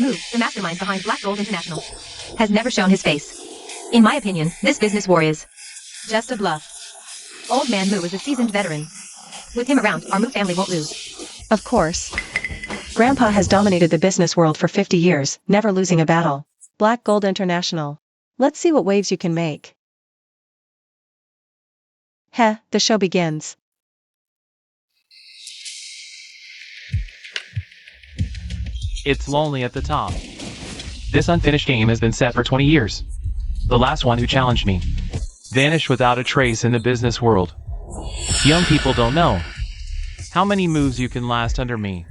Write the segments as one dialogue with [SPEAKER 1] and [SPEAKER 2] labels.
[SPEAKER 1] Moo, the mastermind behind Black Gold International, has never shown his face. In my opinion, this business war is just a bluff. Old Man Moo is a seasoned veteran. With him around, our Moo family won't lose.
[SPEAKER 2] Of course. Grandpa has dominated the business world for 50 years, never losing a battle. Black Gold International. Let's see what waves you can make. Heh, the show begins.
[SPEAKER 3] It's lonely at the top. This unfinished game has been set for 20 years. The last one who challenged me vanished without a trace in the business world. Young people don't know how many moves you can last under me.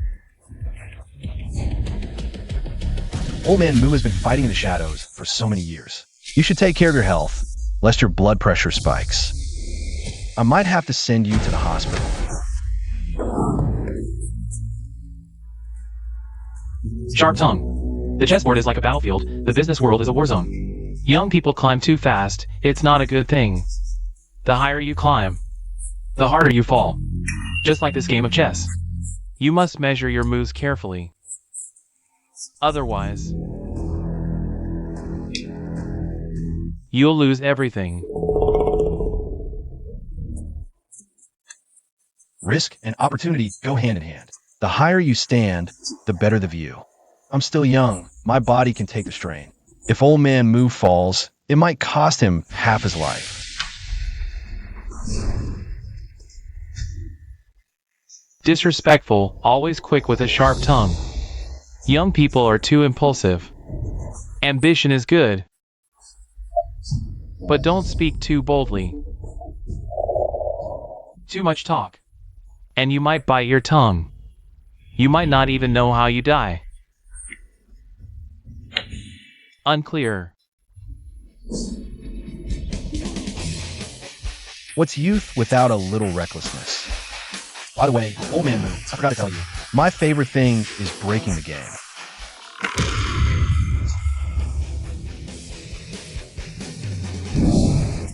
[SPEAKER 4] Old Man Moo has been fighting in the shadows for so many years. You should take care of your health, lest your blood pressure spikes. I might have to send you to the hospital.
[SPEAKER 3] Sharp tongue. The chessboard is like a battlefield, the business world is a war zone. Young people climb too fast, it's not a good thing. The higher you climb, the harder you fall. Just like this game of chess. You must measure your moves carefully. Otherwise, you'll lose everything.
[SPEAKER 4] Risk and opportunity go hand in hand. The higher you stand, the better the view. I'm still young. My body can take the strain. If Old Man Moo falls, it might cost him half his life.
[SPEAKER 3] Disrespectful, always quick with a sharp tongue. Young people are too impulsive. Ambition is good, but don't speak too boldly. Too much talk, and you might bite your tongue. You might not even know how you die. Unclear.
[SPEAKER 4] What's youth without a little recklessness? By the way, Old Man Moo, I forgot to tell you, my favorite thing is breaking the game.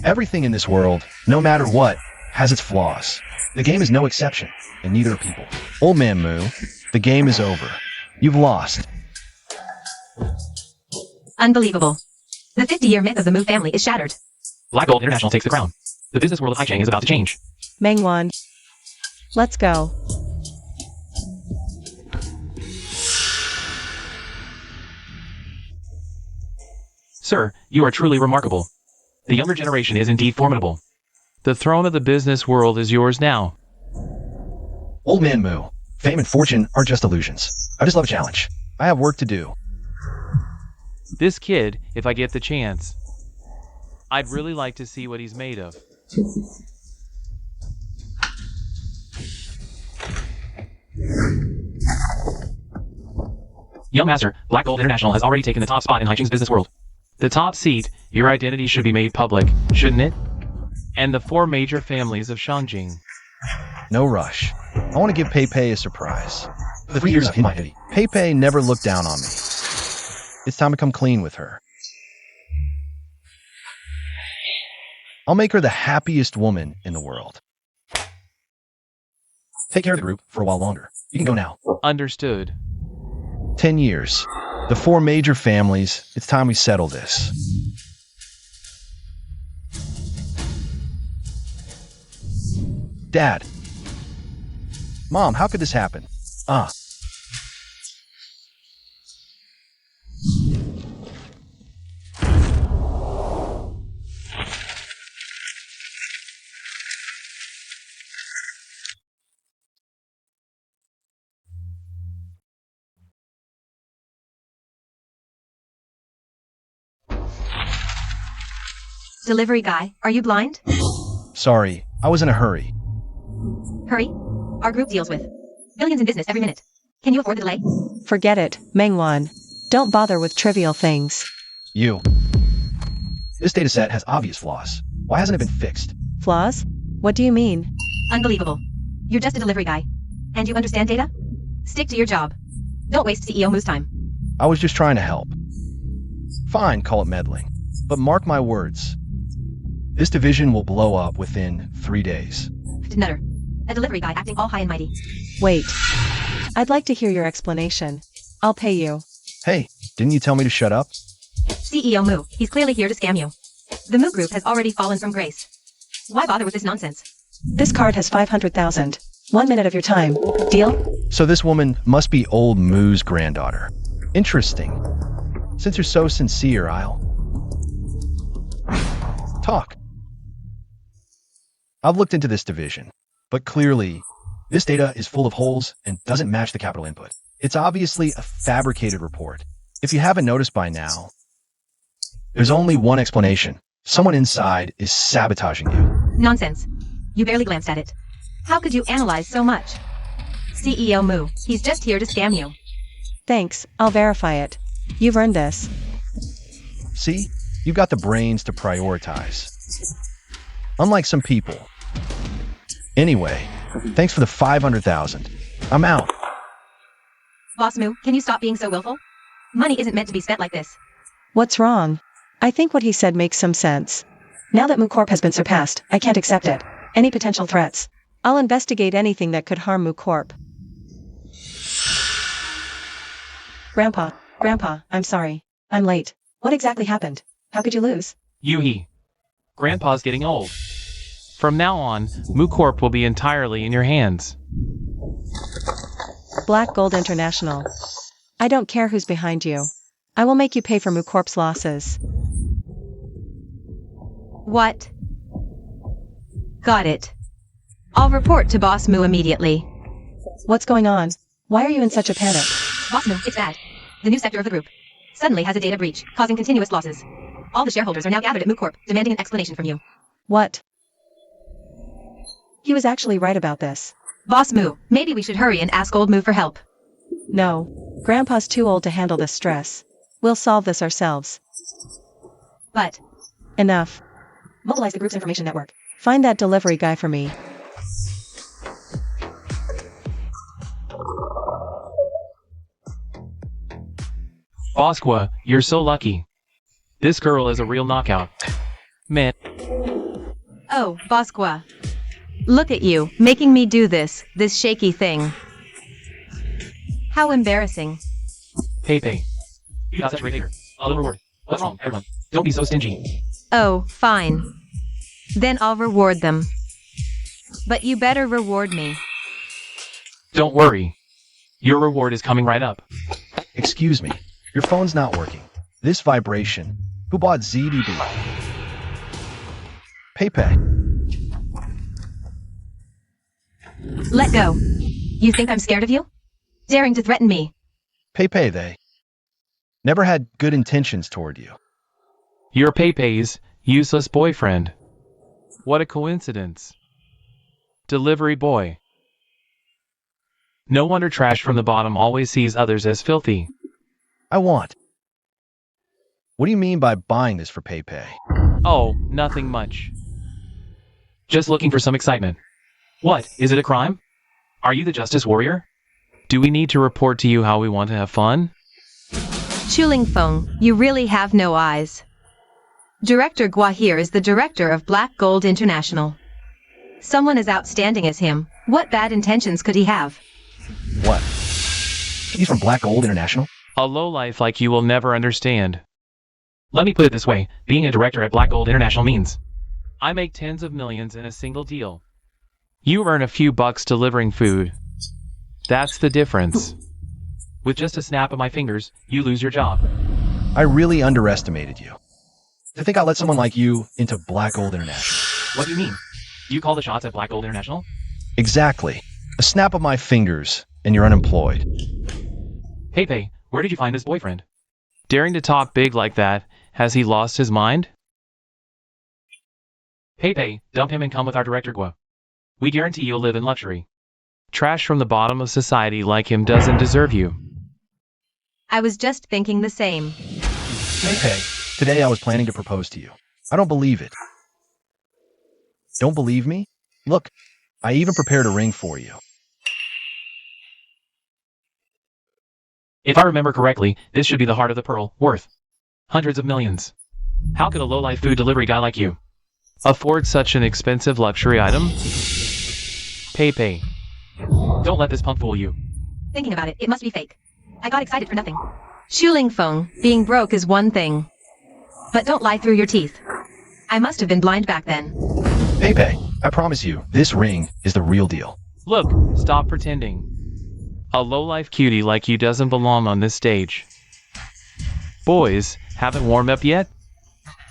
[SPEAKER 4] Everything in this world, no matter what, has its flaws. The game is no exception, and neither are people. Old Man Moo, the game is over. You've lost.
[SPEAKER 1] Unbelievable. The 50-year myth of the Moo family is shattered.
[SPEAKER 3] Black Gold International takes the crown. The business world of Haicheng is about to change.
[SPEAKER 2] Mengwan. Let's go.
[SPEAKER 3] Sir, you are truly remarkable. The younger generation is indeed formidable. The throne of the business world is yours now.
[SPEAKER 4] Old Man Moo, fame and fortune are just illusions. I just love a challenge. I have work to do.
[SPEAKER 3] This kid, if I get the chance, I'd really like to see what he's made of. Young Master, Black Gold International has already taken the top spot in Haicheng's business world. The top seat, your identity should be made public, shouldn't it? And the 4 major families of Shangjing.
[SPEAKER 4] No rush. I want to give Pei a surprise. For the 3 years I've hid my identity, Pei never looked down on me. It's time to come clean with her. I'll make her the happiest woman in the world. Take care of the group for a while longer. You can go now.
[SPEAKER 3] Understood.
[SPEAKER 4] 10 years. The 4 major families. It's time we settle this. Dad. Mom, how could this happen?
[SPEAKER 1] Delivery guy, are you blind?
[SPEAKER 4] Sorry, I was in a hurry.
[SPEAKER 1] Hurry. Our group deals with billions in business every minute. Can you afford the delay?
[SPEAKER 2] Forget it, Mengwan. Don't bother with trivial things.
[SPEAKER 4] You. This dataset has obvious flaws. Why hasn't it been fixed?
[SPEAKER 2] Flaws? What do you mean?
[SPEAKER 1] Unbelievable. You're just a delivery guy. And you understand data? Stick to your job. Don't waste CEO Moo's time.
[SPEAKER 4] I was just trying to help. Fine, call it meddling. But mark my words. This division will blow up within 3 days.
[SPEAKER 1] Nutter. A delivery guy acting all high and mighty.
[SPEAKER 2] Wait. I'd like to hear your explanation. I'll pay you.
[SPEAKER 4] Hey, Didn't you tell me to shut up?
[SPEAKER 1] CEO Moo, he's clearly here to scam you. The Moo Group has already fallen from grace. Why bother with this nonsense?
[SPEAKER 2] This card has 500,000. 1 minute of your time. Deal?
[SPEAKER 4] So this woman must be old Moo's granddaughter. Interesting. Since you're so sincere, I'll talk. I've looked into this division, but clearly, this data is full of holes and doesn't match the capital input. It's obviously a fabricated report. If you haven't noticed by now, there's only one explanation. Someone inside is sabotaging you.
[SPEAKER 1] Nonsense. You barely glanced at it. How could you analyze so much? CEO Moo, he's just here to scam you.
[SPEAKER 2] Thanks, I'll verify it. You've earned this.
[SPEAKER 4] See? You've got the brains to prioritize. Unlike some people. Anyway, thanks for the 500,000. I'm out.
[SPEAKER 1] Boss Moo, can you stop being so willful? Money isn't meant to be spent like this.
[SPEAKER 2] What's wrong? I think what he said makes some sense. Now that Moo Corp has been surpassed, I can't accept it. Any potential threats? I'll investigate anything that could harm Moo Corp. Grandpa, I'm sorry. I'm late. What exactly happened? How could you lose?
[SPEAKER 3] Yuhi. Grandpa's getting old. From now on, Moo Corp will be entirely in your hands.
[SPEAKER 2] Black Gold International. I don't care who's behind you. I will make you pay for Moo Corp's losses.
[SPEAKER 1] What? Got it. I'll report to Boss Moo immediately.
[SPEAKER 2] What's going on? Why are you in such a panic?
[SPEAKER 1] Boss Moo, it's bad. The new sector of the group suddenly has a data breach, causing continuous losses. All the shareholders are now gathered at Moo Corp, demanding an explanation from you.
[SPEAKER 2] What? He was actually right about this.
[SPEAKER 1] Boss Moo, maybe we should hurry and ask old Moo for help.
[SPEAKER 2] No. Grandpa's too old to handle this stress. We'll solve this ourselves.
[SPEAKER 1] But
[SPEAKER 2] Enough. Mobilize the group's information network. Find that delivery guy for me.
[SPEAKER 3] Bosqua, you're so lucky. This girl is a real knockout. Man.
[SPEAKER 1] Oh, Bosqua. Look at you, making me do this shaky thing. How embarrassing.
[SPEAKER 3] Pepe. You got such a great hair. A little reward. What's wrong, everyone? Don't be so stingy.
[SPEAKER 1] Oh, fine. Then I'll reward them. But you better reward me.
[SPEAKER 3] Don't worry. Your reward is coming right up.
[SPEAKER 4] Excuse me. Your phone's not working. This vibration. Who bought ZDB? Pepe.
[SPEAKER 1] Let go. You think I'm scared of you? Daring to threaten me.
[SPEAKER 4] Pepe, they never had good intentions toward you.
[SPEAKER 3] You're Pepe's useless boyfriend. What a coincidence. Delivery boy. No wonder trash from the bottom always sees others as filthy.
[SPEAKER 4] I want. What do you mean by buying this for Pepe?
[SPEAKER 3] Oh, nothing much. Just looking for some excitement. What, is it a crime? Are you the justice warrior? Do we need to report to you how we want to have fun?
[SPEAKER 1] Chuling Feng, you really have no eyes. Director Gua here is the director of Black Gold International. Someone as outstanding as him, what bad intentions could he have?
[SPEAKER 4] What? He's from Black Gold International?
[SPEAKER 3] A lowlife like you will never understand. Let me put it this way, being a director at Black Gold International means I make tens of millions in a single deal. You earn a few bucks delivering food. That's the difference. With just a snap of my fingers, you lose your job.
[SPEAKER 4] I really underestimated you. To think I let someone like you into Black Gold International.
[SPEAKER 3] What do you mean? You call the shots at Black Gold International?
[SPEAKER 4] Exactly. A snap of my fingers, and you're unemployed.
[SPEAKER 3] Pepe, where did you find this boyfriend? Daring to talk big like that, has he lost his mind? Pepe, dump him and come with our director Gua. We guarantee you'll live in luxury. Trash from the bottom of society like him doesn't deserve you.
[SPEAKER 1] I was just thinking the same.
[SPEAKER 4] Pepe, today I was planning to propose to you. I don't believe it. Don't believe me? Look, I even prepared a ring for you.
[SPEAKER 3] If I remember correctly, this should be the heart of the pearl, worth hundreds of millions. How could a low-life food delivery guy like you afford such an expensive luxury item? Pepe, don't let this punk fool you.
[SPEAKER 1] Thinking about it, it must be fake. I got excited for nothing. Shuling Feng, being broke is one thing. But don't lie through your teeth. I must have been blind back then.
[SPEAKER 4] Pepe, I promise you, this ring is the real deal.
[SPEAKER 3] Look, stop pretending. A low-life cutie like you doesn't belong on this stage. Boys, haven't warmed up yet?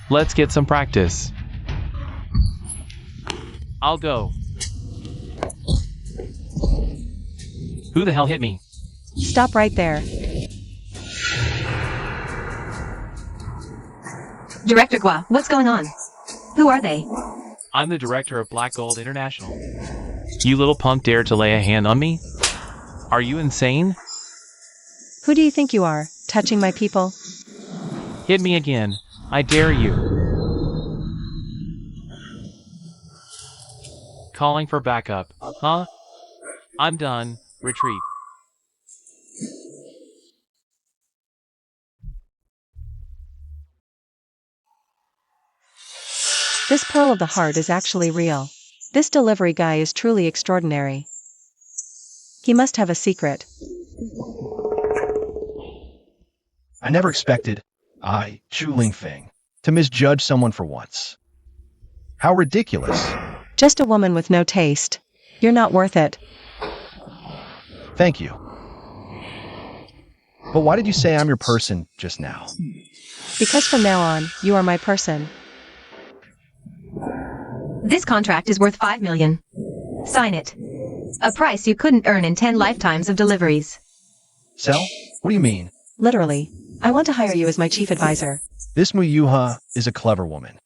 [SPEAKER 3] Let's get some practice. I'll go. Who the hell hit me?
[SPEAKER 2] Stop right there.
[SPEAKER 1] Director Gua, what's going on? Who are they?
[SPEAKER 3] I'm the director of Black Gold International. You little punk dare to lay a hand on me? Are you insane?
[SPEAKER 2] Who do you think you are, touching my people?
[SPEAKER 3] Hit me again. I dare you. Calling for backup, huh? I'm done. Retreat.
[SPEAKER 2] This pearl of the heart is actually real. This delivery guy is truly extraordinary. He must have a secret.
[SPEAKER 4] I never expected, Chu Lingfeng, to misjudge someone for once. How ridiculous.
[SPEAKER 2] Just a woman with no taste. You're not worth it.
[SPEAKER 4] Thank you. But why did you say I'm your person just now?
[SPEAKER 2] Because from now on, you are my person.
[SPEAKER 1] This contract is worth 5 million. Sign it. A price you couldn't earn in 10 lifetimes of deliveries.
[SPEAKER 4] Sell? What do you mean?
[SPEAKER 2] Literally. I want to hire you as my chief advisor.
[SPEAKER 4] This Mu Yuha is a clever woman.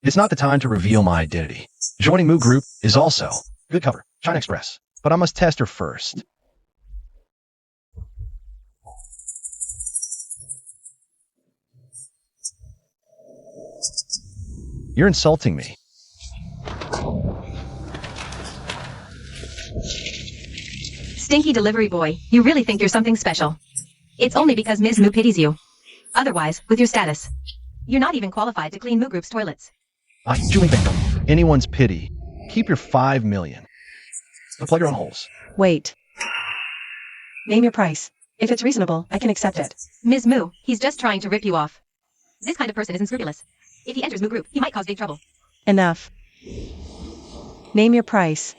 [SPEAKER 4] It's not the time to reveal my identity. Joining Mu Group is also good cover, China Express. But I must test her first. You're insulting me.
[SPEAKER 1] Stinky delivery boy, you really think you're something special. It's only because Ms. Mu pities you. Otherwise, with your status, you're not even qualified to clean Mu Group's toilets.
[SPEAKER 4] Julie Bingham, anyone's pity. Keep your 5 million. But plug your own holes.
[SPEAKER 2] Wait. Name your price. If it's reasonable, I can accept it.
[SPEAKER 1] Ms. Mu, he's just trying to rip you off. This kind of person isn't scrupulous. If he enters Mu Group, he might cause big trouble.
[SPEAKER 2] Enough. Name your price.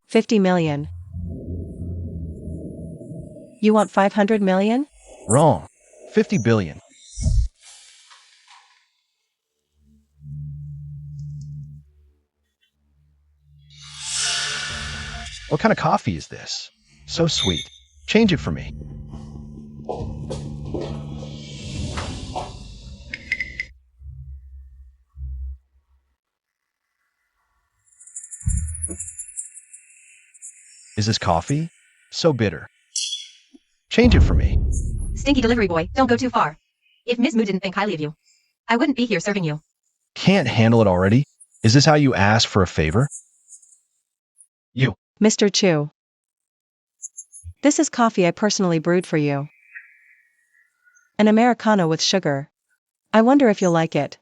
[SPEAKER 2] 50 million. You want 500 million?
[SPEAKER 4] Wrong. 50 billion. What kind of coffee is this? So sweet. Change it for me. Is this coffee? So bitter. Change it for me.
[SPEAKER 1] Stinky delivery boy, don't go too far. If Ms. Mu didn't think highly of you, I wouldn't be here serving you.
[SPEAKER 4] Can't handle it already? Is this how you ask for a favor? You.
[SPEAKER 2] Mr. Chu. This is coffee I personally brewed for you. An Americano with sugar. I wonder if you'll like it.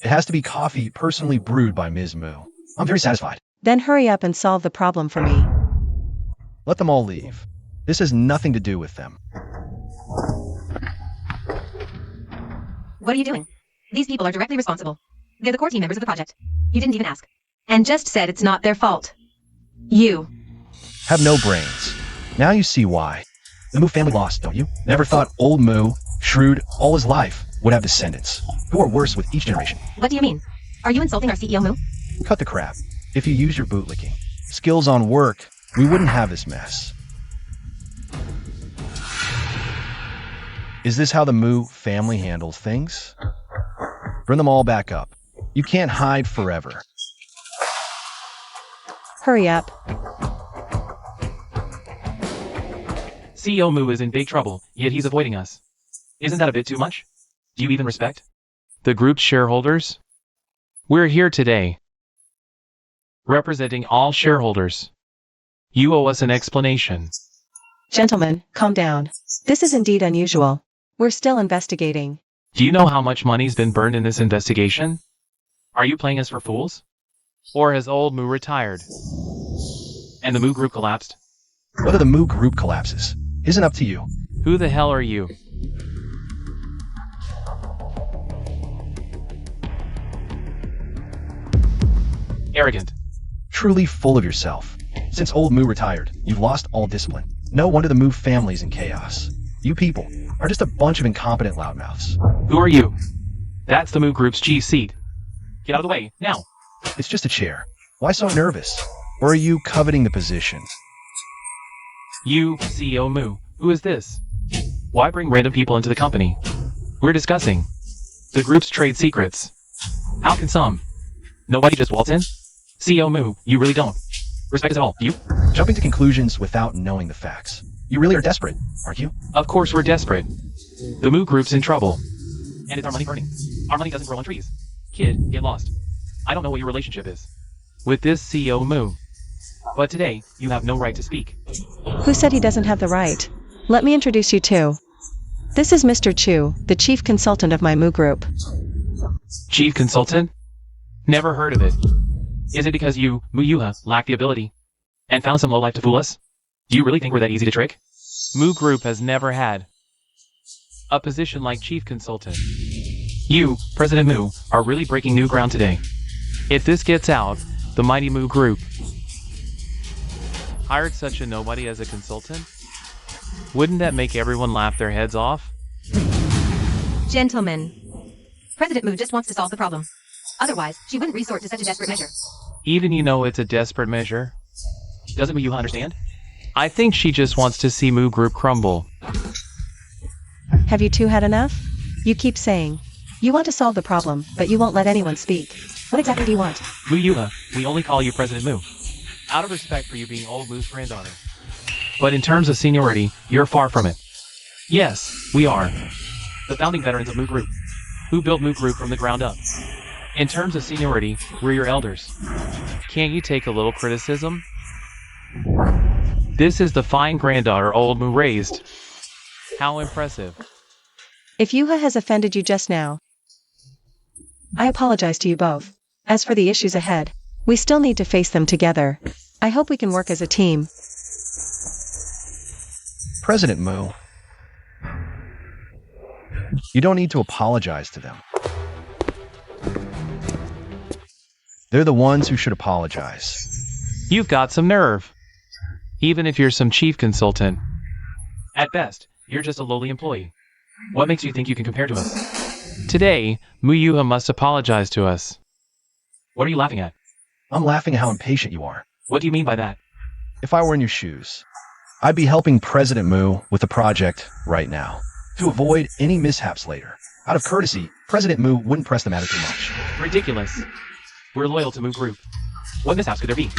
[SPEAKER 4] It has to be coffee personally brewed by Ms. Mu. I'm very satisfied.
[SPEAKER 2] Then hurry up and solve the problem for me.
[SPEAKER 4] Let them all leave. This has nothing to do with them.
[SPEAKER 1] What are you doing? These people are directly responsible. They're the core team members of the project. You didn't even ask. And just said it's not their fault. You.
[SPEAKER 4] Have no brains. Now you see why. The Mu family lost, don't you? Never thought old Mu, shrewd all his life, would have descendants, who are worse with each generation.
[SPEAKER 1] What do you mean? Are you insulting our CEO Mu?
[SPEAKER 4] Cut the crap. If you use your bootlicking skills on work, we wouldn't have this mess. Is this how the Mu family handles things? Bring them all back up. You can't hide forever.
[SPEAKER 2] Hurry up.
[SPEAKER 3] CEO Mu is in big trouble, yet he's avoiding us. Isn't that a bit too much? Do you even respect the group's shareholders? We're here today, representing all shareholders. You owe us an explanation.
[SPEAKER 2] Gentlemen, calm down. This is indeed unusual. We're still investigating.
[SPEAKER 3] Do you know how much money's been burned in this investigation? Are you playing us for fools? Or has old Moo retired? And the Moo group collapsed?
[SPEAKER 4] Whether the Moo group collapses isn't up to you.
[SPEAKER 3] Who the hell are you? Arrogant.
[SPEAKER 4] Truly full of yourself. Since old Moo retired, you've lost all discipline. No wonder the Moo family's in chaos. You people are just a bunch of incompetent loudmouths.
[SPEAKER 3] Who are you? That's the Moo group's chief seat. Get out of the way, now!
[SPEAKER 4] It's just a chair. Why so nervous? Or are you coveting the position?
[SPEAKER 3] You, CEO Moo, who is this? Why bring random people into the company? We're discussing the group's trade secrets. How can some? Nobody just waltz in? CEO Moo, you really don't respect us at all, you?
[SPEAKER 4] Jumping to conclusions without knowing the facts. You really are desperate, aren't you?
[SPEAKER 3] Of course we're desperate. The Moo group's in trouble. And it's our money burning. Our money doesn't grow on trees. Kid, get lost. I don't know what your relationship is with this CEO Moo. But today, you have no right to speak.
[SPEAKER 2] Who said he doesn't have the right? Let me introduce you to. This is Mr. Chu, the chief consultant of my Moo group.
[SPEAKER 3] Chief consultant? Never heard of it. Is it because you, Moo Yuha, lack the ability and found some lowlife to fool us? Do you really think we're that easy to trick? Moo group has never had a position like chief consultant. You, President Moo, are really breaking new ground today. If this gets out, the mighty Moo group hired such a nobody as a consultant? Wouldn't that make everyone laugh their heads off?
[SPEAKER 1] Gentlemen, President Moo just wants to solve the problem. Otherwise, she wouldn't resort to such a desperate measure.
[SPEAKER 3] Even you know it's a desperate measure? Doesn't Moo Yuha understand? I think she just wants to see Moo group crumble.
[SPEAKER 2] Have you two had enough? You keep saying you want to solve the problem, but you won't let anyone speak. What exactly do you want?
[SPEAKER 3] Moo Yuha, we only call you President Moo, out of respect for you being old Moo's granddaughter. But in terms of seniority, you're far from it. Yes, we are. The founding veterans of Moo Group, who built Moo Group from the ground up. In terms of seniority, we're your elders. Can't you take a little criticism? This is the fine granddaughter old Moo raised. How impressive.
[SPEAKER 2] If Yuha has offended you just now, I apologize to you both. As for the issues ahead, we still need to face them together. I hope we can work as a team.
[SPEAKER 4] President Moo, you don't need to apologize to them. They're the ones who should apologize.
[SPEAKER 3] You've got some nerve. Even if you're some chief consultant. At best, you're just a lowly employee. What makes you think you can compare to us? Today, Moo Yuha must apologize to us. What are you laughing at?
[SPEAKER 4] I'm laughing at how impatient you are.
[SPEAKER 3] What do you mean by that?
[SPEAKER 4] If I were in your shoes, I'd be helping President Moo with the project right now, to avoid any mishaps later. Out of courtesy, President Moo wouldn't press the matter too much.
[SPEAKER 3] Ridiculous. We're loyal to Moo Group. What mishaps could there be?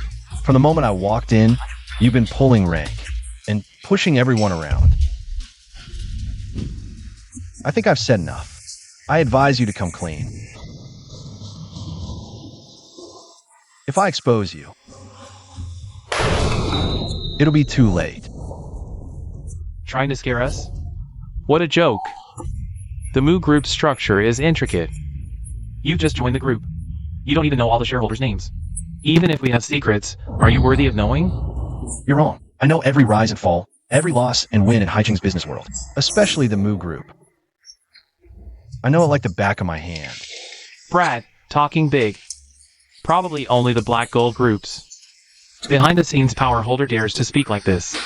[SPEAKER 4] From the moment I walked in, you've been pulling rank and pushing everyone around. I think I've said enough. I advise you to come clean. If I expose you, it'll be too late.
[SPEAKER 3] Trying to scare us? What a joke. The Moo Group's structure is intricate. You've just joined the group. You don't even know all the shareholders' names. Even if we have secrets, are you worthy of knowing?
[SPEAKER 4] You're wrong. I know every rise and fall, every loss and win in Haiching's business world, especially the Moo Group. I know it like the back of my hand.
[SPEAKER 3] Brad, talking big. Probably only the black gold groups. Behind the scenes power holder dares to speak like this.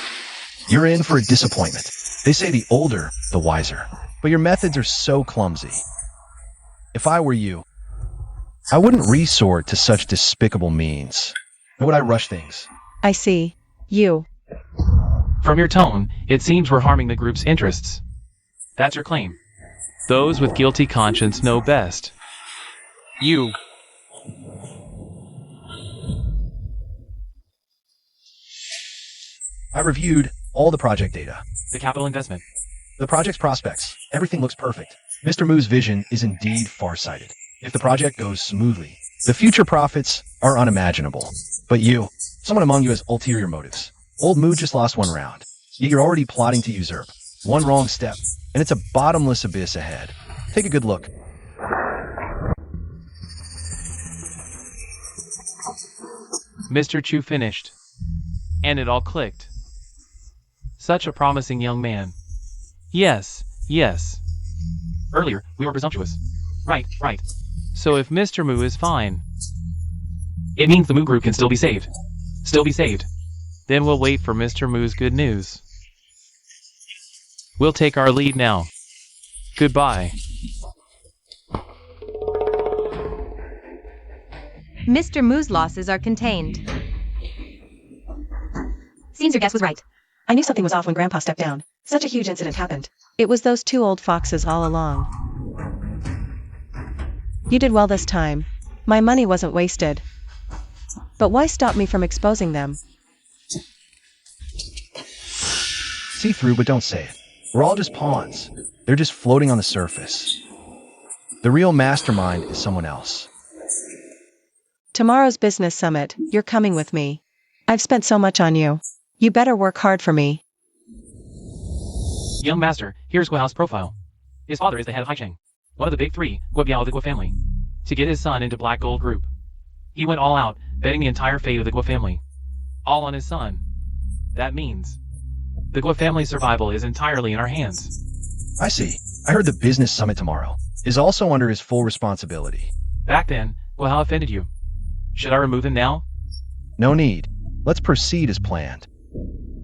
[SPEAKER 4] You're in for a disappointment. They say the older, the wiser. But your methods are so clumsy. If I were you, I wouldn't resort to such despicable means. Nor would I rush things.
[SPEAKER 2] I see. You.
[SPEAKER 3] From your tone, it seems we're harming the group's interests. That's your claim. Those with guilty conscience know best. You.
[SPEAKER 4] I reviewed all the project data.
[SPEAKER 3] The capital investment.
[SPEAKER 4] The project's prospects. Everything looks perfect. Mr. Moo's vision is indeed far-sighted. If the project goes smoothly, the future profits are unimaginable. But you, someone among you has ulterior motives. Old Moo just lost one round. Yet you're already plotting to usurp. One wrong step, and it's a bottomless abyss ahead. Take a good look.
[SPEAKER 3] Mr. Chu finished. And it all clicked. Such a promising young man. Yes, yes. Earlier, we were presumptuous. Right, right. So if Mr. Mu is fine, it means the Mu group can still be saved. Still be saved. Then we'll wait for Mr. Mu's good news. We'll take our lead now. Goodbye.
[SPEAKER 1] Mr. Mu's losses are contained. Seems your guess was right.
[SPEAKER 2] I knew something was off when Grandpa stepped down. Such a huge incident happened. It was those two old foxes all along. You did well this time. My money wasn't wasted. But why stop me from exposing them?
[SPEAKER 4] See through, but don't say it. We're all just pawns. They're just floating on the surface. The real mastermind is someone else.
[SPEAKER 2] Tomorrow's business summit, you're coming with me. I've spent so much on you. You better work hard for me.
[SPEAKER 3] Young master, here's Guohao's profile. His father is the head of Haicheng, one of the big three, Guobiao of the Guo family. To get his son into Black Gold Group, he went all out, betting the entire fate of the Guo family. All on his son. That means the Guo family's survival is entirely in our hands.
[SPEAKER 4] I see. I heard the business summit tomorrow is also under his full responsibility.
[SPEAKER 3] Back then, Guohao offended you. Should I remove him now?
[SPEAKER 4] No need. Let's proceed as planned.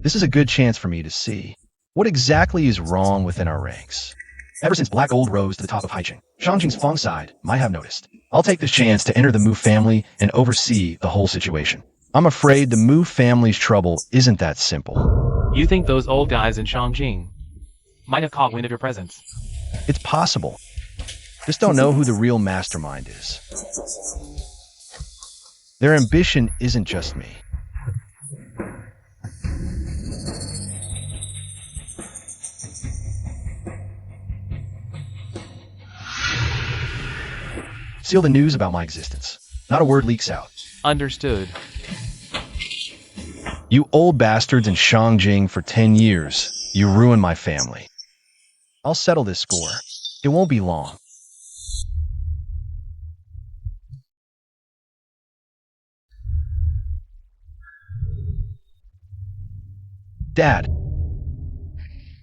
[SPEAKER 4] This is a good chance for me to see what exactly is wrong within our ranks. Ever since Black Gold rose to the top of Haicheng, Shangjing's Feng side might have noticed. I'll take this chance to enter the Mu family and oversee the whole situation. I'm afraid the Mu family's trouble isn't that simple.
[SPEAKER 3] You think those old guys in Shangjing might have caught wind of your presence?
[SPEAKER 4] It's possible. Just don't know who the real mastermind is. Their ambition isn't just me. Seal the news about my existence. Not a word leaks out.
[SPEAKER 3] Understood.
[SPEAKER 4] You old bastards in Shangjing for 10 years. You ruined my family. I'll settle this score. It won't be long. Dad.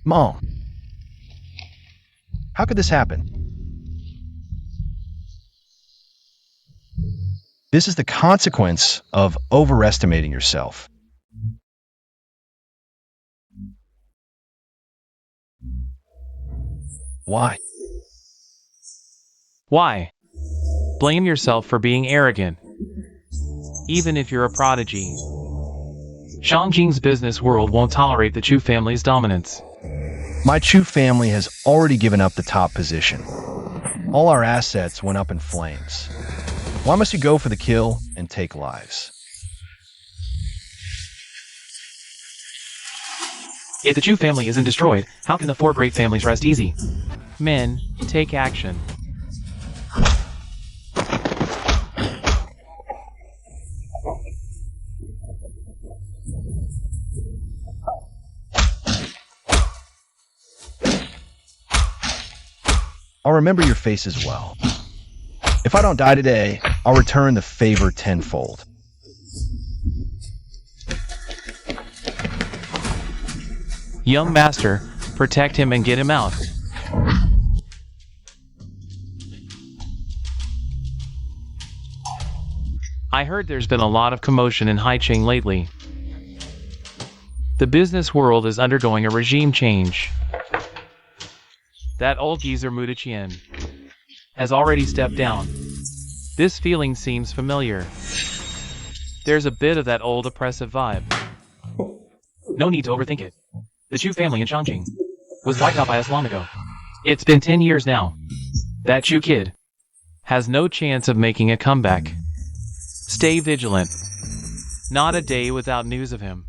[SPEAKER 4] Mom. How could this happen? This is the consequence of overestimating yourself. Why?
[SPEAKER 3] Why? Blame yourself for being arrogant. Even if you're a prodigy. Shangjing's business world won't tolerate the Chu family's dominance.
[SPEAKER 4] My Chu family has already given up the top position. All our assets went up in flames. Why must you go for the kill and take lives?
[SPEAKER 3] If the Chu family isn't destroyed, how can the four great families rest easy? Men, take action.
[SPEAKER 4] I'll remember your faces well. If I don't die today, I'll return the favor tenfold.
[SPEAKER 3] Young master, protect him and get him out. I heard there's been a lot of commotion in Haicheng lately. The business world is undergoing a regime change. That old geezer Mudaqian has already stepped down. This feeling seems familiar. There's a bit of that old oppressive vibe. No need to overthink it. The Chu family in Shangjing was wiped out by us long ago. It's been 10 years now. That Chu kid has no chance of making a comeback. Stay vigilant. Not a day without news of him.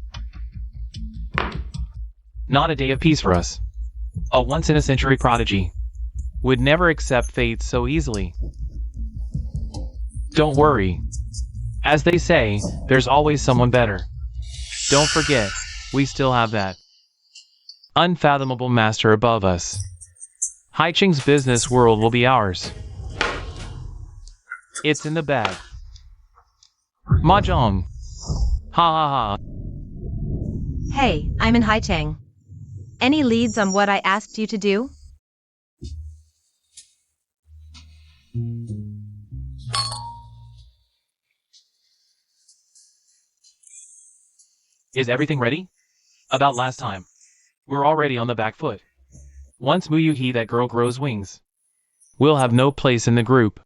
[SPEAKER 3] Not a day of peace for us. A once-in-a-century prodigy would never accept fate so easily. Don't worry. As they say, there's always someone better. Don't forget, we still have that unfathomable master above us. Haicheng's business world will be ours. It's in the bag. Mahjong. Ha ha ha.
[SPEAKER 1] Hey, I'm in Haichang. Any leads on what I asked you to do?
[SPEAKER 3] Is everything ready? About last time. We're already on the back foot. Once Muyuhi that girl grows wings, we'll have no place in the group.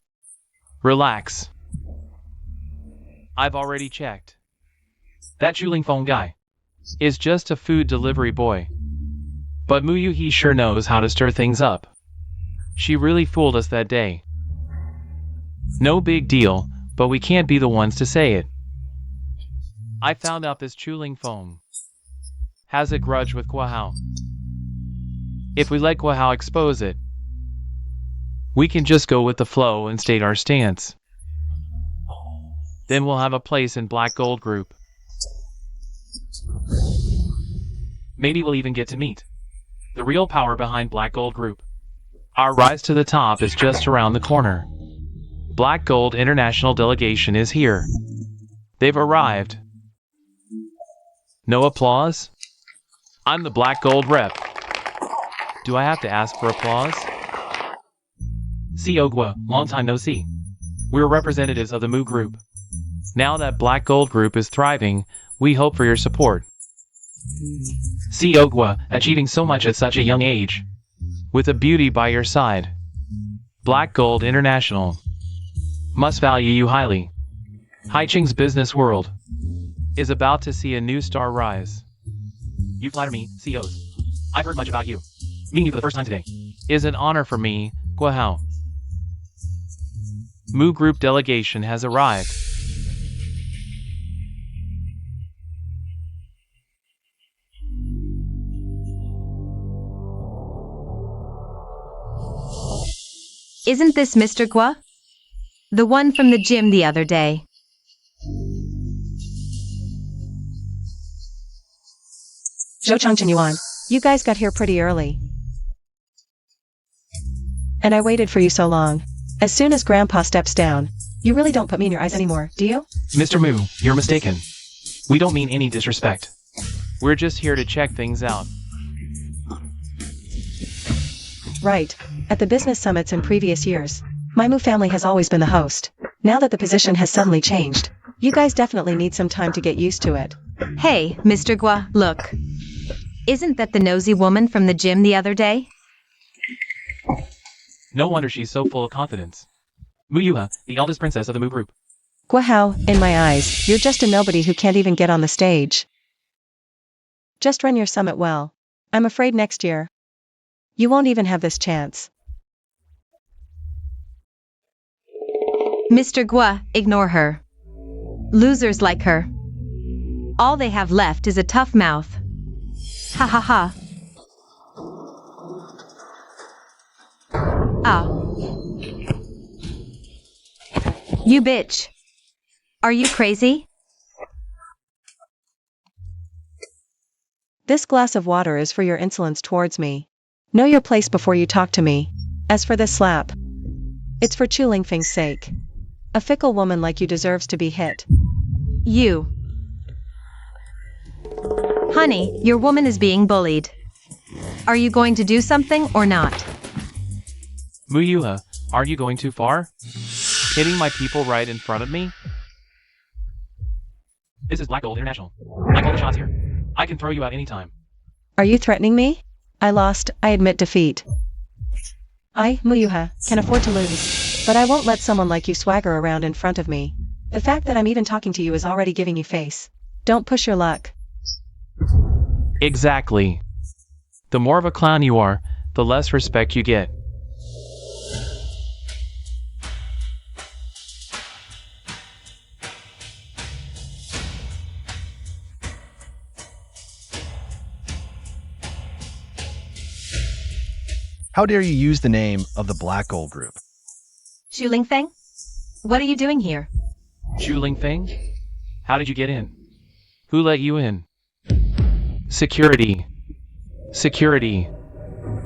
[SPEAKER 3] Relax. I've already checked. That Chuling Feng guy is just a food delivery boy. But Muyuhi sure knows how to stir things up. She really fooled us that day. No big deal, but we can't be the ones to say it. I found out this Chuling Feng has a grudge with Guahao. If we let Guahao expose it, we can just go with the flow and state our stance. Then we'll have a place in Black Gold Group. Maybe we'll even get to meet the real power behind Black Gold Group. Our rise to the top is just around the corner. Black Gold International Delegation is here. They've arrived. No applause? I'm the Black Gold rep. Do I have to ask for applause? See Ogwa, long time no see. We're representatives of the Mu Group. Now that Black Gold Group is thriving, we hope for your support. See Ogwa, achieving so much at such a young age. With a beauty by your side. Black Gold International must value you highly. Haiching's business world is about to see a new star rise. You flatter me, CEOs. I've heard much about you. Meeting you for the first time today is an honor for me, Guahao. Mu Group delegation has arrived.
[SPEAKER 1] Isn't this Mr. Gua? The one from the gym the other day.
[SPEAKER 2] Zhou Changchen Yuan, you guys got here pretty early. And I waited for you so long. As soon as Grandpa steps down, you really don't put me in your eyes anymore, do you?
[SPEAKER 3] Mr. Mu, you're mistaken. We don't mean any disrespect. We're just here to check things out.
[SPEAKER 2] Right. At the business summits in previous years, my Mu family has always been the host. Now that the position has suddenly changed, you guys definitely need some time to get used to it.
[SPEAKER 1] Hey, Mr. Gua, look. Isn't that the nosy woman from the gym the other day?
[SPEAKER 3] No wonder she's so full of confidence. Muyuha, the eldest princess of the Mu Group.
[SPEAKER 2] Guahao, in my eyes, you're just a nobody who can't even get on the stage. Just run your summit well. I'm afraid next year, you won't even have this chance.
[SPEAKER 1] Mr. Gua, ignore her. Losers like her. All they have left is a tough mouth. Ha ha ha. Ah. You bitch. Are you crazy?
[SPEAKER 2] This glass of water is for your insolence towards me. Know your place before you talk to me. As for this slap, it's for Chu Lingfeng's sake. A fickle woman like you deserves to be hit.
[SPEAKER 1] You. Honey, your woman is being bullied. Are you going to do something or not?
[SPEAKER 3] Muyuha, aren't you going too far? Hitting my people right in front of me? This is Black Gold International. I call the shots here. I can throw you out anytime.
[SPEAKER 2] Are you threatening me? I lost, I admit defeat. I, Muyuha, can afford to lose. But I won't let someone like you swagger around in front of me. The fact that I'm even talking to you is already giving you face. Don't push your luck.
[SPEAKER 3] Exactly. The more of a clown you are, the less respect you get.
[SPEAKER 4] How dare you use the name of the Black Gold Group?
[SPEAKER 1] Xu Lingfeng? What are you doing here?
[SPEAKER 3] Chu Lingfeng? How did you get in? Who let you in? Security. Security.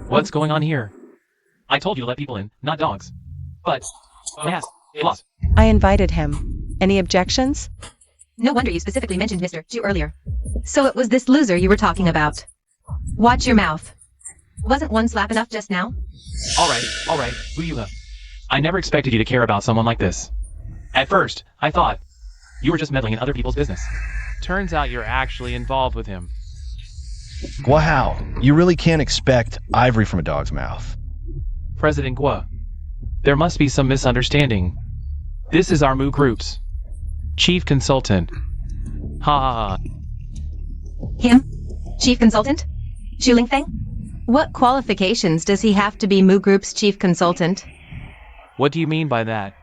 [SPEAKER 3] What's going on here? I told you to let people in, not dogs. But, yes, it was.
[SPEAKER 2] I invited him. Any objections?
[SPEAKER 1] No wonder you specifically mentioned Mr. Chu earlier. So it was this loser you were talking about. Watch your mouth. Wasn't one slap enough just now?
[SPEAKER 3] Alright, Uyuha. I never expected you to care about someone like this. At first, I thought you were just meddling in other people's business. Turns out you're actually involved with him.
[SPEAKER 4] Wow, you really can't expect ivory from a dog's mouth.
[SPEAKER 3] President Gua, there must be some misunderstanding. This is our Mu Group's chief consultant. Ha ha ha.
[SPEAKER 1] Him? Chief consultant? Chu Lingfeng?
[SPEAKER 2] What qualifications does he have to be Mu Group's chief consultant?
[SPEAKER 3] What do you mean by that?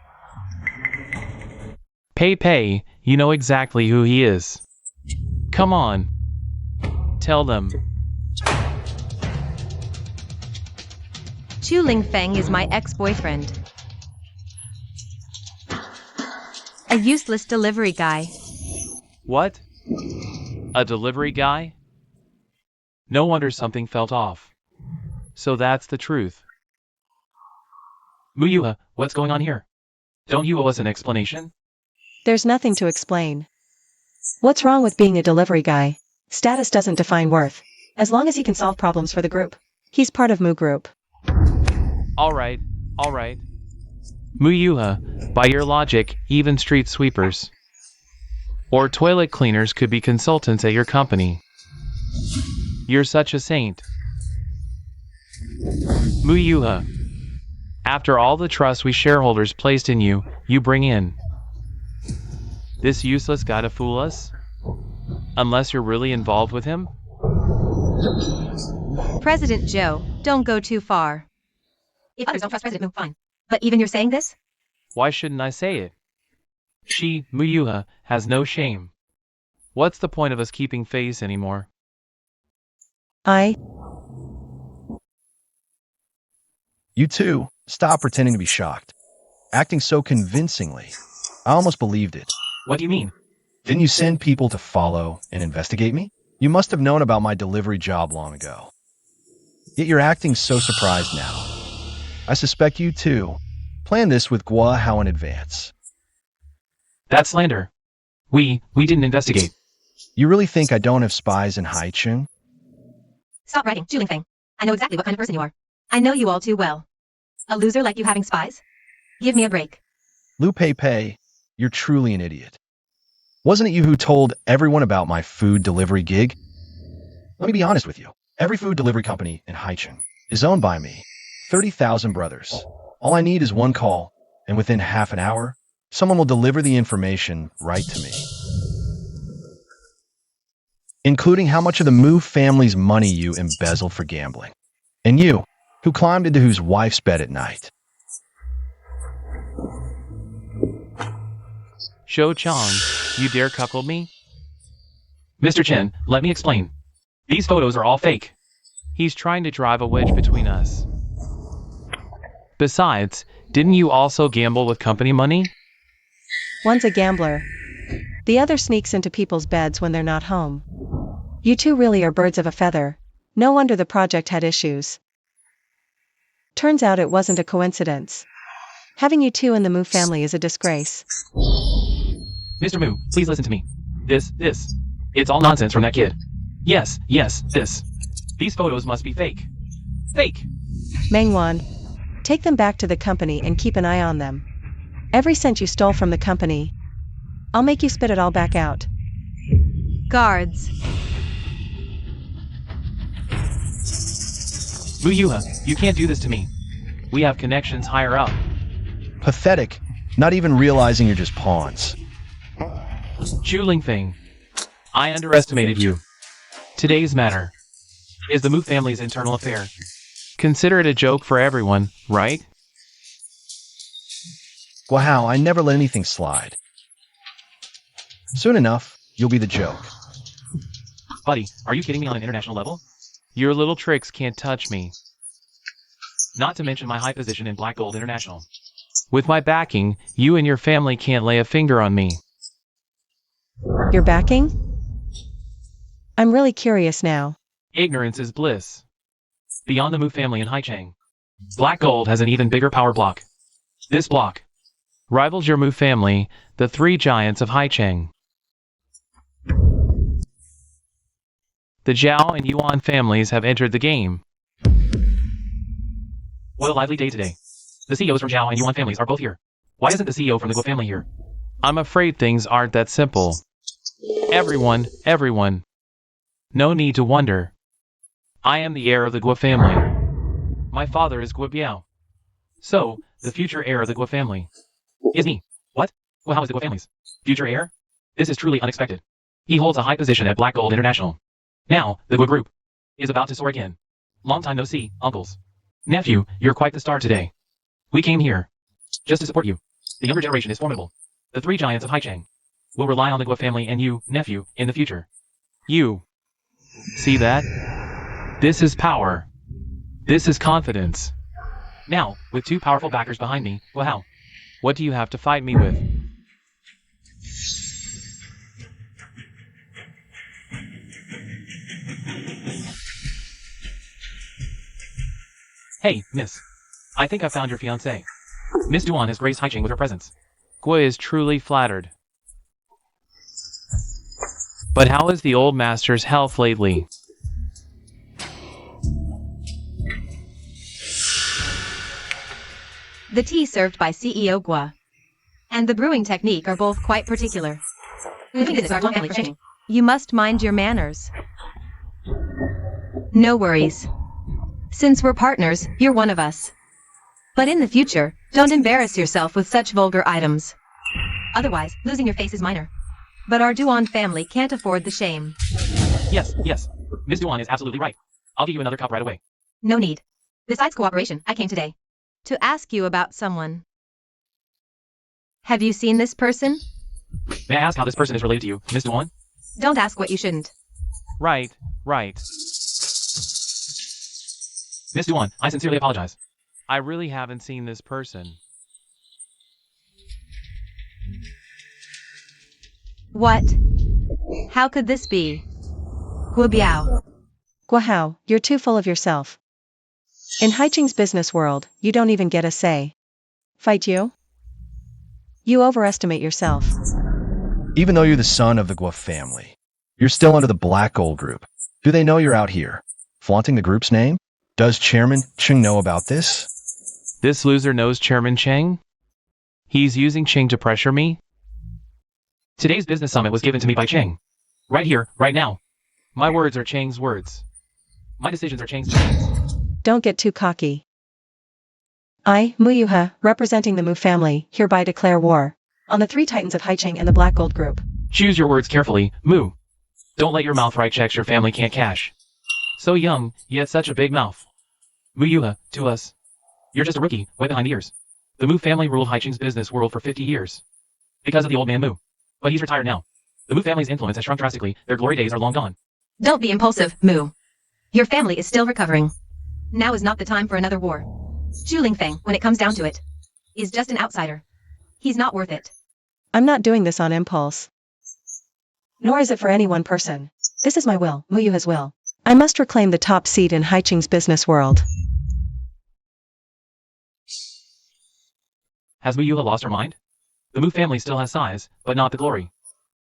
[SPEAKER 3] Pei, you know exactly who he is. Come on. Tell them.
[SPEAKER 2] Chu Lingfeng is my ex-boyfriend. A useless delivery guy.
[SPEAKER 3] What? A delivery guy? No wonder something felt off. So that's the truth. Muyuha, what's going on here? Don't you owe us an explanation?
[SPEAKER 2] There's nothing to explain. What's wrong with being a delivery guy? Status doesn't define worth. As long as he can solve problems for the group. He's part of Mu Group.
[SPEAKER 3] Alright. Muyuha, by your logic, even street sweepers or toilet cleaners could be consultants at your company. You're such a saint. Muyuha, after all the trust we shareholders placed in you, you bring in this useless guy to fool us? Unless you're really involved with him?
[SPEAKER 2] President Joe, don't go too far.
[SPEAKER 1] If others don't trust President Mu, fine. But even you're saying this?
[SPEAKER 3] Why shouldn't I say it? She, Muyuha, has no shame. What's the point of us keeping face anymore?
[SPEAKER 4] You too, stop pretending to be shocked. Acting so convincingly. I almost believed it.
[SPEAKER 3] What do you mean?
[SPEAKER 4] Didn't you send people to follow and investigate me? You must have known about my delivery job long ago. Yet you're acting so surprised now. I suspect you too planned this with Gua Hao in advance.
[SPEAKER 3] That's slander. We didn't investigate.
[SPEAKER 4] You really think I don't have spies in Haicheng?
[SPEAKER 1] Stop writing, Chu Lingfeng. I know exactly what kind of person you are. I know you all too well. A loser like you having spies? Give me a break.
[SPEAKER 4] Lu Pei, you're truly an idiot. Wasn't it you who told everyone about my food delivery gig? Let me be honest with you. Every food delivery company in Haicheng is owned by me. 30,000 brothers. All I need is one call, and within half an hour, someone will deliver the information right to me. Including how much of the Mu family's money you embezzled for gambling. And you, who climbed into whose wife's bed at night.
[SPEAKER 3] Shou Chang, you dare cuckold me? Mr. Chen, let me explain. These photos are all fake. He's trying to drive a wedge between us. Besides, didn't you also gamble with company money?
[SPEAKER 2] One's a gambler. The other sneaks into people's beds when they're not home. You two really are birds of a feather. No wonder the project had issues. Turns out it wasn't a coincidence. Having you two in the Mu family is a disgrace.
[SPEAKER 3] Mr. Mu, please listen to me. This. It's all nonsense from that kid. Yes, this. These photos must be fake. Fake!
[SPEAKER 2] Mengwan, take them back to the company and keep an eye on them. Every cent you stole from the company, I'll make you spit it all back out. Guards.
[SPEAKER 3] Muyuha, you can't do this to me. We have connections higher up.
[SPEAKER 4] Pathetic, not even realizing you're just pawns.
[SPEAKER 3] Chu Lingfeng, I underestimated you. Today's matter is the Mu family's internal affair. Consider it a joke for everyone, right?
[SPEAKER 4] Wow, I never let anything slide. Soon enough, you'll be the joke.
[SPEAKER 3] Buddy, are you kidding me on an international level? Your little tricks can't touch me. Not to mention my high position in Black Gold International. With my backing, you and your family can't lay a finger on me.
[SPEAKER 2] Your backing? I'm really curious now.
[SPEAKER 3] Ignorance is bliss. Beyond the Mu family in Haicheng, Black Gold has an even bigger power block. This block rivals your Mu family, the three giants of Haicheng. The Zhao and Yuan families have entered the game. What a lively day today. The CEOs from Zhao and Yuan families are both here. Why isn't the CEO from the Guo family here? I'm afraid things aren't that simple. Everyone. No need to wonder. I am the heir of the Guo family. My father is Guo Biao. So, the future heir of the Guo family is me. What? Well, how is the Guo family's future heir? This is truly unexpected. He holds a high position at Black Gold International. Now, the Guo group is about to soar again. Long time no see, uncles. Nephew, you're quite the star today. We came here just to support you. The younger generation is formidable. The three giants of Haicheng will rely on the Guo family and you, nephew, in the future. You. See that? This is power. This is confidence. Now, with two powerful backers behind me, well how? What do you have to fight me with? Hey, miss. I think I found your fiancé. Miss Duan has graced Haicheng with her presence. Guo is truly flattered. But how is the old master's health lately?
[SPEAKER 1] The tea served by CEO Guo and the brewing technique are both quite particular. You must mind your manners. No worries. Since we're partners, you're one of us. But in the future, don't embarrass yourself with such vulgar items. Otherwise, losing your face is minor. But our Duan family can't afford the shame.
[SPEAKER 3] Yes. Miss Duan is absolutely right. I'll give you another cup right away.
[SPEAKER 1] No need. Besides cooperation, I came today to ask you about someone. Have you seen this person?
[SPEAKER 3] May I ask how this person is related to you, Miss Duan?
[SPEAKER 1] Don't ask what you shouldn't.
[SPEAKER 3] Right. Miss Duan, I sincerely apologize. I really haven't seen this person.
[SPEAKER 1] What? How could this be? Guo Biao.
[SPEAKER 2] Guo, you're too full of yourself. In Haicheng's business world, you don't even get a say. Fight you? You overestimate yourself.
[SPEAKER 4] Even though you're the son of the Guo family, you're still under the Black Gold group. Do they know you're out here, flaunting the group's name? Does Chairman Cheng know about this?
[SPEAKER 3] This loser knows Chairman Cheng? He's using Cheng to pressure me? Today's business summit was given to me by Cheng. Right here, right now. My words are Cheng's words. My decisions are Cheng's decisions.
[SPEAKER 2] Don't get too cocky. I, Muyuha, representing the Mu family, hereby declare war on the three titans of Haicheng and the Black Gold group.
[SPEAKER 3] Choose your words carefully, Mu. Don't let your mouth write checks your family can't cash. So young, yet such a big mouth. Muyuha, to us. You're just a rookie, way behind the ears. The Mu family ruled Haicheng's business world for 50 years. Because of the old man Mu. But he's retired now. The Mu family's influence has shrunk drastically, their glory days are long gone.
[SPEAKER 1] Don't be impulsive, Mu. Your family is still recovering. Now is not the time for another war. Zhu Lingfeng, when it comes down to it, is just an outsider. He's not worth it.
[SPEAKER 2] I'm not doing this on impulse. Nor is it for any one person. This is my will, Muyuha's will. I must reclaim the top seat in Haicheng's business world.
[SPEAKER 3] Has Muyuha lost her mind? The Mu family still has size, but not the glory.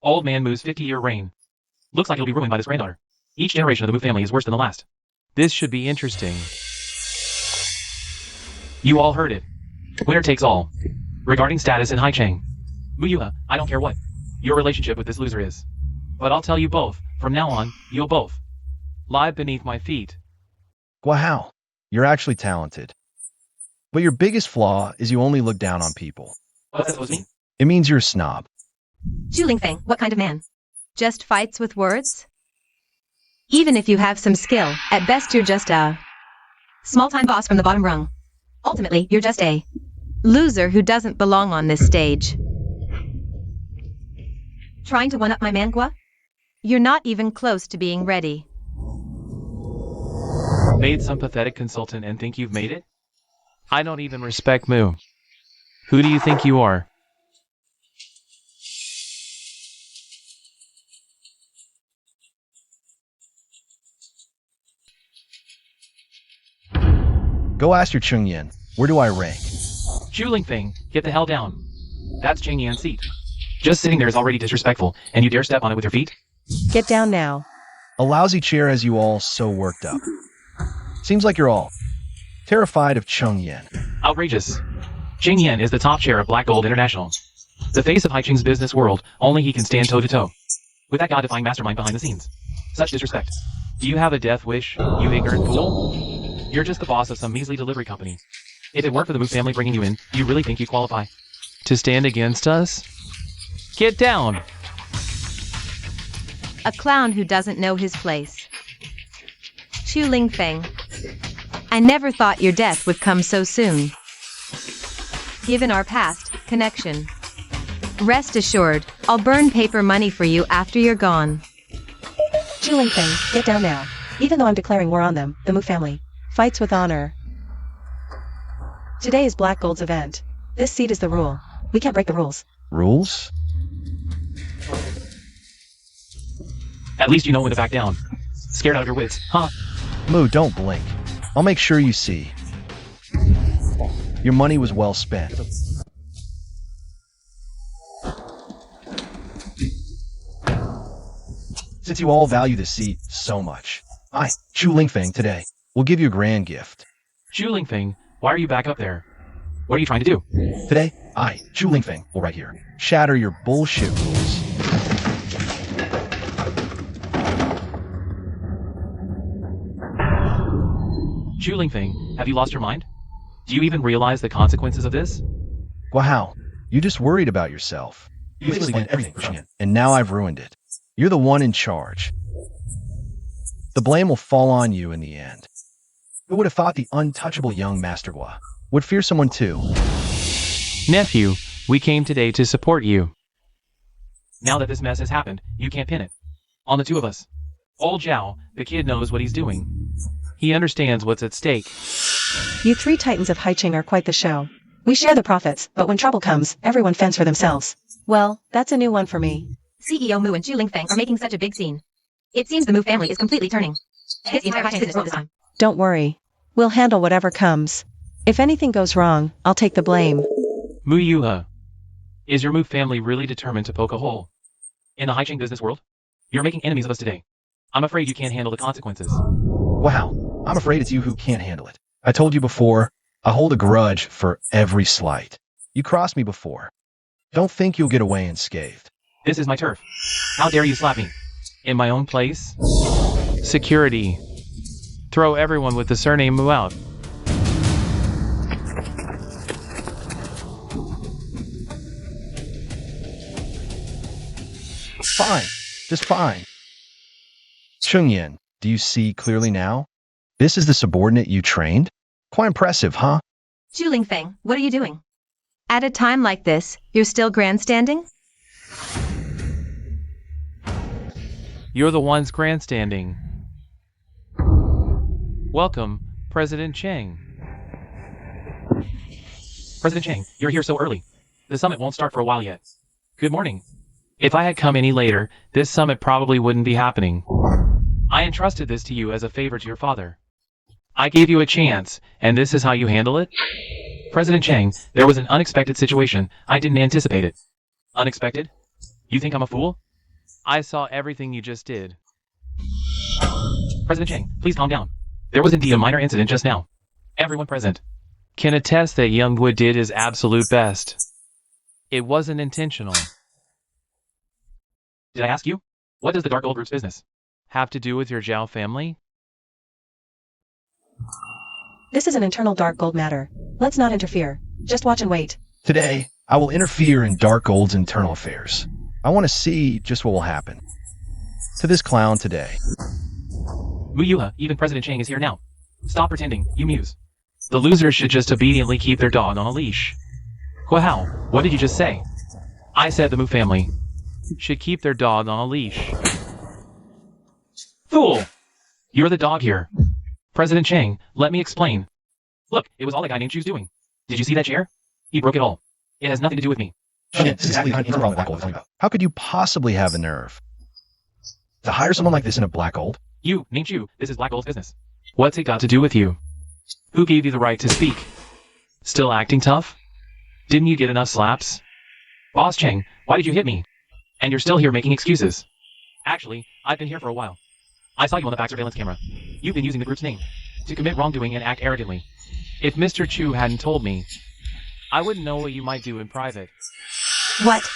[SPEAKER 3] Old man Mu's 50-year reign. Looks like he'll be ruined by this granddaughter. Each generation of the Mu family is worse than the last. This should be interesting. You all heard it. Winner takes all. Regarding status in Haicheng. Muyuha, I don't care what your relationship with this loser is. But I'll tell you both, from now on, you'll both lie beneath my feet.
[SPEAKER 4] Wow, you're actually talented. But your biggest flaw is you only look down on people.
[SPEAKER 3] What's that supposed to mean?
[SPEAKER 4] It means you're a snob.
[SPEAKER 1] Zhu Lingfeng, what kind of man? Just fights with words? Even if you have some skill, at best you're just a small-time boss from the bottom rung. Ultimately, you're just a loser who doesn't belong on this stage. Trying to one-up my man, Guo? You're not even close to being ready.
[SPEAKER 3] Made some pathetic consultant and think you've made it? I don't even respect Mu. Who do you think you are?
[SPEAKER 4] Go ask your Chung Yin, where do I rank?
[SPEAKER 3] Zhu Lingfeng, get the hell down. That's Cheng Yan's seat. Just sitting there is already disrespectful, and you dare step on it with your feet?
[SPEAKER 2] Get down now.
[SPEAKER 4] A lousy chair has you all so worked up. Seems like you're all terrified of Chung Yen.
[SPEAKER 3] Outrageous. Ching Yen is the top chair of Black Gold International. The face of Haiching's business world, only he can stand toe-to-toe with that god-defying mastermind behind the scenes. Such disrespect. Do you have a death wish, you ignorant fool? You're just the boss of some measly delivery company. If it weren't for the Mu family bringing you in, you really think you qualify to stand against us? Get down!
[SPEAKER 1] A clown who doesn't know his place. Chu Lingfeng. I never thought your death would come so soon. Given our past connection. Rest assured, I'll burn paper money for you after you're gone.
[SPEAKER 2] Chu Lingfeng, get down now. Even though I'm declaring war on them, the Mu family fights with honor. Today is Black Gold's event. This seat is the rule. We can't break the rules.
[SPEAKER 4] Rules?
[SPEAKER 3] At least you know when to back down. Scared out of your wits, huh?
[SPEAKER 4] Mu, don't blink. I'll make sure you see. Your money was well spent. Since you all value this seat so much, I, Chu Lingfeng, today will give you a grand gift.
[SPEAKER 3] Chu Lingfeng, why are you back up there? What are you trying to do?
[SPEAKER 4] Today, I, Chu Lingfeng, will right here shatter your bullshit rules.
[SPEAKER 3] Chu Lingfeng, have you lost your mind? Do you even realize the consequences of this?
[SPEAKER 4] Wow, you just worried about yourself. You explained everything for Shin, and now I've ruined it. You're the one in charge. The blame will fall on you in the end. Who would have thought the untouchable young Master Gua would fear someone too?
[SPEAKER 3] Nephew, we came today to support you. Now that this mess has happened, you can't pin it on the two of us. Old Zhao, the kid knows what he's doing. He understands what's at stake.
[SPEAKER 2] You three titans of Haiching are quite the show. We share the profits, but when trouble comes, everyone fends for themselves. Well, that's a new one for me.
[SPEAKER 1] CEO Mu and Chu Lingfeng are making such a big scene. It seems the Mu family is completely turning against the entire Haiching business world this time.
[SPEAKER 2] Don't worry. We'll handle whatever comes. If anything goes wrong, I'll take the blame.
[SPEAKER 3] Mu Yuha, is your Mu family really determined to poke a hole in the Haiching business world? You're making enemies of us today. I'm afraid you can't handle the consequences.
[SPEAKER 4] Wow, I'm afraid it's you who can't handle it. I told you before, I hold a grudge for every slight. You crossed me before. Don't think you'll get away unscathed.
[SPEAKER 3] This is my turf. How dare you slap me? In my own place? Security. Throw everyone with the surname Mu out.
[SPEAKER 4] Fine, just fine. Chung Yen, do you see clearly now? This is the subordinate you trained? Quite impressive, huh?
[SPEAKER 1] Chu Lingfeng, what are you doing? At a time like this, you're still grandstanding?
[SPEAKER 3] You're the ones grandstanding. Welcome, President Chang. President Chang, you're here so early. The summit won't start for a while yet. Good morning. If I had come any later, this summit probably wouldn't be happening. I entrusted this to you as a favor to your father. I gave you a chance, and this is how you handle it? President Chang, there was an unexpected situation. I didn't anticipate it. Unexpected? You think I'm a fool? I saw everything you just did. President Chang, please calm down. There was indeed a minor incident just now. Everyone present can attest that young Wood did his absolute best. It wasn't intentional. Did I ask you? What does the Dark Gold Group's business have to do with your Zhao family?
[SPEAKER 2] This is an internal Dark Gold matter. Let's not interfere. Just watch and wait.
[SPEAKER 4] Today, I will interfere in Dark Gold's internal affairs. I want to see just what will happen to this clown today.
[SPEAKER 3] Wu Yuha, even President Chang is here now. Stop pretending, you muse. The losers should just obediently keep their dog on a leash. Guahao, what did you just say? I said the Mu family should keep their dog on a leash. Fool! You're the dog here. President Chang, let me explain. Look, it was all that guy named Chu's doing. Did you see that chair? He broke it all. It has nothing to do with me.
[SPEAKER 4] This is exactly the kind of Black Gold is talking about. How could you possibly have the nerve to hire someone like this in a Black Gold?
[SPEAKER 3] You, named Chu, this is Black Gold's business. What's it got to do with you? Who gave you the right to speak? Still acting tough? Didn't you get enough slaps? Boss Chang, why did you hit me? And you're still here making excuses. Actually, I've been here for a while. I saw you on the back surveillance camera. You've been using the group's name to commit wrongdoing and act arrogantly. If Mr. Chu hadn't told me, I wouldn't know what you might do in private.
[SPEAKER 1] What?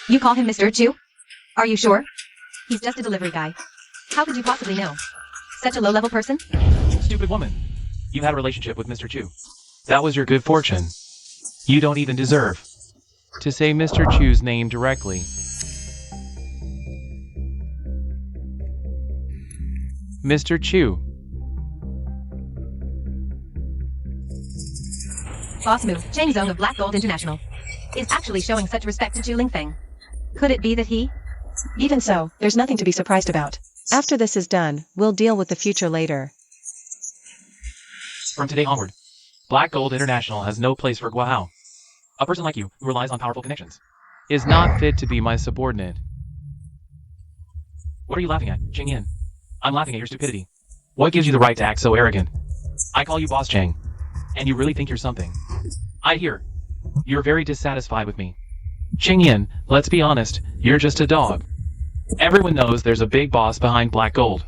[SPEAKER 1] You call him Mr. Chu? Are you sure? He's just a delivery guy. How could you possibly know? Such a low-level person?
[SPEAKER 3] Stupid woman. You had a relationship with Mr. Chu. That was your good fortune. You don't even deserve to say Mr. Chu's name directly. Mr. Chu.
[SPEAKER 1] Boss Mu, Chang Zong of Black Gold International, is actually showing such respect to Chu Lingfeng. Could it be that he?
[SPEAKER 2] Even so, there's nothing to be surprised about. After this is done, we'll deal with the future later.
[SPEAKER 3] From today onward, Black Gold International has no place for Guahao. A person like you, who relies on powerful connections, is not fit to be my subordinate. What are you laughing at, Cheng Yin? I'm laughing at your stupidity. What gives you the right to act so arrogant? I call you Boss Cheng, and you really think you're something. I hear. You're very dissatisfied with me. Cheng Yin, let's be honest, you're just a dog. Everyone knows there's a big boss behind Black Gold.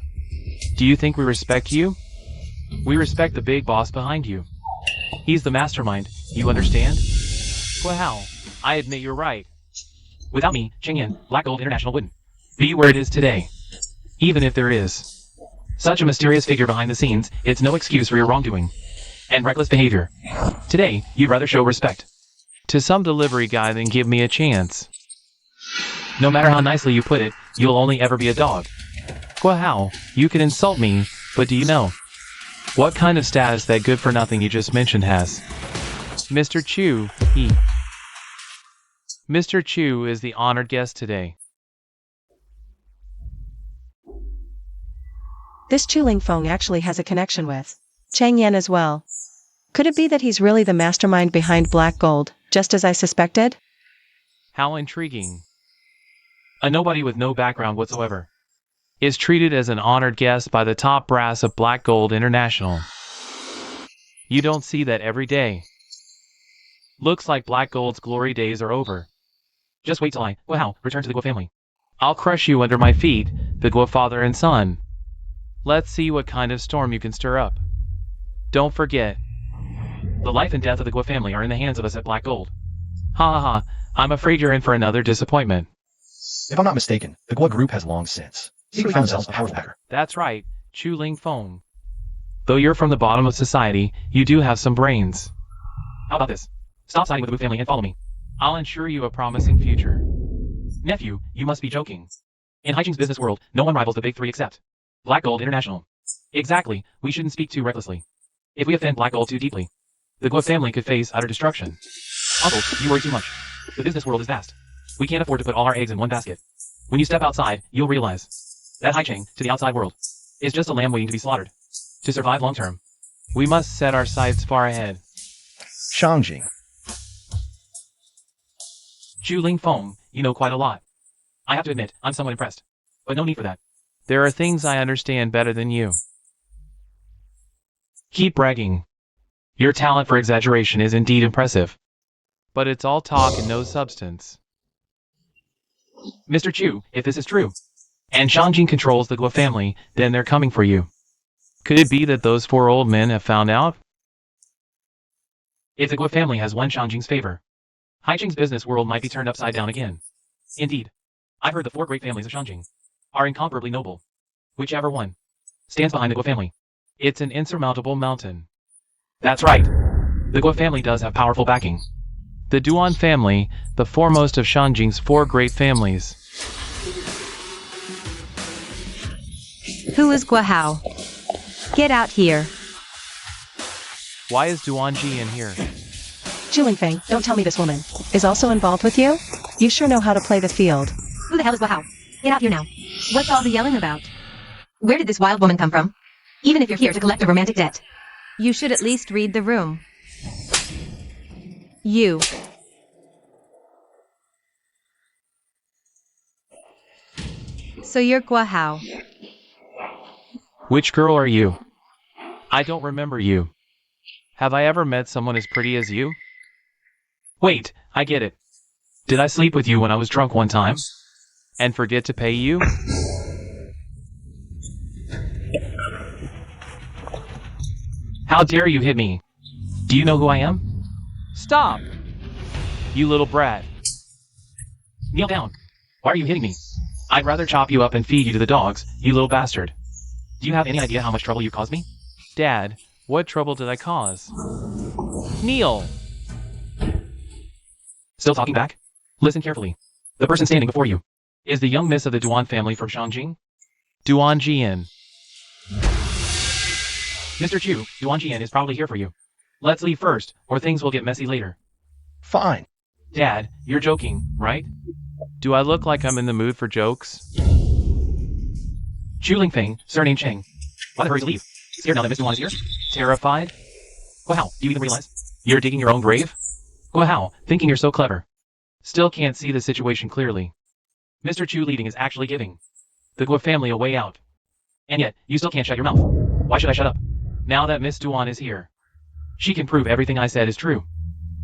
[SPEAKER 3] Do you think we respect you? We respect the big boss behind you. He's the mastermind, you understand? Well, I admit you're right. Without me, Cheng Yin, Black Gold International wouldn't be where it is today. Even if there is such a mysterious figure behind the scenes, it's no excuse for your wrongdoing and reckless behavior. Today, you'd rather show respect to some delivery guy than give me a chance. No matter how nicely you put it, you'll only ever be a dog. Guahao, you can insult me, but do you know what kind of status that good-for-nothing you just mentioned has? Mr. Chu, Mr. Chu is the honored guest today.
[SPEAKER 2] This Chu Lingfeng actually has a connection with Chang Yan as well. Could it be that he's really the mastermind behind Black Gold, just as I suspected?
[SPEAKER 3] How intriguing. A nobody with no background whatsoever is treated as an honored guest by the top brass of Black Gold International. You don't see that every day. Looks like Black Gold's glory days are over. Just wait till I, return to the Guo family. I'll crush you under my feet, the Guo father and son. Let's see what kind of storm you can stir up. Don't forget, the life and death of the Guo family are in the hands of us at Black Gold. Ha ha ha, I'm afraid you're in for another disappointment.
[SPEAKER 4] If I'm not mistaken, the Guo group has long since secretly found themselves a powerful hacker.
[SPEAKER 3] That's right, Chu Lingfeng. Though you're from the bottom of society, you do have some brains. How about this? Stop siding with the Wu family and follow me. I'll ensure you a promising future. Nephew, you must be joking. In Haiching's business world, no one rivals the big three except Black Gold International. Exactly, we shouldn't speak too recklessly. If we offend Black Gold too deeply, the Guo family could face utter destruction. Uncle, you worry too much. The business world is vast. We can't afford to put all our eggs in one basket. When you step outside, you'll realize that Haiching, to the outside world, is just a lamb waiting to be slaughtered. To survive long term, we must set our sights far ahead.
[SPEAKER 4] Shangjing.
[SPEAKER 3] Chu Lingfeng, you know quite a lot. I have to admit, I'm somewhat impressed. But no need for that. There are things I understand better than you. Keep bragging. Your talent for exaggeration is indeed impressive. But it's all talk and no substance. Mr. Chu, if this is true, and Shangjing controls the Guo family, then they're coming for you. Could it be that those four old men have found out? If the Guo family has won Shangjing's favor, Haiching's business world might be turned upside down again. Indeed, I've heard the four great families of Shangjing are incomparably noble. Whichever one stands behind the Guo family, it's an insurmountable mountain. That's right. The Guo family does have powerful backing. The Duan family, the foremost of Shangjing's four great families.
[SPEAKER 1] Who is Guahao? Get out here.
[SPEAKER 3] Why is Duanji in here?
[SPEAKER 2] Chu Lingfeng, don't tell me this woman is also involved with you? You sure know how to play the field.
[SPEAKER 1] Who the hell is Guahao? Get out here now. What's all the yelling about? Where did this wild woman come from? Even if you're here to collect a romantic debt, you should at least read the room. You. So you're Guahao.
[SPEAKER 3] Which girl are you? I don't remember you. Have I ever met someone as pretty as you? Wait, I get it. Did I sleep with you when I was drunk one time? And forget to pay you? How dare you hit me? Do you know who I am? Stop! You little brat. Kneel down. Why are you hitting me? I'd rather chop you up and feed you to the dogs, you little bastard. Do you have any idea how much trouble you caused me? Dad, what trouble did I cause? Kneel! Still talking back? Listen carefully. The person standing before you is the young miss of the Duan family from Shangjing. Duan Jian. Mr. Chu, Duan Jian is probably here for you. Let's leave first, or things will get messy later.
[SPEAKER 4] Fine.
[SPEAKER 3] Dad, you're joking, right? Do I look like I'm in the mood for jokes? Chu Lingfeng, surname Cheng. Why the hurry to leave? Scared now that Miss Duan is here? Terrified? Guahao, do you even realize you're digging your own grave? Guahao, thinking you're so clever. Still can't see the situation clearly. Mr. Chu leading is actually giving the Guo family a way out. And yet, you still can't shut your mouth. Why should I shut up? Now that Miss Duan is here, she can prove everything I said is true.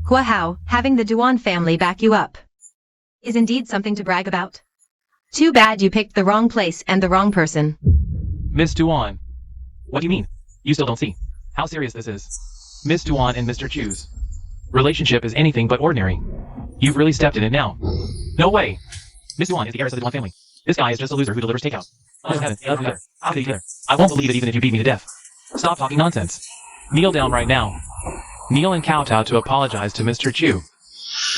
[SPEAKER 1] Guahao, having the Duan family back you up is indeed something to brag about. Too bad you picked the wrong place and the wrong person.
[SPEAKER 3] Miss Duan. What do you mean? You still don't see how serious this is. Miss Duan and Mr. Chu's relationship is anything but ordinary. You've really stepped in it now. No way. Miss Duan is the heiress of the Duan family. This guy is just a loser who delivers takeout. Oh heaven, how could he dare? I won't believe it even if you beat me to death. Stop talking nonsense. Kneel down right now. Kneel and kowtow to apologize to Mr. Chu.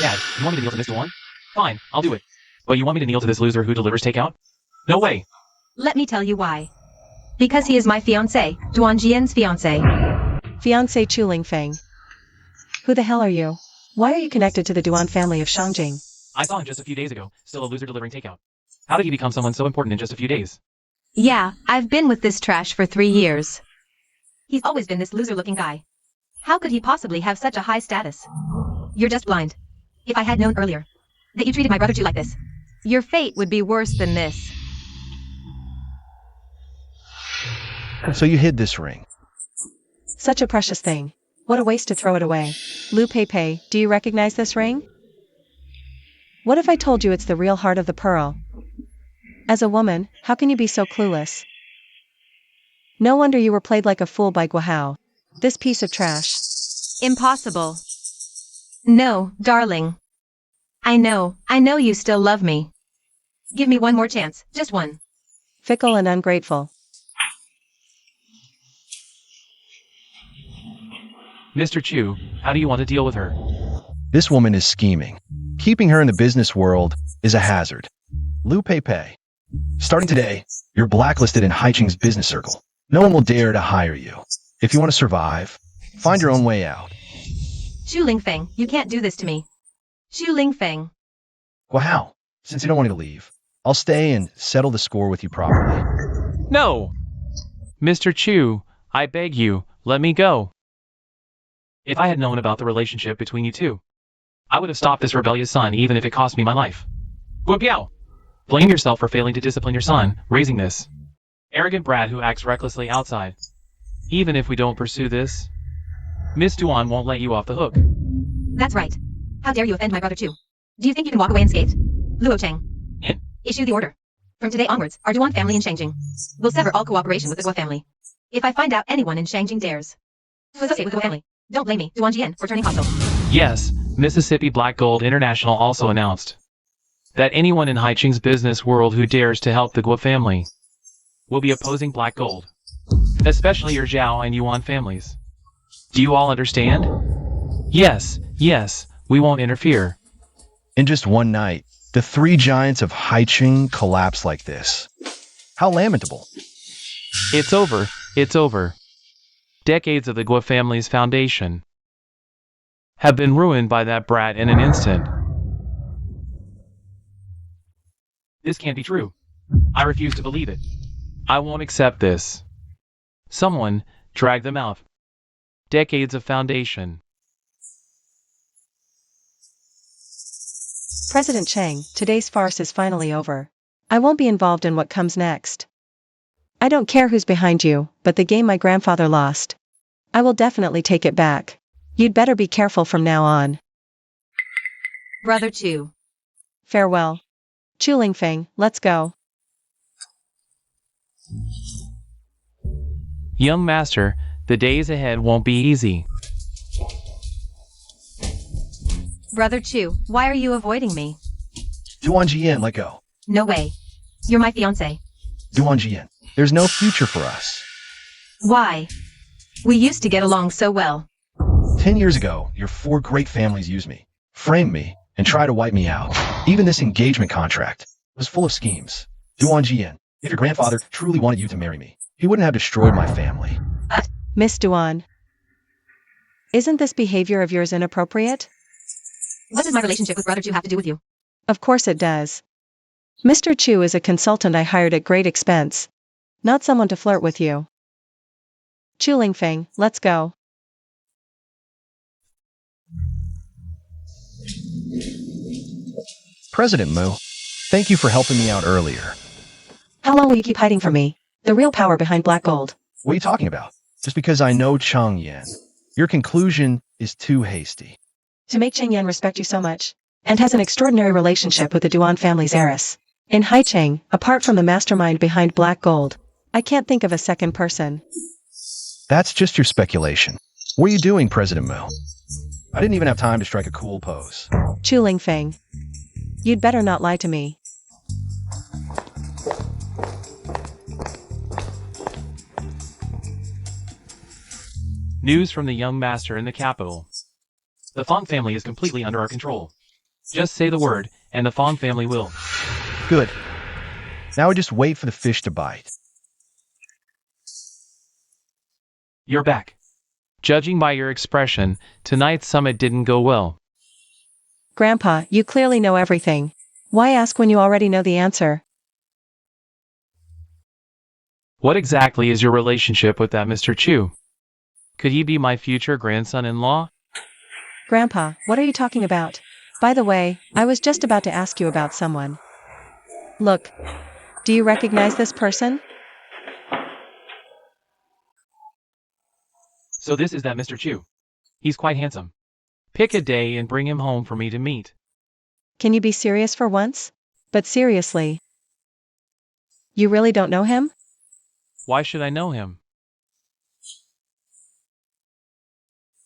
[SPEAKER 3] Dad, you want me to kneel to Miss Duan? Fine, I'll do it. But you want me to kneel to this loser who delivers takeout? No way.
[SPEAKER 1] Let me tell you why. Because he is my fiancé, Duan Jian's fiancé.
[SPEAKER 2] Fiancé Chu Lingfeng. Who the hell are you? Why are you connected to the Duan family of Shangjing?
[SPEAKER 3] I saw him just a few days ago, still a loser delivering takeout. How did he become someone so important in just a few days?
[SPEAKER 1] Yeah, I've been with this trash for 3 years. He's always been this loser-looking guy. How could he possibly have such a high status? You're just blind. If I had known earlier that you treated my brother Chu like this, your fate would be worse than this.
[SPEAKER 4] So you hid this ring.
[SPEAKER 2] Such a precious thing. What a waste to throw it away. Lu Pei, do you recognize this ring? What if I told you it's the real heart of the pearl? As a woman, how can you be so clueless? No wonder you were played like a fool by Guahao. This piece of trash.
[SPEAKER 1] Impossible. No, darling. I know you still love me. Give me one more chance, just one.
[SPEAKER 2] Fickle and ungrateful.
[SPEAKER 3] Mr. Chu, how do you want to deal with her?
[SPEAKER 4] This woman is scheming. Keeping her in the business world is a hazard. Lu Pei. Starting today, you're blacklisted in Haiching's business circle. No one will dare to hire you. If you want to survive, find your own way out.
[SPEAKER 1] Chu Lingfeng, you can't do this to me. Chu Lingfeng.
[SPEAKER 4] Guahao, since you don't want me to leave, I'll stay and settle the score with you properly.
[SPEAKER 3] No! Mr. Chu, I beg you, let me go. If I had known about the relationship between you two, I would have stopped this rebellious son even if it cost me my life. Guobiao! Blame yourself for failing to discipline your son, raising this arrogant brat who acts recklessly outside. Even if we don't pursue this, Miss Duan won't let you off the hook.
[SPEAKER 1] That's right. How dare you offend my brother Chu? Do you think you can walk away unscathed? Luo Cheng. Issue the order. From today onwards, our Duan family in Shangjing will sever all cooperation with the Guo family. If I find out anyone in Shangjing dares to associate with the Guo family, don't blame me, Duan Jian, for turning hostile.
[SPEAKER 3] Yes, Mississippi Black Gold International also announced that anyone in Haiching's business world who dares to help the Guo family will be opposing Black Gold, especially your Zhao and Yuan families. Do you all understand? Yes, we won't interfere.
[SPEAKER 4] In just one night, the 3 giants of Haiching collapse like this. How lamentable.
[SPEAKER 3] It's over. Decades of the Guo family's foundation have been ruined by that brat in an instant. This can't be true. I refuse to believe it. I won't accept this. Someone drag them out. Decades of foundation.
[SPEAKER 2] President Cheng, today's farce is finally over. I won't be involved in what comes next. I don't care who's behind you, but the game my grandfather lost, I will definitely take it back. You'd better be careful from now on.
[SPEAKER 1] Brother Chu.
[SPEAKER 2] Farewell. Chu Lingfeng, let's go.
[SPEAKER 3] Young master, The days ahead won't be easy.
[SPEAKER 1] Brother Chu, why are you avoiding me?
[SPEAKER 4] Duan Jian, let go.
[SPEAKER 1] No way. You're my fiancé.
[SPEAKER 4] Duan Jian, there's no future for us.
[SPEAKER 1] Why? We used to get along so well.
[SPEAKER 4] 10 years ago, your 4 great families used me, framed me, and tried to wipe me out. Even this engagement contract was full of schemes. Duan Jian, if your grandfather truly wanted you to marry me, he wouldn't have destroyed my family.
[SPEAKER 2] Miss Duan. Isn't this behavior of yours inappropriate?
[SPEAKER 1] What does my relationship with Brother Chu have to do with you?
[SPEAKER 2] Of course it does. Mr. Chu is a consultant I hired at great expense. Not someone to flirt with you. Chu Lingfeng, let's go.
[SPEAKER 4] President Mu, thank you for helping me out earlier.
[SPEAKER 2] How long will you keep hiding from me? The real power behind black gold.
[SPEAKER 4] What are you talking about? Just because I know Chang Yan. Your conclusion is too hasty.
[SPEAKER 2] To make Cheng Yan respect you so much, and has an extraordinary relationship with the Duan family's heiress. In Haicheng, apart from the mastermind behind black gold, I can't think of a second person.
[SPEAKER 4] That's just your speculation. What are you doing, President Mu? I didn't even have time to strike a cool pose.
[SPEAKER 2] Chu Lingfeng. You'd better not lie to me.
[SPEAKER 3] News from the young master in the capital. The Fong family is completely under our control. Just say the word, and the Fong family will.
[SPEAKER 4] Good. Now I just wait for the fish to bite.
[SPEAKER 3] You're back. Judging by your expression, tonight's summit didn't go well.
[SPEAKER 2] Grandpa, you clearly know everything. Why ask when you already know the answer?
[SPEAKER 3] What exactly is your relationship with that Mr. Chu? Could he be my future grandson-in-law?
[SPEAKER 2] Grandpa, what are you talking about? By the way, I was just about to ask you about someone. Look, do you recognize this person?
[SPEAKER 3] So this is that Mr. Chu. He's quite handsome. Pick a day and bring him home for me to meet.
[SPEAKER 2] Can you be serious for once? But seriously. You really don't know him?
[SPEAKER 3] Why should I know him?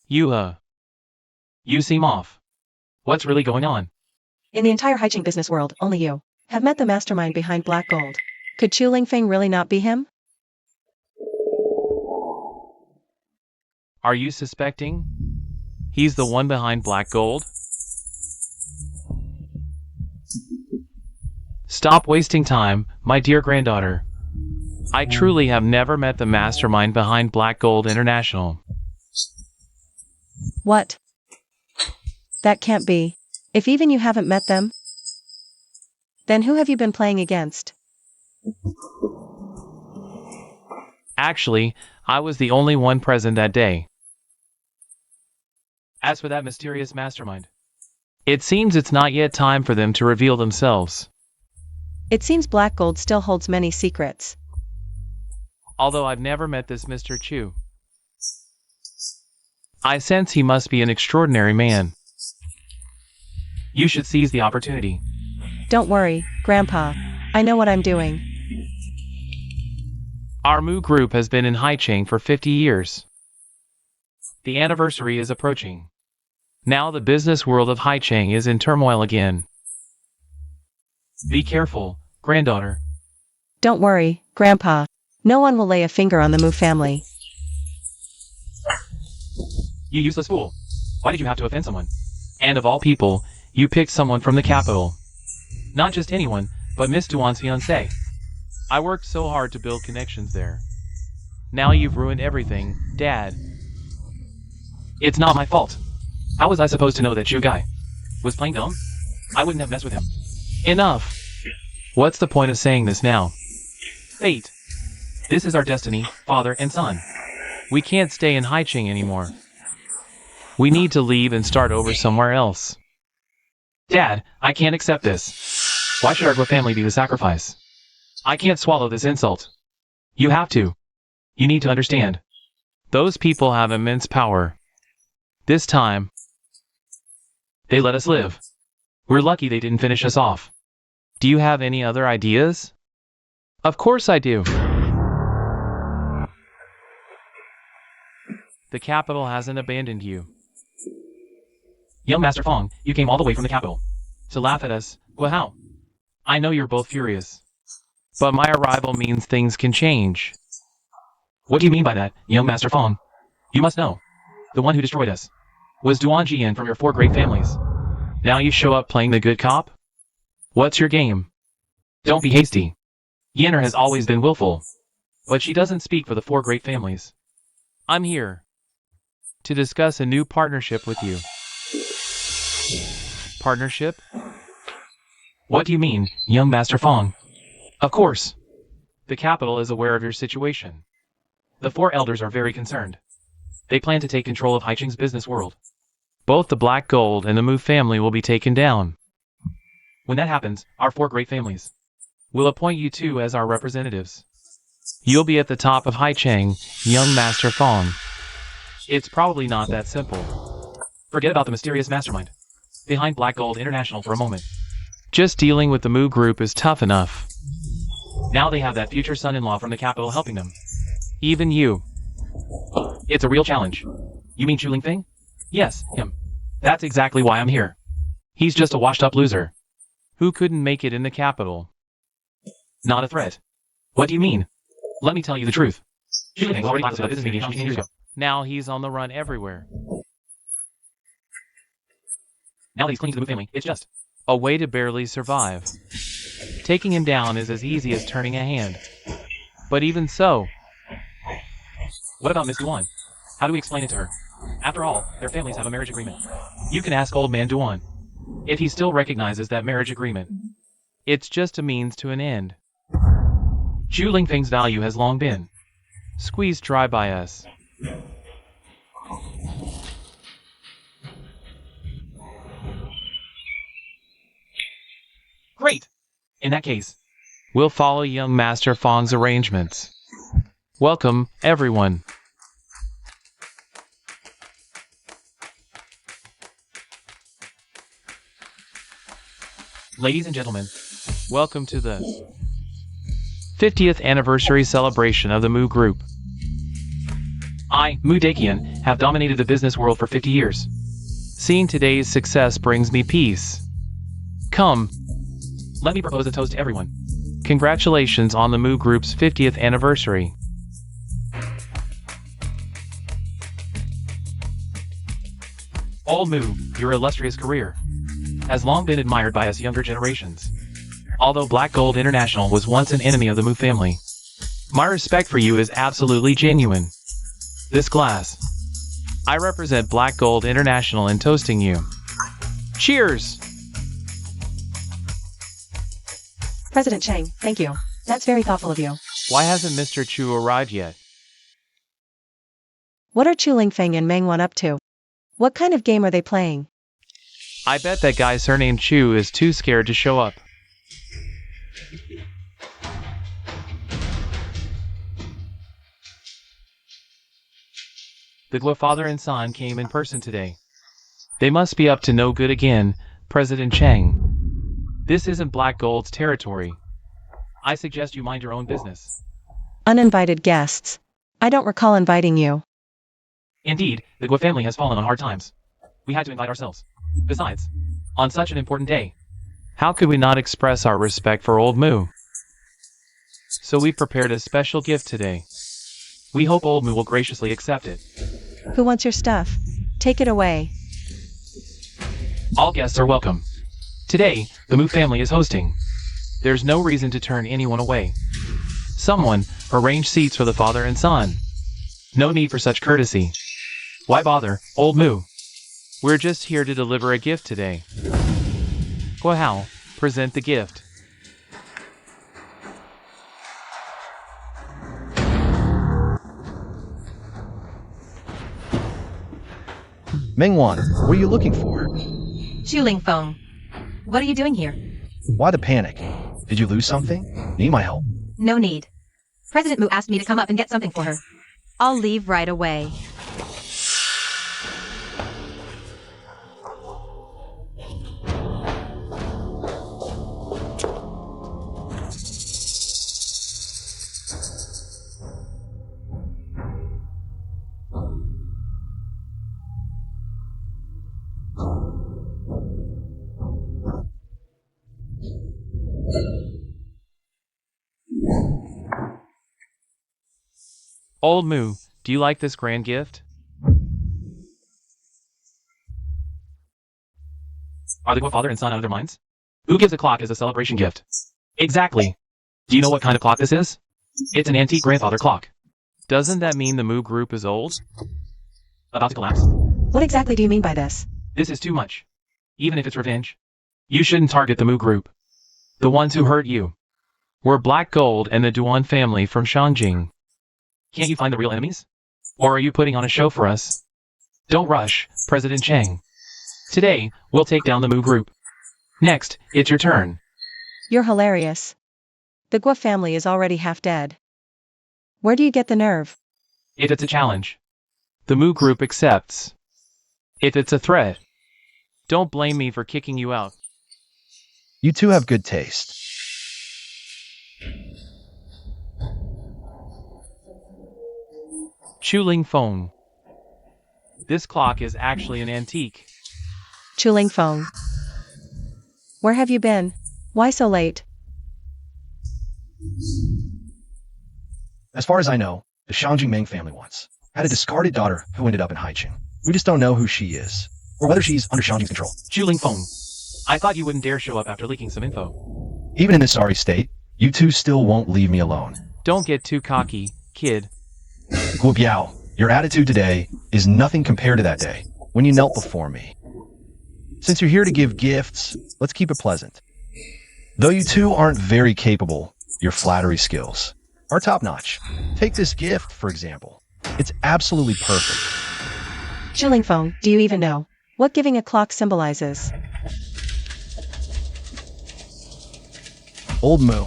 [SPEAKER 3] You seem off. What's really going on?
[SPEAKER 2] In the entire Haicheng business world, only you have met the mastermind behind black gold. Could Chu Lingfeng really not be him?
[SPEAKER 3] Are you suspecting? He's the one behind black gold? Stop wasting time, my dear granddaughter. I truly have never met the mastermind behind Black Gold International.
[SPEAKER 2] What? That can't be. If even you haven't met them, then who have you been playing against?
[SPEAKER 3] Actually, I was the only one present that day. As for that mysterious mastermind, it seems it's not yet time for them to reveal themselves.
[SPEAKER 2] It seems black gold still holds many secrets.
[SPEAKER 3] Although I've never met this Mr. Chu, I sense he must be an extraordinary man. You should seize the opportunity.
[SPEAKER 2] Don't worry, Grandpa. I know what I'm doing.
[SPEAKER 3] Our Mu group has been in Haicheng for 50 years. The anniversary is approaching. Now the business world of Haicheng is in turmoil again. Be careful, granddaughter.
[SPEAKER 2] Don't worry, Grandpa. No one will lay a finger on the Mu family.
[SPEAKER 3] You useless fool. Why did you have to offend someone? And of all people, you picked someone from the capital. Not just anyone, but Miss Duan's fiancé. I worked so hard to build connections there. Now you've ruined everything, Dad. It's not my fault. How was I supposed to know that you guy was playing dumb? I wouldn't have messed with him. Enough. What's the point of saying this now? Fate. This is our destiny, father and son. We can't stay in Haicheng anymore. We need to leave and start over somewhere else. Dad, I can't accept this. Why should our family be the sacrifice? I can't swallow this insult. You have to. You need to understand. Those people have immense power. This time, they let us live. We're lucky they didn't finish us off. Do you have any other ideas? Of course I do. The capital hasn't abandoned you. Young Master Fong, you came all the way from the capital to laugh at us. Well, how? I know you're both furious. But my arrival means things can change. What do you mean by that, young Master Fong? You must know. The one who destroyed us was Duan Jian from your 4 great families. Now you show up playing the good cop? What's your game? Don't be hasty. Yenner has always been willful, but she doesn't speak for the 4 great families. I'm here to discuss a new partnership with you. Partnership? What do you mean, young Master Fong? Of course. The capital is aware of your situation. The 4 elders are very concerned. They plan to take control of Haicheng's business world. Both the Black Gold and the Mu family will be taken down. When that happens, our 4 great families will appoint you 2 as our representatives. You'll be at the top of Haicheng, young Master Fong. It's probably not that simple. Forget about the mysterious mastermind behind Black Gold International for a moment. Just dealing with the Mu group is tough enough. Now they have that future son-in-law from the capital helping them. Even you. It's a real challenge. You mean Chu Lingfeng? Yes, him. That's exactly why I'm here. He's just a washed-up loser who couldn't make it in the capital. Not a threat. What do you mean? Let me tell you the truth. Chu Lingfeng already talked about a business meeting 15 years ago. Now he's on the run everywhere. Now that he's clinging to the Mu family, it's just a way to barely survive. Taking him down is as easy as turning a hand. But even so, what about Miss Duan? How do we explain it to her? After all, their families have a marriage agreement. You can ask old man Duan if he still recognizes that marriage agreement. It's just a means to an end. Chu Lingfeng's value has long been squeezed dry by us. Great! In that case, we'll follow young Master Fong's arrangements. Welcome, everyone. Ladies and gentlemen, welcome to the 50th anniversary celebration of the Mu Group. I, Mu Dakian, have dominated the business world for 50 years. Seeing today's success brings me peace. Come, let me propose a toast to everyone. Congratulations on the Mu Group's 50th anniversary. Old Mu, your illustrious career has long been admired by us younger generations. Although Black Gold International was once an enemy of the Mu family, my respect for you is absolutely genuine. This glass, I represent Black Gold International in toasting you. Cheers!
[SPEAKER 2] President Chang, thank you. That's very thoughtful of you.
[SPEAKER 3] Why hasn't Mr. Chu arrived yet?
[SPEAKER 2] What are Chu Lingfeng and Meng Wan up to? What kind of game are they playing?
[SPEAKER 3] I bet that guy surnamed Chu is too scared to show up. The Guo father and son came in person today. They must be up to no good again, President Chang. This isn't Black Gold's territory. I suggest you mind your own business.
[SPEAKER 2] Uninvited guests. I don't recall inviting you.
[SPEAKER 3] Indeed, the Guo family has fallen on hard times. We had to invite ourselves. Besides, on such an important day, how could we not express our respect for Old Mu? So we prepared a special gift today. We hope Old Mu will graciously accept it.
[SPEAKER 2] Who wants your stuff? Take it away.
[SPEAKER 3] All guests are welcome. Today, the Mu family is hosting. There's no reason to turn anyone away. Someone, arrange seats for the father and son. No need for such courtesy. Why bother, Old Mu? We're just here to deliver a gift today. Guo Hao, present the gift.
[SPEAKER 4] Mengwan, what are you looking for?
[SPEAKER 1] Chu Lingfeng, what are you doing here?
[SPEAKER 4] Why the panic? Did you lose something? Need my help?
[SPEAKER 1] No need. President Mu asked me to come up and get something for her. I'll leave right away.
[SPEAKER 3] Old Moo, do you like this grand gift? Are the father and son out of their minds? Who gives a clock as a celebration gift? Exactly. Do you know what kind of clock this is? It's an antique grandfather clock. Doesn't that mean the Moo group is old? About to collapse?
[SPEAKER 2] What exactly do you mean by this?
[SPEAKER 3] This is too much. Even if it's revenge. You shouldn't target the Moo group. The ones who hurt you. We're Black Gold and the Duan family from Shanjing. Can't you find the real enemies? Or are you putting on a show for us? Don't rush, President Chang. Today, we'll take down the Moo group. Next, it's your turn.
[SPEAKER 2] You're hilarious. The Guo family is already half dead. Where do you get the nerve?
[SPEAKER 3] If it's a challenge, the Moo group accepts. If it's a threat, don't blame me for kicking you out.
[SPEAKER 4] You two have good taste.
[SPEAKER 3] Chuling phone. This clock is actually an antique.
[SPEAKER 2] Chuling phone. Where have you been? Why so late?
[SPEAKER 4] As far as I know, the Shangjing Meng family once had a discarded daughter who ended up in Haicheng. We just don't know who she is, or whether she's under Shangjing's control.
[SPEAKER 3] Chuling phone. I thought you wouldn't dare show up after leaking some info.
[SPEAKER 4] Even in this sorry state, you two still won't leave me alone.
[SPEAKER 3] Don't get too cocky, kid.
[SPEAKER 4] Guo Biao, your attitude today is nothing compared to that day, when you knelt before me. Since you're here to give gifts, let's keep it pleasant. Though you two aren't very capable, your flattery skills are top-notch. Take this gift, for example. It's absolutely perfect.
[SPEAKER 2] Chuling phone, do you even know what giving a clock symbolizes?
[SPEAKER 4] Old Moo,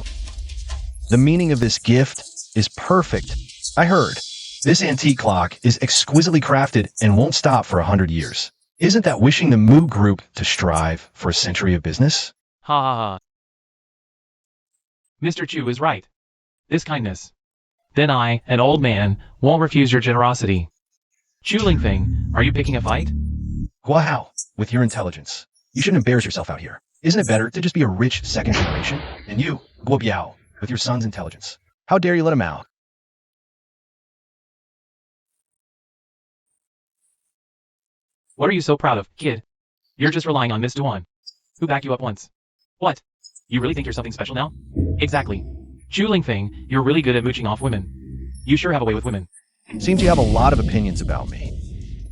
[SPEAKER 4] the meaning of this gift is perfect. I heard. This antique clock is exquisitely crafted and won't stop for 100 years. Isn't that wishing the Moo group to strive for a century of business?
[SPEAKER 3] Ha ha ha. Mr. Chu is right. This kindness. Then I, an old man, won't refuse your generosity. Chuling Feng, are you picking a fight?
[SPEAKER 4] Guahao, with your intelligence, you shouldn't embarrass yourself out here. Isn't it better to just be a rich second generation? And you, Guo Biao, with your son's intelligence. How dare you let him out?
[SPEAKER 3] What are you so proud of, kid? You're just relying on Miss Duan, who backed you up once. What? You really think you're something special now? Exactly. Chuling Feng, you're really good at mooching off women. You sure have a way with women.
[SPEAKER 4] Seems you have a lot of opinions about me.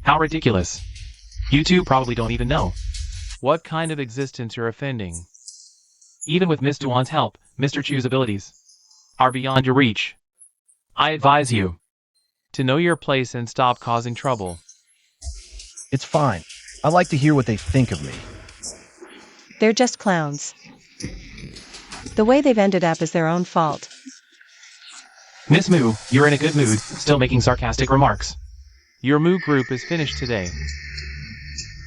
[SPEAKER 3] How ridiculous. You two probably don't even know what kind of existence you're offending. Even with Miss Duan's help, Mr. Chu's abilities are beyond your reach. I advise you to know your place and stop causing trouble.
[SPEAKER 4] It's fine. I like to hear what they think of me.
[SPEAKER 2] They're just clowns. The way they've ended up is their own fault.
[SPEAKER 3] Miss Moo, you're in a good mood, still making sarcastic remarks. Your Moo group is finished today.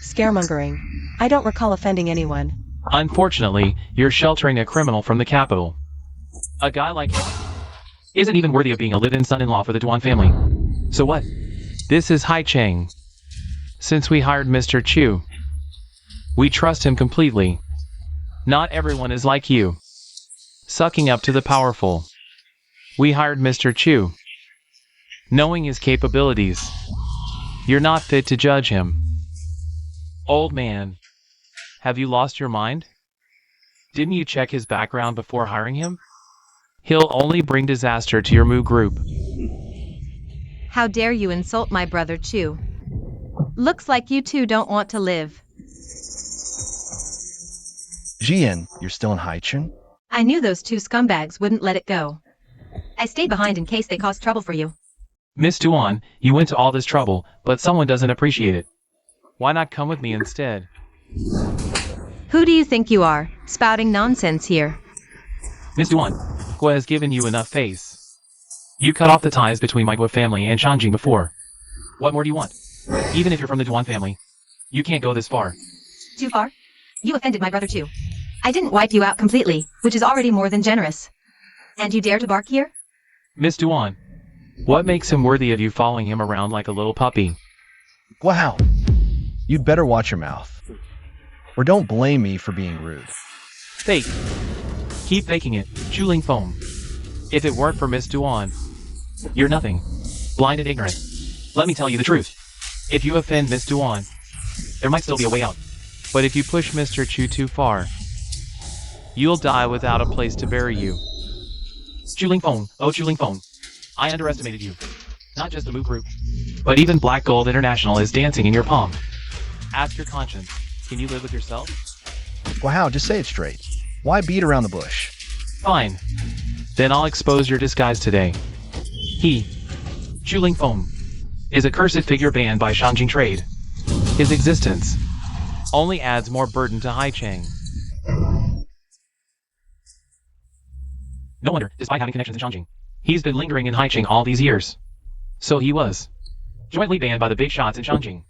[SPEAKER 2] Scaremongering. I don't recall offending anyone.
[SPEAKER 3] Unfortunately, you're sheltering a criminal from the capital. A guy like him isn't even worthy of being a live-in son-in-law for the Duan family. So what? This is Haicheng. Since we hired Mr. Chu, we trust him completely. Not everyone is like you, sucking up to the powerful. We hired Mr. Chu, knowing his capabilities. You're not fit to judge him. Old man, have you lost your mind? Didn't you check his background before hiring him? He'll only bring disaster to your Moo group.
[SPEAKER 5] How dare you insult my brother Chu? Looks like you two don't want to live.
[SPEAKER 4] Jian, you're still in Haicheng?
[SPEAKER 1] I knew those two scumbags wouldn't let it go. I stayed behind in case they caused trouble for you.
[SPEAKER 3] Miss Duan, you went to all this trouble, but someone doesn't appreciate it. Why not come with me instead?
[SPEAKER 5] Who do you think you are, spouting nonsense here?
[SPEAKER 3] Miss Duan, Gua has given you enough face. You cut off the ties between my Gua family and Shanjing before. What more do you want? Even if you're from the Duan family, you can't go this far.
[SPEAKER 1] Too far? You offended my brother too. I didn't wipe you out completely, which is already more than generous. And you dare to bark here?
[SPEAKER 3] Miss Duan, what makes him worthy of you following him around like a little puppy?
[SPEAKER 4] Wow. You'd better watch your mouth. Or don't blame me for being rude.
[SPEAKER 3] Fake. Keep faking it, Chuling Foam. If it weren't for Miss Duan, you're nothing. blind and ignorant. Let me tell you the truth. If you offend Miss Duan, there might still be a way out. But if you push Mr. Chu too far, you'll die without a place to bury you. Chu Lingfeng, oh Chu Lingfeng, I underestimated you. Not just the Mu Group, but even Black Gold International is dancing in your palm. Ask your conscience, can you live with yourself?
[SPEAKER 4] Wow, just say it straight. Why beat around the bush?
[SPEAKER 3] Fine. Then I'll expose your disguise today. He, Chu Lingfeng, is a cursed figure banned by Shangjing trade. His existence only adds more burden to Haicheng. No wonder, despite having connections in Shangjing, he's been lingering in Haicheng all these years. So he was jointly banned by the big shots in Shangjing.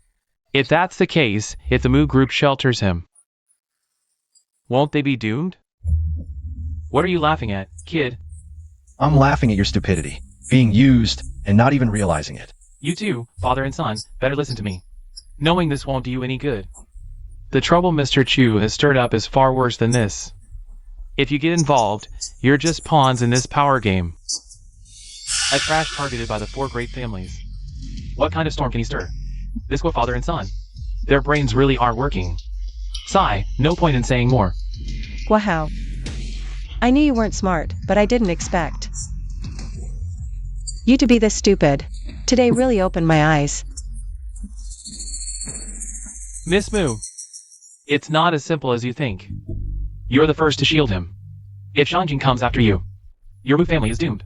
[SPEAKER 3] If that's the case, if the Mu Group shelters him, won't they be doomed? What are you laughing at, kid?
[SPEAKER 4] I'm laughing at your stupidity, being used and not even realizing it.
[SPEAKER 3] You two, father and son, better listen to me. Knowing this won't do you any good. The trouble Mr. Chu has stirred up is far worse than this. If you get involved, you're just pawns in this power game. A trash targeted by the four great families. What kind of storm can he stir? This was father and son. Their brains really aren't working. Sigh, no point in saying more.
[SPEAKER 2] Wow. I knew you weren't smart, but I didn't expect you to be this stupid. Today really opened my eyes.
[SPEAKER 3] Miss Mu, it's not as simple as you think. You're the first to shield him. If Shangjing comes after you, your Mu family is doomed.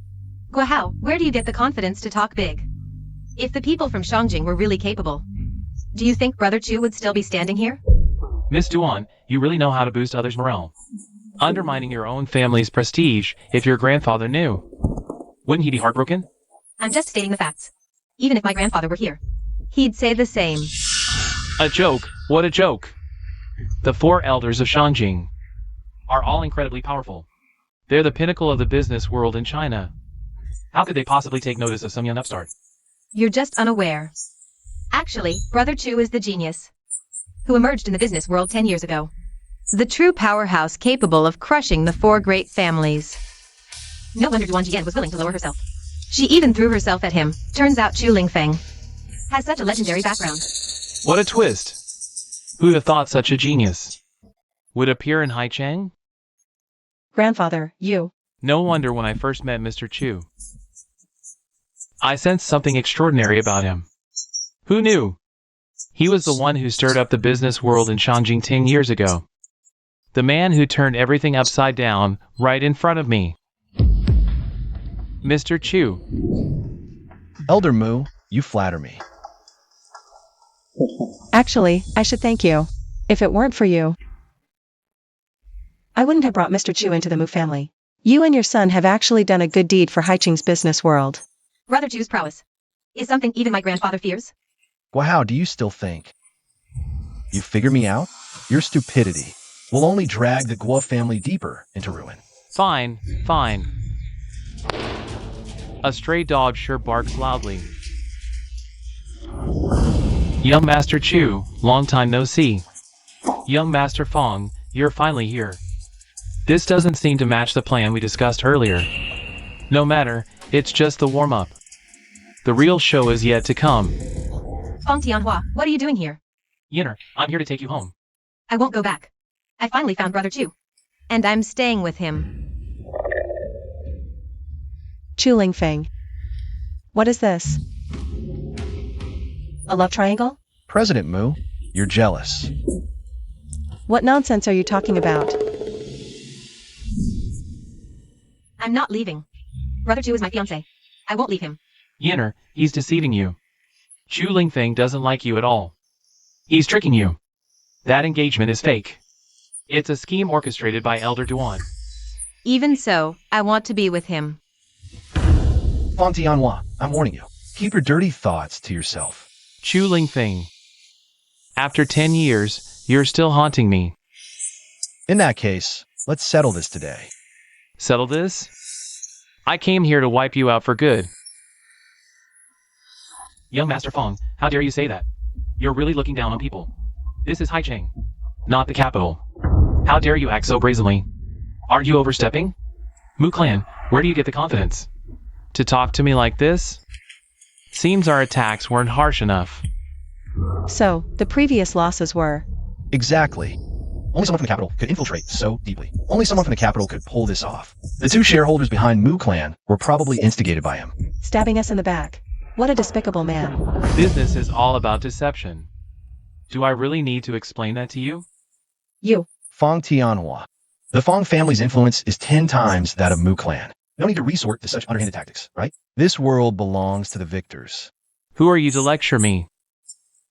[SPEAKER 5] Guahao, where do you get the confidence to talk big? If the people from Shangjing were really capable, do you think Brother Chu would still be standing here?
[SPEAKER 3] Miss Duan, you really know how to boost others' morale. Undermining your own family's prestige if your grandfather knew. Wouldn't he be heartbroken?
[SPEAKER 1] I'm just stating the facts. Even if my grandfather were here.
[SPEAKER 5] He'd say the same.
[SPEAKER 3] A joke? What a joke. The four elders of Shangjing are all incredibly powerful. They're the pinnacle of the business world in China. How could they possibly take notice of some young upstart?
[SPEAKER 5] You're just unaware.
[SPEAKER 1] Actually, Brother Chu is the genius who emerged in the business world 10 years ago.
[SPEAKER 5] The true powerhouse capable of crushing the four great families.
[SPEAKER 1] No wonder Duan Jian was willing to lower herself.
[SPEAKER 5] She even threw herself at him. Turns out Chu Lingfeng
[SPEAKER 1] Has such a legendary background.
[SPEAKER 3] What a twist. Who'd have thought such a genius would appear in Haicheng?
[SPEAKER 2] Grandfather, you.
[SPEAKER 3] No wonder when I first met Mr. Chu, I sensed something extraordinary about him. Who knew? He was the one who stirred up the business world in Shangjing 10 years ago. The man who turned everything upside down right in front of me. Mr. Chu.
[SPEAKER 4] Elder Mu, you flatter me.
[SPEAKER 2] Actually, I should thank you. If it weren't for you, I wouldn't have brought Mr. Chu into the Mu family. You and your son have actually done a good deed for Haicheng's business world.
[SPEAKER 1] Brother Chu's prowess is something even my grandfather fears.
[SPEAKER 4] Wow, do you still think you figure me out? Your stupidity will only drag the Guo family deeper into ruin.
[SPEAKER 3] Fine, fine. A stray dog sure barks loudly. Young Master Chu, long time no see. Young Master Fong, you're finally here. This doesn't seem to match the plan we discussed earlier. No matter, it's just the warm-up. The real show is yet to come.
[SPEAKER 1] Fong Tianhua, what are you doing here?
[SPEAKER 3] Yinner, I'm here to take you home.
[SPEAKER 1] I won't go back. I finally found Brother Chu.
[SPEAKER 5] and I'm staying with him.
[SPEAKER 2] Chu Lingfeng. What is this? A love triangle?
[SPEAKER 4] President Mu, you're jealous.
[SPEAKER 2] What nonsense are you talking about?
[SPEAKER 1] I'm not leaving. Brother Chu is my fiancé. I won't leave him.
[SPEAKER 3] Yinner, he's deceiving you. Chu Lingfeng doesn't like you at all. He's tricking you. That engagement is fake. It's a scheme orchestrated by Elder Duan.
[SPEAKER 5] Even so, I want to be with him.
[SPEAKER 4] Fong Tianhua, I'm warning you. Keep your dirty thoughts to yourself.
[SPEAKER 3] Chu Lingfeng. After 10 years, you're still haunting me.
[SPEAKER 4] In that case, let's settle this today.
[SPEAKER 3] Settle this? I came here to wipe you out for good. Young Master Fong, how dare you say that? You're really looking down on people. This is Haicheng, not the capital. How dare you act so brazenly? Aren't you overstepping? Mu Clan, where do you get the confidence to talk to me like this? Seems our attacks weren't harsh enough.
[SPEAKER 2] So, the previous losses were.
[SPEAKER 4] Exactly. Only someone from the capital could infiltrate so deeply. Only someone from the capital could pull this off. The two shareholders behind Mu Clan were probably instigated by him.
[SPEAKER 2] Stabbing us in the back. What a despicable man.
[SPEAKER 3] Business is all about deception. Do I really need to explain that to you?
[SPEAKER 2] You.
[SPEAKER 4] Fong Tianhua. The Fong family's influence is 10 times that of Mu Clan. No need to resort to such underhanded tactics, right? This world belongs to the victors.
[SPEAKER 3] Who are you to lecture me?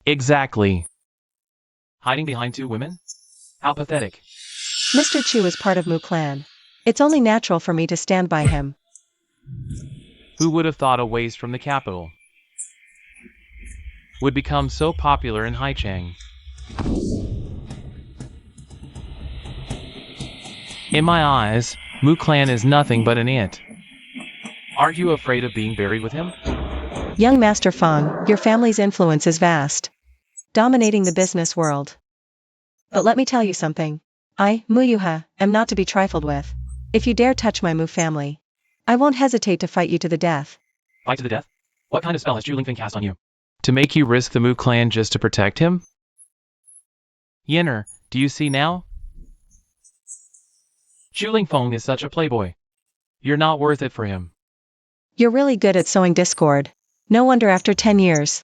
[SPEAKER 3] Exactly. Hiding behind two women? How pathetic.
[SPEAKER 2] Mr. Chu is part of Mu Clan. It's only natural for me to stand by him.
[SPEAKER 3] Who would have thought a waste from the capital would become so popular in Haicheng? In my eyes, Mu Clan is nothing but an ant. Aren't you afraid of being buried with him?
[SPEAKER 2] Young Master Fong, your family's influence is vast, dominating the business world. But let me tell you something. I, Mu Yuha, am not to be trifled with. If you dare touch my Mu family, I won't hesitate to fight you to the death.
[SPEAKER 3] Fight to the death? What kind of spell has Zhu Lingfeng cast on you? To make you risk the Mu Clan just to protect him? Yenner, do you see now? Zhu Lingfeng is such a playboy. You're not worth it for him.
[SPEAKER 2] You're really good at sowing discord. No wonder after 10 years.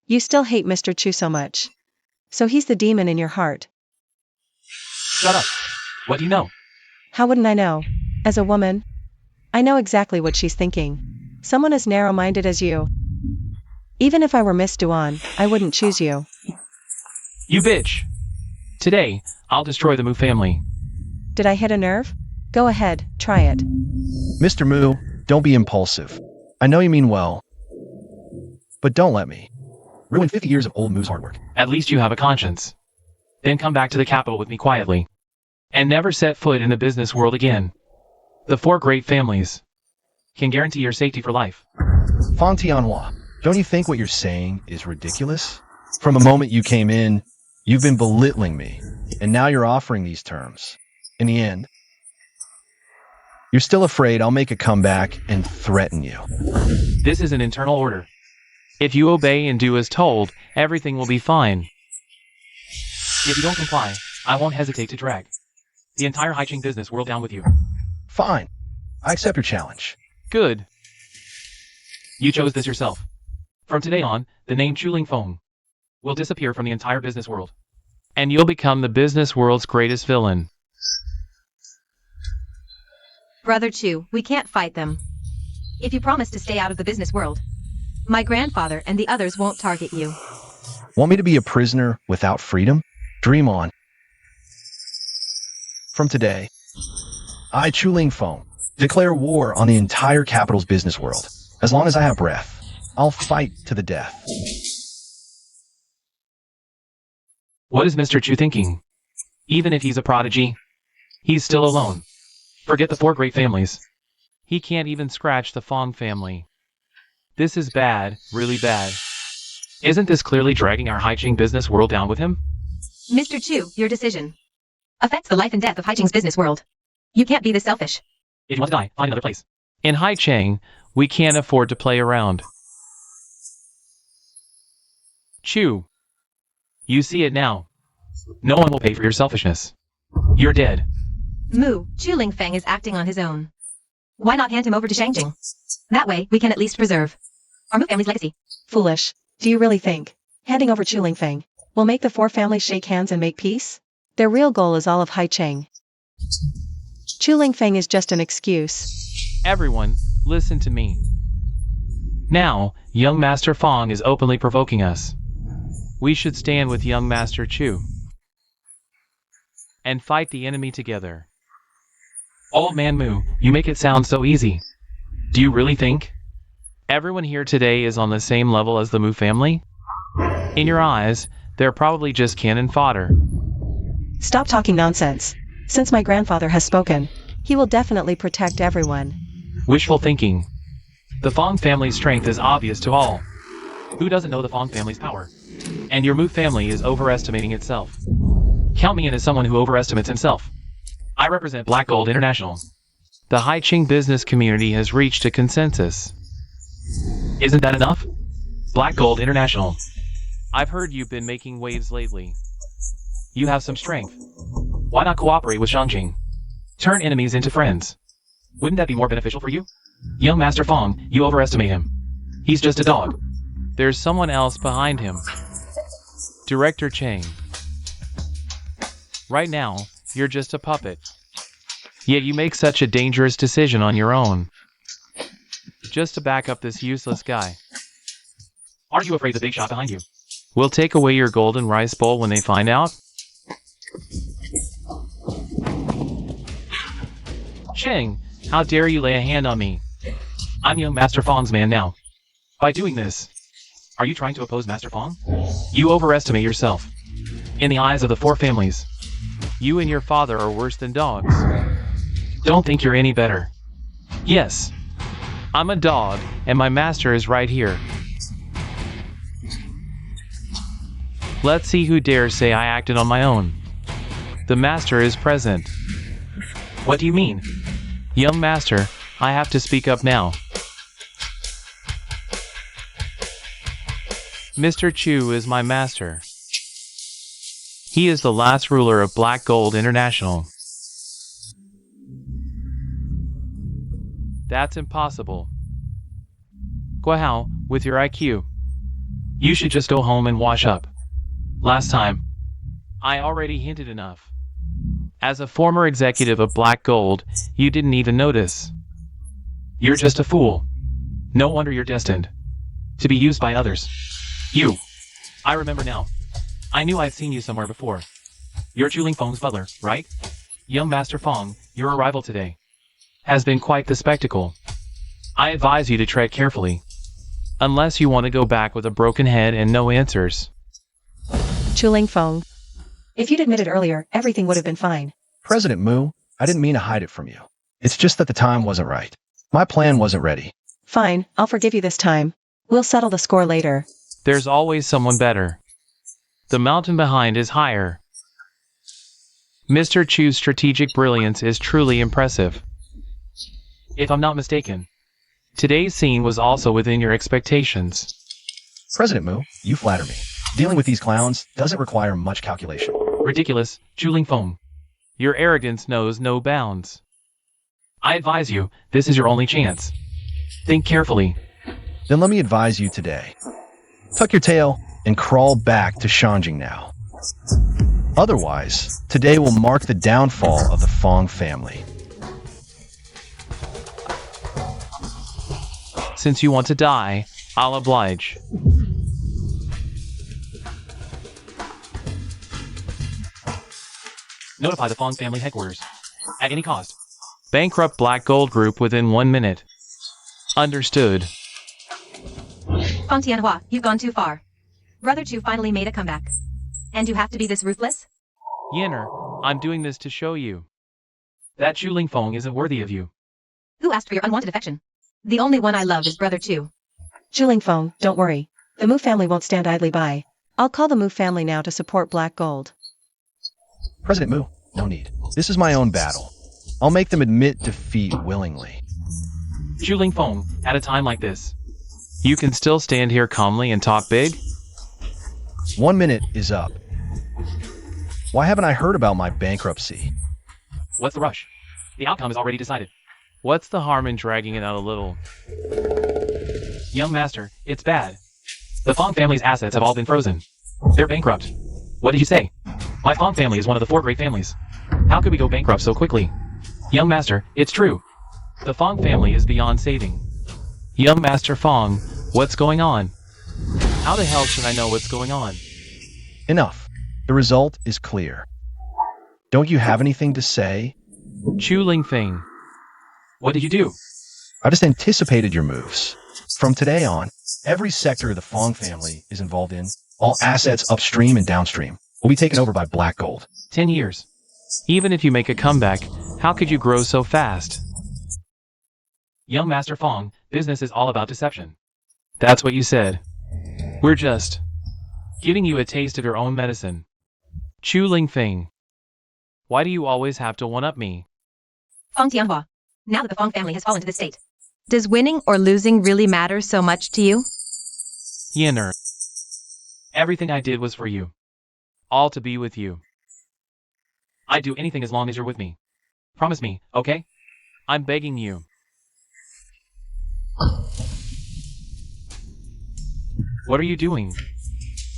[SPEAKER 2] You still hate Mr. Chu so much. So he's the demon in your heart.
[SPEAKER 3] Shut up. What do you know?
[SPEAKER 2] How wouldn't I know? As a woman, I know exactly what she's thinking. Someone as narrow-minded as you. Even if I were Miss Duan, I wouldn't choose you.
[SPEAKER 3] You bitch. Today, I'll destroy the Mu family.
[SPEAKER 2] Did I hit a nerve? Go ahead, try it.
[SPEAKER 4] Mr. Mu, don't be impulsive. I know you mean well. But don't let me ruin 50 years of old Mu's hard work.
[SPEAKER 3] At least you have a conscience. Then come back to the capital with me quietly. And never set foot in the business world again. The 4 great families can guarantee your safety for life.
[SPEAKER 4] Fong Tianhua, don't you think what you're saying is ridiculous? From the moment you came in, you've been belittling me, and now you're offering these terms. In the end, you're still afraid I'll make a comeback and threaten you.
[SPEAKER 3] This is an internal order. If you obey and do as told, everything will be fine. If you don't comply, I won't hesitate to drag the entire Haicheng business world down with you.
[SPEAKER 4] Fine. I accept your challenge.
[SPEAKER 3] Good. You chose this yourself. From today on, the name Zhu Lingfeng will disappear from the entire business world. And you'll become the business world's greatest villain.
[SPEAKER 5] Brother Chu, we can't fight them. If you promise to stay out of the business world, my grandfather and the others won't target you.
[SPEAKER 4] Want me to be a prisoner without freedom? Dream on. From today, I, Zhu Lingfeng, declare war on the entire capital's business world. As long as I have breath, I'll fight to the death.
[SPEAKER 3] What is Mr. Chu thinking? Even if he's a prodigy, he's still alone. Forget the 4 great families. He can't even scratch the Fong family. This is bad, really bad. Isn't this clearly dragging our Haicheng business world down with him?
[SPEAKER 5] Mr. Chu, your decision affects the life and death of Haicheng's business world. You can't be this selfish.
[SPEAKER 3] If you want to die, find another place. In Haicheng, we can't afford to play around. Chu. You see it now. No one will pay for your selfishness. You're dead.
[SPEAKER 5] Mu, Zhu Lingfeng is acting on his own. Why not hand him over to Shangjing? That way, we can at least preserve our Mu family's legacy.
[SPEAKER 2] Foolish. Do you really think handing over Zhu Lingfeng will make the 4 families shake hands and make peace? Their real goal is all of Haicheng. Zhu Lingfeng is just an excuse.
[SPEAKER 3] Everyone, listen to me. Now, young Master Fong is openly provoking us. We should stand with young Master Chu and fight the enemy together. Old Man Mu, you make it sound so easy. Do you really think everyone here today is on the same level as the Mu family? In your eyes, they're probably just cannon fodder.
[SPEAKER 2] Stop talking nonsense. Since my grandfather has spoken, he will definitely protect everyone.
[SPEAKER 3] Wishful thinking. The Fong family's strength is obvious to all. Who doesn't know the Fong family's power? And your Mu family is overestimating itself. Count me in as someone who overestimates himself. I represent Black Gold International. The Haicheng business community has reached a consensus. Isn't that enough? Black Gold International. I've heard you've been making waves lately. You have some strength. Why not cooperate with Shangjing? Turn enemies into friends. Wouldn't that be more beneficial for you? Young Master Fong, you overestimate him. He's just a dog. There's someone else behind him. Director Chang. Right now, you're just a puppet. Yet you make such a dangerous decision on your own. Just to back up this useless guy. Aren't you afraid the big shot behind you? Will take away your golden rice bowl when they find out? Cheng, how dare you lay a hand on me? I'm young Master Fong's man now. By doing this, are you trying to oppose Master Fong? You overestimate yourself. In the eyes of the four families, you and your father are worse than dogs. Don't think you're any better. Yes, I'm a dog, and my master is right here. Let's see who dares say I acted on my own. The master is present. What do you mean? Young master, I have to speak up now. Mr. Chu is my master. He is the last ruler of Black Gold International. That's impossible. Guahao, with your IQ, you should just go home and wash up. Last time, I already hinted enough. As a former executive of Black Gold, you didn't even notice. You're just a fool. No wonder you're destined to be used by others. You. I remember now. I knew I'd seen you somewhere before. You're Chuling Feng's butler, right? Young Master Fong, your arrival today has been quite the spectacle. I advise you to tread carefully, unless you want to go back with a broken head and no answers.
[SPEAKER 2] Chuling Feng. If you'd admitted earlier, everything would have been fine.
[SPEAKER 4] President Mu, I didn't mean to hide it from you. It's just that the time wasn't right. My plan wasn't ready.
[SPEAKER 2] Fine, I'll forgive you this time. We'll settle the score later.
[SPEAKER 3] There's always someone better. The mountain behind is higher. Mr. Chu's strategic brilliance is truly impressive. If I'm not mistaken, today's scene was also within your expectations.
[SPEAKER 4] President Mu, you flatter me. Dealing with these clowns doesn't require much calculation.
[SPEAKER 3] Ridiculous, Chuling Feng. Your arrogance knows no bounds. I advise you, this is your only chance. Think carefully.
[SPEAKER 4] Then let me advise you today. Tuck your tail and crawl back to Shangjing now. Otherwise, today will mark the downfall of the Fong family.
[SPEAKER 3] Since you want to die, I'll oblige. Notify the Fong family headquarters. At any cost. Bankrupt Black Gold Group within 1 minute. Understood.
[SPEAKER 5] Fong Tianhua, you've gone too far. Brother Chu finally made a comeback. And you have to be this ruthless?
[SPEAKER 3] Yenner, I'm doing this to show you that Chuling Feng isn't worthy of you.
[SPEAKER 5] Who asked for your unwanted affection? The only one I love is Brother Chu.
[SPEAKER 2] Chuling Feng, don't worry. The Mu family won't stand idly by. I'll call the Mu family now to support Black Gold.
[SPEAKER 4] President Mu, no need. This is my own battle. I'll make them admit defeat willingly.
[SPEAKER 3] Chuling Feng, at a time like this, you can still stand here calmly and talk big?
[SPEAKER 4] 1 minute is up. Why haven't I heard about my bankruptcy?
[SPEAKER 3] What's the rush? The outcome is already decided. What's the harm in dragging it out a little? Young master, it's bad. The Fong family's assets have all been frozen. They're bankrupt. What did you say? My Fong family is one of the 4 great families. How could we go bankrupt so quickly? Young master, it's true. The Fong family is beyond saving. Young Master Fong, what's going on? How the hell should I know what's going on?
[SPEAKER 4] Enough. The result is clear. Don't you have anything to say?
[SPEAKER 3] Chuling Feng. What did you do?
[SPEAKER 4] I just anticipated your moves. From today on, every sector of the Fong family is involved in. All assets upstream and downstream will be taken over by Black Gold.
[SPEAKER 3] 10 years. Even if you make a comeback, how could you grow so fast? Young Master Fong, business is all about deception. That's what you said. We're just giving you a taste of your own medicine. Chuling Feng. Why do you always have to one-up me?
[SPEAKER 5] Fong Tianhua. Now that the Fong family has fallen to this state, Does winning or losing really matter so much to you?
[SPEAKER 3] Yinner. Everything I did was for you. All to be with you. I'd do anything as long as you're with me. Promise me, okay? I'm begging you. What are you doing?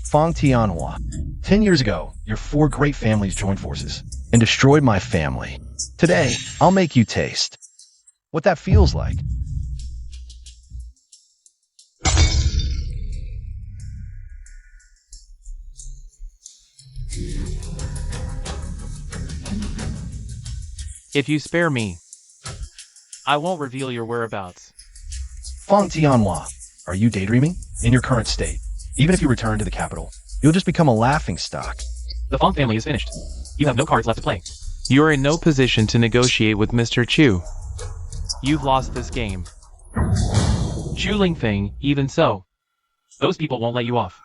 [SPEAKER 4] Fong Tianhua. 10 years ago, your 4 great families joined forces and destroyed my family. Today, I'll make you taste what that feels like.
[SPEAKER 3] If you spare me, I won't reveal your whereabouts.
[SPEAKER 4] Fong Tianhua, are you daydreaming? In your current state, even if you return to the capital, you'll just become a laughingstock.
[SPEAKER 3] The Fong family is finished. You have no cards left to play. You are in no position to negotiate with Mr. Chu. You've lost this game. Chu Lingfeng, even so. Those people won't let you off.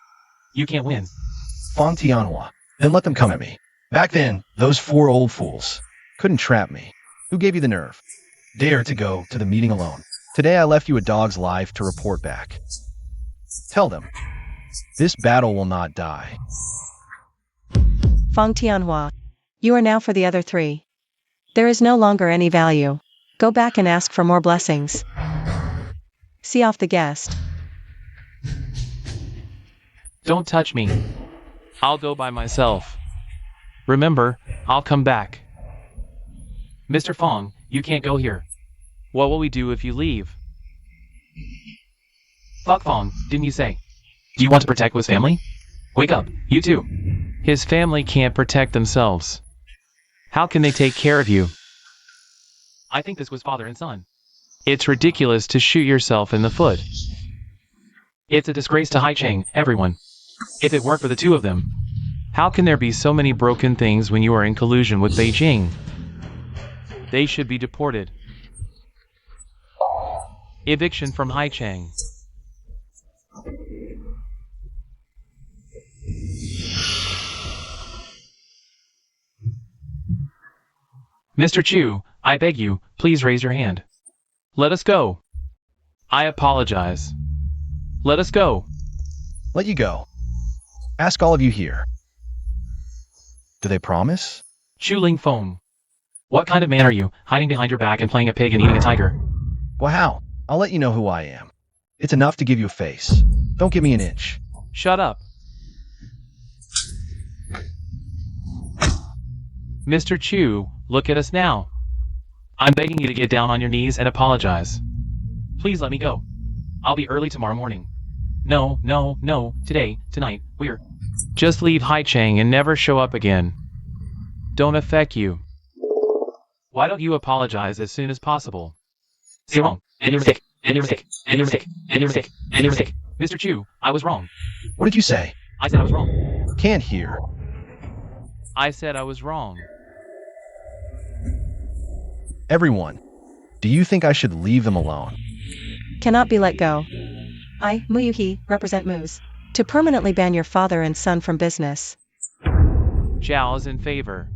[SPEAKER 3] You can't win.
[SPEAKER 4] Fong Tianhua, then let them come at me. Back then, those 4 old fools couldn't trap me. Who gave you the nerve? Dare to go to the meeting alone. Today I left you a dog's life to report back. Tell them, this battle will not die.
[SPEAKER 2] Fong Tianhua. You are now for the other 3. There is no longer any value. Go back and ask for more blessings. See off the guest.
[SPEAKER 3] Don't touch me. I'll go by myself. Remember, I'll come back. Mr. Fong, you can't go here. What will we do if you leave? Fuck Fong, didn't you say? Do you want to protect his family? Wake up, you too. His family can't protect themselves. How can they take care of you? I think this was father and son. It's ridiculous to shoot yourself in the foot. It's a disgrace to Haicheng, everyone. If it weren't for the 2 of them, how can there be so many broken things when you are in collusion with Beijing? They should be deported. Eviction from Haicheng. Mr. Chu, I beg you, please raise your hand. Let us go. I apologize. Let us go.
[SPEAKER 4] Let you go. Ask all of you here. Do they promise?
[SPEAKER 3] Chu Lingfeng. What kind of man are you, hiding behind your back and playing a pig and eating a tiger?
[SPEAKER 4] Well, how? I'll let you know who I am. It's enough to give you a face. Don't give me an inch.
[SPEAKER 3] Shut up. Mr. Chu, look at us now. I'm begging you to get down on your knees and apologize. Please let me go. I'll be early tomorrow morning. No, tonight, we're... Just leave Haicheng and never show up again. Don't affect you. Why don't you apologize as soon as possible? You're wrong, and you're mistake, and you're mistake, and you're mistake, and you're mistake, and you're mistake. Mr. Chu, I was wrong.
[SPEAKER 4] What did you say?
[SPEAKER 3] I said I was wrong.
[SPEAKER 4] Can't hear.
[SPEAKER 3] I said I was wrong.
[SPEAKER 4] Everyone, do you think I should leave them alone?
[SPEAKER 2] Cannot be let go. I, Muyuhi, represent Moose. To permanently ban your father and son from business.
[SPEAKER 3] Zhao is in favor.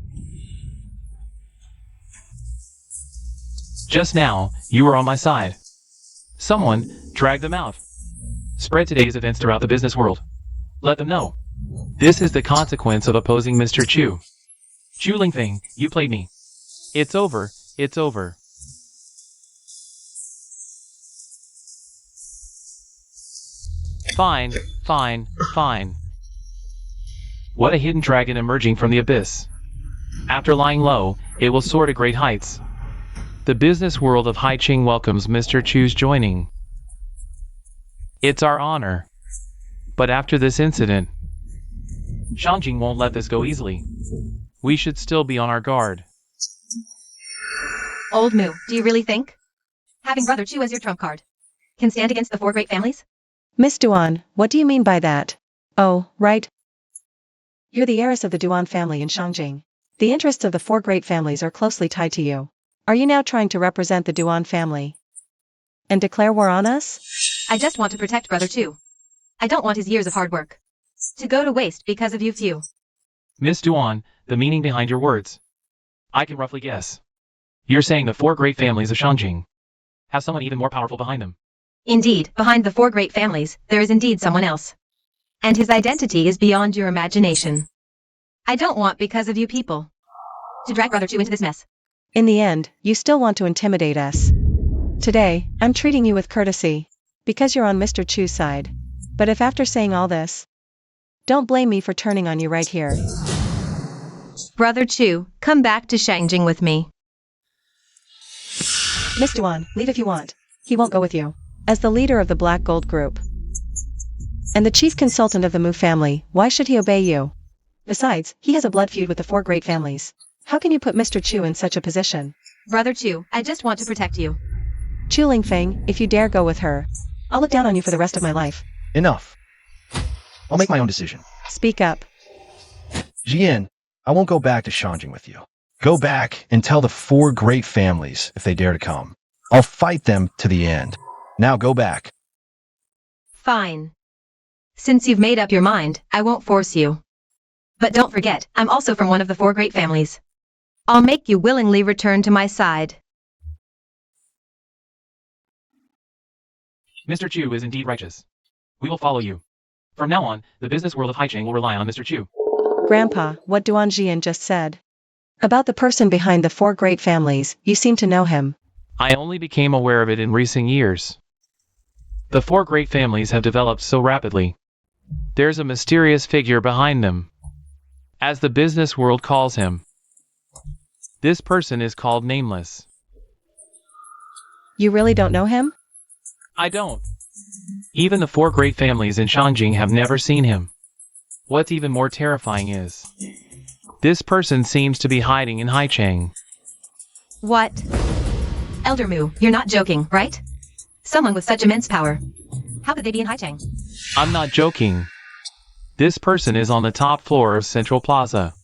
[SPEAKER 3] Just now, you were on my side. Someone, drag them out. Spread today's events throughout the business world. Let them know. This is the consequence of opposing Mr. Chu. Chu Lingfeng, you played me. It's over, it's over. Fine. What a hidden dragon emerging from the abyss. After lying low, it will soar to great heights. The business world of Haicheng welcomes Mr. Chu's joining. It's our honor. But after this incident, Shangjing won't let this go easily. We should still be on our guard.
[SPEAKER 5] Old Moo, do you really think having Brother Chu as your trump card can stand against the 4 great families?
[SPEAKER 2] Miss Duan, what do you mean by that? Oh, right. You're the heiress of the Duan family in Shangjing. The interests of the 4 great families are closely tied to you. Are you now trying to represent the Duan family and declare war on us?
[SPEAKER 5] I just want to protect Brother Chu. I don't want his years of hard work to go to waste because of you few.
[SPEAKER 3] Miss Duan, the meaning behind your words. I can roughly guess. You're saying the 4 great families of Shangjing have someone even more powerful behind them.
[SPEAKER 5] Indeed, behind the four great families, there is indeed someone else. And his identity is beyond your imagination. I don't want, because of you people, to drag Brother Chu into this mess.
[SPEAKER 2] In the end, you still want to intimidate us. Today, I'm treating you with courtesy, because you're on Mr. Chu's side. But if after saying all this, don't blame me for turning on you right here.
[SPEAKER 5] Brother Chu, come back to Shangjing with me.
[SPEAKER 2] Mr. Wan, leave if you want. He won't go with you. As the leader of the Black Gold Group, and the chief consultant of the Mu family, why should he obey you? Besides, he has a blood feud with the four great families. How can you put Mr. Chu in such a position?
[SPEAKER 5] Brother Chu, I just want to protect you.
[SPEAKER 2] Chu Lingfeng, if you dare go with her, I'll look down on you for the rest of my life.
[SPEAKER 4] Enough. I'll make my own decision.
[SPEAKER 2] Speak up.
[SPEAKER 4] Jian, I won't go back to Shangjing with you. Go back and tell the four great families if they dare to come. I'll fight them to the end. Now go back.
[SPEAKER 5] Fine. Since you've made up your mind, I won't force you. But don't forget, I'm also from one of the four great families. I'll make you willingly return to my side.
[SPEAKER 3] Mr. Chu is indeed righteous. We will follow you. From now on, the business world of Haicheng will rely on Mr. Chu.
[SPEAKER 2] Grandpa, what Duan Jian just said about the person behind the four great families, you seem to know him.
[SPEAKER 3] I only became aware of it in recent years. The four great families have developed so rapidly. There's a mysterious figure behind them, as the business world calls him. This person is called Nameless.
[SPEAKER 2] You really don't know him?
[SPEAKER 3] I don't. Even the four great families in Shangjing have never seen him. What's even more terrifying is, this person seems to be hiding in Haicheng.
[SPEAKER 5] What? Elder Mu, you're not joking, right? Someone with such immense power. How could they be in Haicheng?
[SPEAKER 3] I'm not joking. This person is on the top floor of Central Plaza.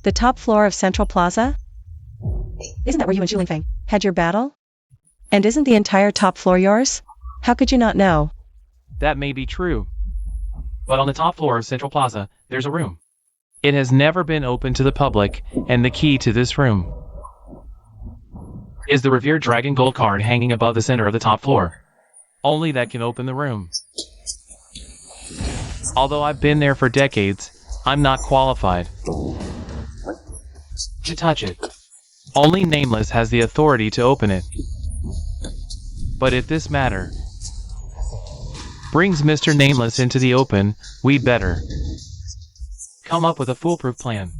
[SPEAKER 2] The top floor of Central Plaza? Isn't that where you and Chu Lingfeng had your battle? And isn't the entire top floor yours? How could you not know?
[SPEAKER 3] That may be true. But on the top floor of Central Plaza, there's a room. It has never been open to the public, and the key to this room is the revered dragon gold card hanging above the center of the top floor. Only that can open the room. Although I've been there for decades, I'm not qualified to touch it. Only Nameless has the authority to open it. But if this matter brings Mr. Nameless into the open, we'd better come up with a foolproof plan.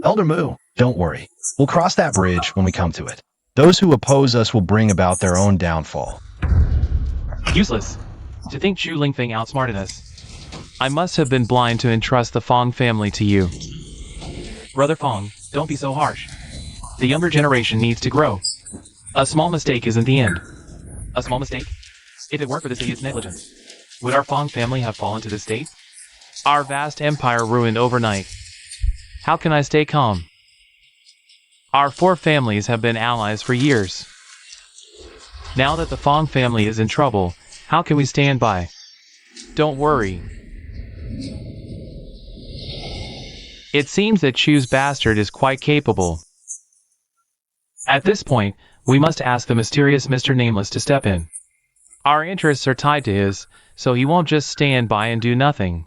[SPEAKER 4] Elder Mu, don't worry. We'll cross that bridge when we come to it. Those who oppose us will bring about their own downfall.
[SPEAKER 3] Useless. To think Chu Lingfeng outsmarted us. I must have been blind to entrust the Fong family to you. Brother Fong, don't be so harsh. The younger generation needs to grow. A small mistake isn't the end. A small mistake? If it weren't for this idiot's negligence, would our Fong family have fallen to this state? Our vast empire ruined overnight. How can I stay calm? Our four families have been allies for years. Now that the Fong family is in trouble, how can we stand by? Don't worry. It seems that Chu's bastard is quite capable. At this point, we must ask the mysterious Mr. Nameless to step in. Our interests are tied to his, so he won't just stand by and do nothing.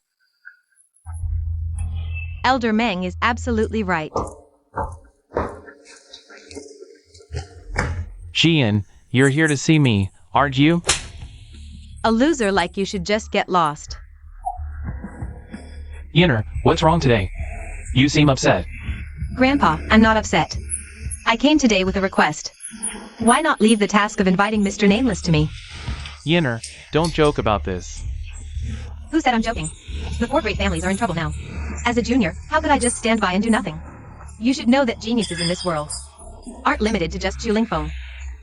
[SPEAKER 5] Elder Meng is absolutely right.
[SPEAKER 3] Jian, you're here to see me, aren't you?
[SPEAKER 5] A loser like you should just get lost.
[SPEAKER 3] Yinner, what's wrong today? You seem upset.
[SPEAKER 5] Grandpa, I'm not upset. I came today with a request. Why not leave the task of inviting Mr. Nameless to me?
[SPEAKER 3] Yinner, don't joke about this.
[SPEAKER 5] Who said I'm joking? The four great families are in trouble now. As a junior, how could I just stand by and do nothing? You should know that geniuses in this world aren't limited to just Chu Lingfeng.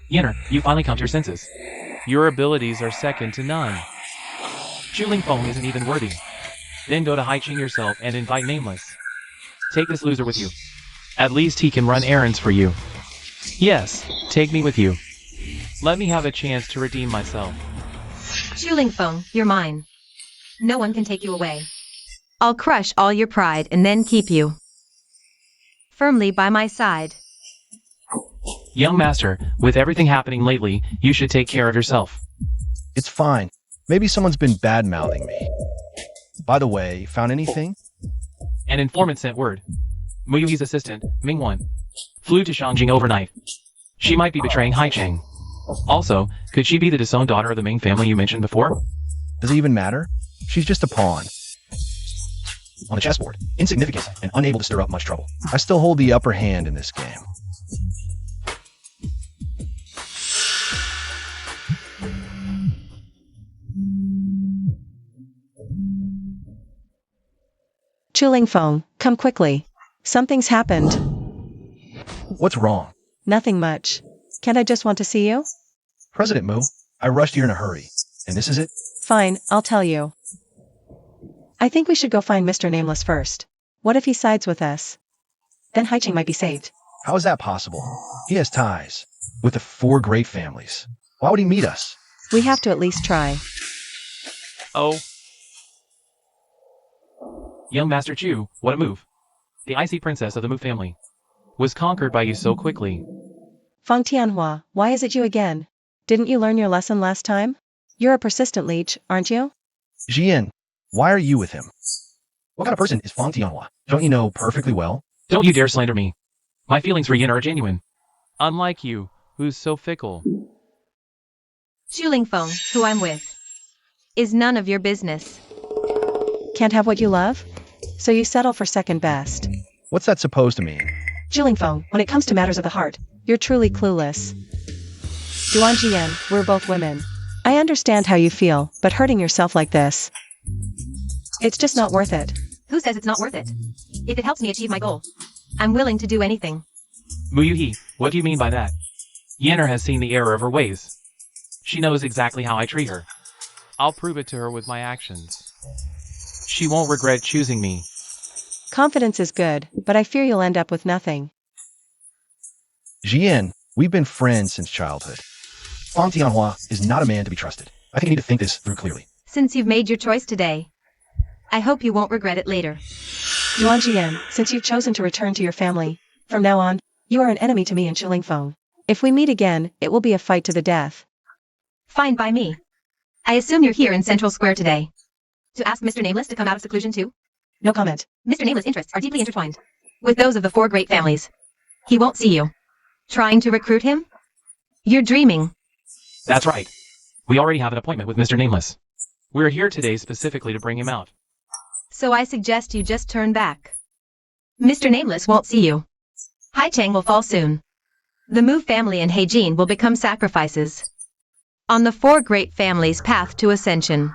[SPEAKER 3] Yinner, you finally come to your senses. Your abilities are second to none. Chu Lingfeng isn't even worthy. Then go to Haicheng yourself and invite Nameless. Take this loser with you. At least he can run errands for you. Yes, take me with you. Let me have a chance to redeem myself.
[SPEAKER 5] Chu Lingfeng, you're mine. No one can take you away. I'll crush all your pride and then keep you firmly by my side.
[SPEAKER 3] Young master, with everything happening lately, you should take care of yourself.
[SPEAKER 4] It's fine. Maybe someone's been bad-mouthing me. By the way, found anything?
[SPEAKER 3] An informant sent word. Muyuhi's assistant, Mingwan, flew to Shangjing overnight. She might be betraying Haicheng. Also, could she be the disowned daughter of the Ming family you mentioned before?
[SPEAKER 4] Does it even matter? She's just a pawn. On the chessboard, insignificant and unable to stir up much trouble. I still hold the upper hand in this game.
[SPEAKER 2] Chulingfeng, come quickly. Something's happened.
[SPEAKER 4] What's wrong?
[SPEAKER 2] Nothing much. Can't I just want to see you?
[SPEAKER 4] President Mu, I rushed here in a hurry. And this is it?
[SPEAKER 2] Fine, I'll tell you. I think we should go find Mr. Nameless first. What if he sides with us? Then Haicheng might be saved.
[SPEAKER 4] How is that possible? He has ties with the 4 great families. Why would he meet us?
[SPEAKER 2] We have to at least try.
[SPEAKER 3] Oh. Young Master Chu, what a move. The icy princess of the Mu family was conquered by you so quickly.
[SPEAKER 2] Feng Tianhua, why is it you again? Didn't you learn your lesson last time? You're a persistent leech, aren't you?
[SPEAKER 4] Jian, why are you with him? What kind of person is Feng Tianhua? Don't you know perfectly well?
[SPEAKER 3] Don't you dare slander me. My feelings for Yin are genuine. Unlike you, who's so fickle.
[SPEAKER 5] Chulingfeng, who I'm with, is none of your business.
[SPEAKER 2] Can't have what you love? So you settle for second best.
[SPEAKER 4] What's that supposed to mean?
[SPEAKER 2] Chulingfeng, when it comes to matters of the heart, you're truly clueless. Duan Jian, we're both women. I understand how you feel, but hurting yourself like this, it's just not worth it.
[SPEAKER 1] Who says it's not worth it? If it helps me achieve my goal, I'm willing to do anything.
[SPEAKER 3] Muyuhi, what do you mean by that? Yenner has seen the error of her ways. She knows exactly how I treat her. I'll prove it to her with my actions. She won't regret choosing me.
[SPEAKER 2] Confidence is good, but I fear you'll end up with nothing.
[SPEAKER 4] Jian, we've been friends since childhood. Feng Tianhua is not a man to be trusted. I think you need to think this through clearly.
[SPEAKER 5] Since you've made your choice today, I hope you won't regret it later.
[SPEAKER 2] Duan Jian, since you've chosen to return to your family, from now on, you are an enemy to me and Chulingfeng. If we meet again, it will be a fight to the death.
[SPEAKER 1] Fine by me. I assume you're here in Central Square today. To ask Mr. Nameless to come out of seclusion too?
[SPEAKER 2] No comment.
[SPEAKER 1] Mr. Nameless' interests are deeply intertwined with those of the 4 great families. He won't see you.
[SPEAKER 5] Trying to recruit him? You're dreaming.
[SPEAKER 3] That's right. We already have an appointment with Mr. Nameless. We're here today specifically to bring him out.
[SPEAKER 5] So I suggest you just turn back.
[SPEAKER 1] Mr. Nameless won't see you.
[SPEAKER 5] Haicheng will fall soon. The Mu family and Heijin will become sacrifices on the 4 great families' path to ascension.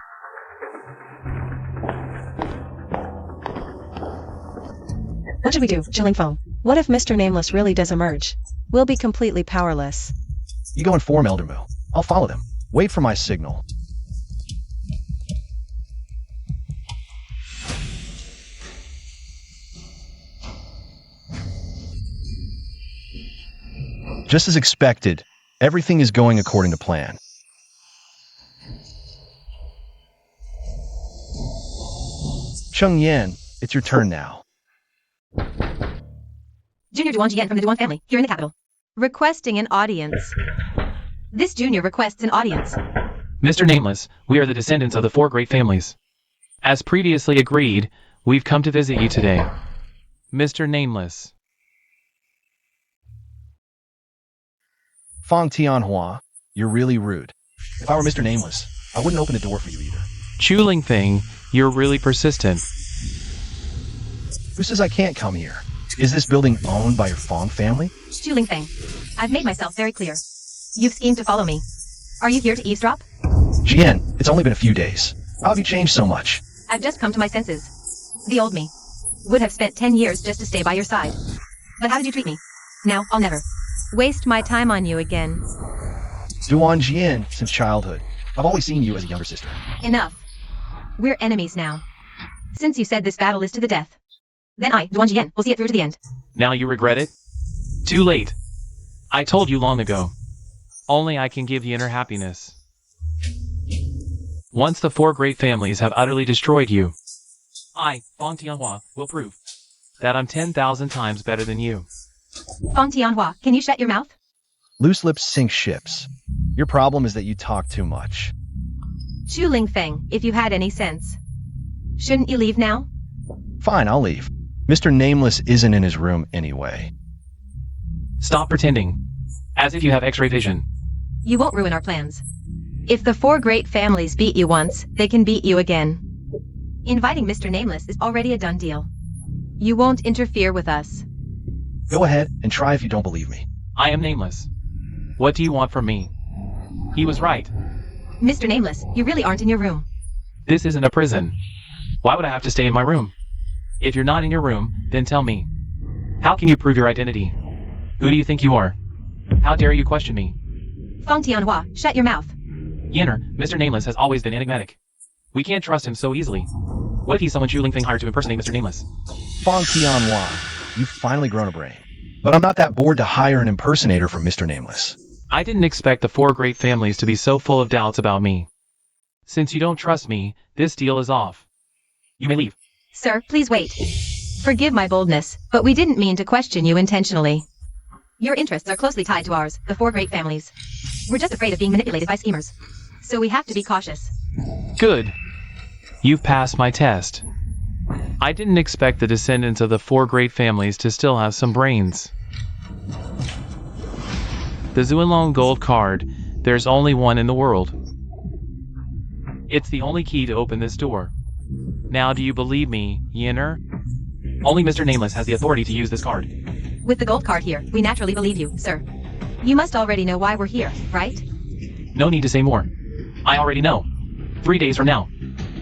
[SPEAKER 2] What should we do, Chulingfeng? What if Mr. Nameless really does emerge? We'll be completely powerless.
[SPEAKER 4] You go inform Elder Mu. I'll follow them. Wait for my signal. Just as expected, everything is going according to plan. Cheng Yan, it's your turn now.
[SPEAKER 1] Junior Duan Jian from the Duan family, here in the capital.
[SPEAKER 5] Requesting an audience.
[SPEAKER 1] This junior requests an audience.
[SPEAKER 3] Mr. Nameless, we are the descendants of the 4 great families. As previously agreed, we've come to visit you today. Mr. Nameless.
[SPEAKER 4] Feng Tianhua, you're really rude. If I were Mr. Nameless, I wouldn't open the door for you either.
[SPEAKER 3] Chulingfeng, you're really persistent.
[SPEAKER 4] Who says I can't come here? Is this building owned by your Feng family?
[SPEAKER 1] Chulingfeng, I've made myself very clear. You've schemed to follow me. Are you here to eavesdrop?
[SPEAKER 4] Jian, it's only been a few days. How have you changed so much?
[SPEAKER 1] I've just come to my senses. The old me would have spent 10 years just to stay by your side. But how did you treat me? Now, I'll never
[SPEAKER 5] Waste my time on you again.
[SPEAKER 4] Duan Jian, since childhood. I've always seen you as a younger sister.
[SPEAKER 1] Enough. We're enemies now. Since you said this battle is to the death, then I, Duan Jian, will see it through to the end.
[SPEAKER 3] Now you regret it? Too late. I told you long ago. Only I can give the inner happiness. Once the 4 great families have utterly destroyed you, I, Feng Tianhua, will prove that I'm 10,000 times better than you.
[SPEAKER 1] Feng Tianhua, can you shut your mouth?
[SPEAKER 4] Loose lips sink ships. Your problem is that you talk too much.
[SPEAKER 5] Chu Ling Feng, if you had any sense. Shouldn't you leave now?
[SPEAKER 4] Fine, I'll leave. Mr. Nameless isn't in his room anyway.
[SPEAKER 3] Stop pretending. As if you have X-ray vision.
[SPEAKER 5] You won't ruin our plans. If the four great families beat you once, they can beat you again. Inviting Mr. Nameless is already a done deal. You won't interfere with us.
[SPEAKER 4] Go ahead and try if you don't believe me.
[SPEAKER 3] I am nameless. What do you want from me? He was right.
[SPEAKER 5] Mr. Nameless, you really aren't in your room.
[SPEAKER 3] This isn't a prison. Why would I have to stay in my room? If you're not in your room, then tell me. How can you prove your identity? Who do you think you are? How dare you question me?
[SPEAKER 5] Fong Tianhua, shut your mouth.
[SPEAKER 3] Yenner, Mr. Nameless has always been enigmatic. We can't trust him so easily. What if he's someone Chu Lingfeng hired to impersonate Mr. Nameless?
[SPEAKER 4] Fong Tianhua, you've finally grown a brain. But I'm not that bored to hire an impersonator from Mr. Nameless.
[SPEAKER 3] I didn't expect the four great families to be so full of doubts about me. Since you don't trust me, this deal is off. You may leave.
[SPEAKER 5] Sir, please wait. Forgive my boldness, but we didn't mean to question you intentionally. Your interests are closely tied to ours, the four great families. We're just afraid of being manipulated by schemers. So we have to be cautious.
[SPEAKER 3] Good. You've passed my test. I didn't expect the descendants of the four great families to still have some brains. The Zuanlong gold card, there's only one in the world. It's the only key to open this door. Now do you believe me, Yenner? Only Mr. Nameless has the authority to use this card.
[SPEAKER 5] With the gold card here, we naturally believe you, sir. You must already know why we're here, right?
[SPEAKER 3] No need to say more. I already know. 3 days from now,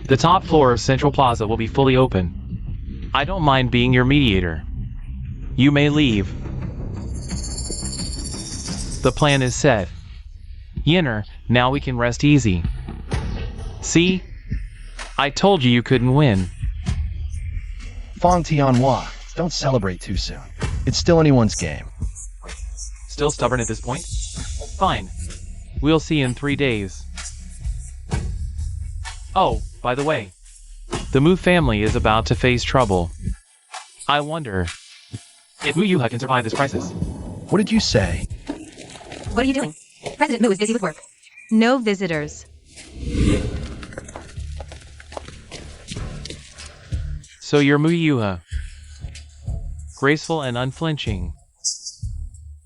[SPEAKER 3] the top floor of Central Plaza will be fully open. I don't mind being your mediator. You may leave. The plan is set. Yenner, now we can rest easy. See? I told you couldn't win.
[SPEAKER 4] Fong Tianhua, don't celebrate too soon. It's still anyone's game.
[SPEAKER 3] Still stubborn at this point? Fine. We'll see in 3 days. Oh, by the way, the Mu family is about to face trouble. I wonder if Mu Yuha can survive this crisis.
[SPEAKER 4] What did you say?
[SPEAKER 5] What are you doing? President Mu is busy with work. No visitors.
[SPEAKER 3] So you're Mu Yuha. Graceful and unflinching.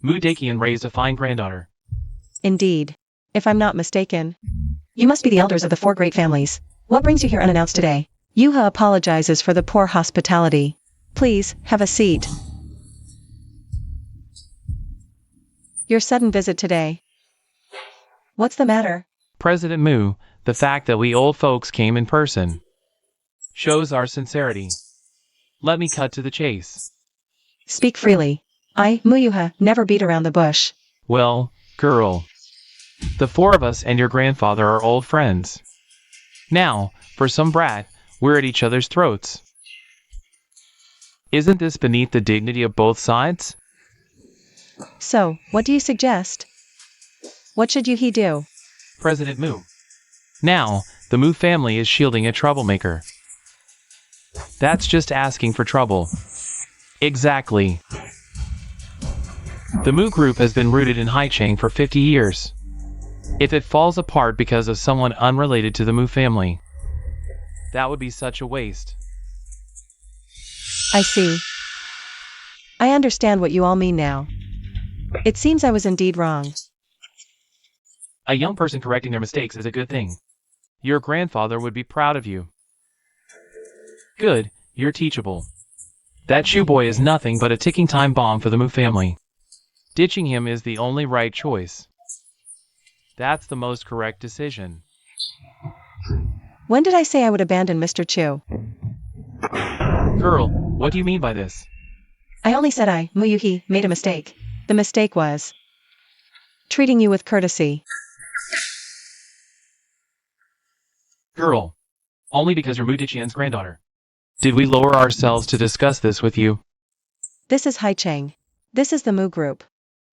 [SPEAKER 3] Mu Dakian raised a fine granddaughter.
[SPEAKER 2] Indeed. If I'm not mistaken. You must be the elders of the four great families. What brings you here unannounced today? Yuha apologizes for the poor hospitality. Please, have a seat. Your sudden visit today. What's the matter?
[SPEAKER 3] President Mu, the fact that we old folks came in person shows our sincerity. Let me cut to the chase.
[SPEAKER 2] Speak freely. I, Mu Yuha, never beat around the bush.
[SPEAKER 3] Well, girl, the four of us and your grandfather are old friends. Now, for some brat, we're at each other's throats. Isn't this beneath the dignity of both sides?
[SPEAKER 2] So, what do you suggest? What should Yuhi do?
[SPEAKER 3] President Mu. Now, the Mu family is shielding a troublemaker. That's just asking for trouble. Exactly. The Mu group has been rooted in Haicheng for 50 years. If it falls apart because of someone unrelated to the Mu family, that would be such a waste.
[SPEAKER 2] I see. I understand what you all mean now. It seems I was indeed wrong.
[SPEAKER 3] A young person correcting their mistakes is a good thing. Your grandfather would be proud of you. Good, you're teachable. That shoe boy is nothing but a ticking time bomb for the Mu family. Ditching him is the only right choice. That's the most correct decision.
[SPEAKER 2] When did I say I would abandon Mr. Chu?
[SPEAKER 3] Girl, what do you mean by this?
[SPEAKER 2] I only said I, Mu Yuhi, made a mistake. The mistake was treating you with courtesy.
[SPEAKER 3] Girl, only because you're Mu Diqian's granddaughter. Did we lower ourselves to discuss this with you?
[SPEAKER 2] This is Haicheng. This is the Mu group.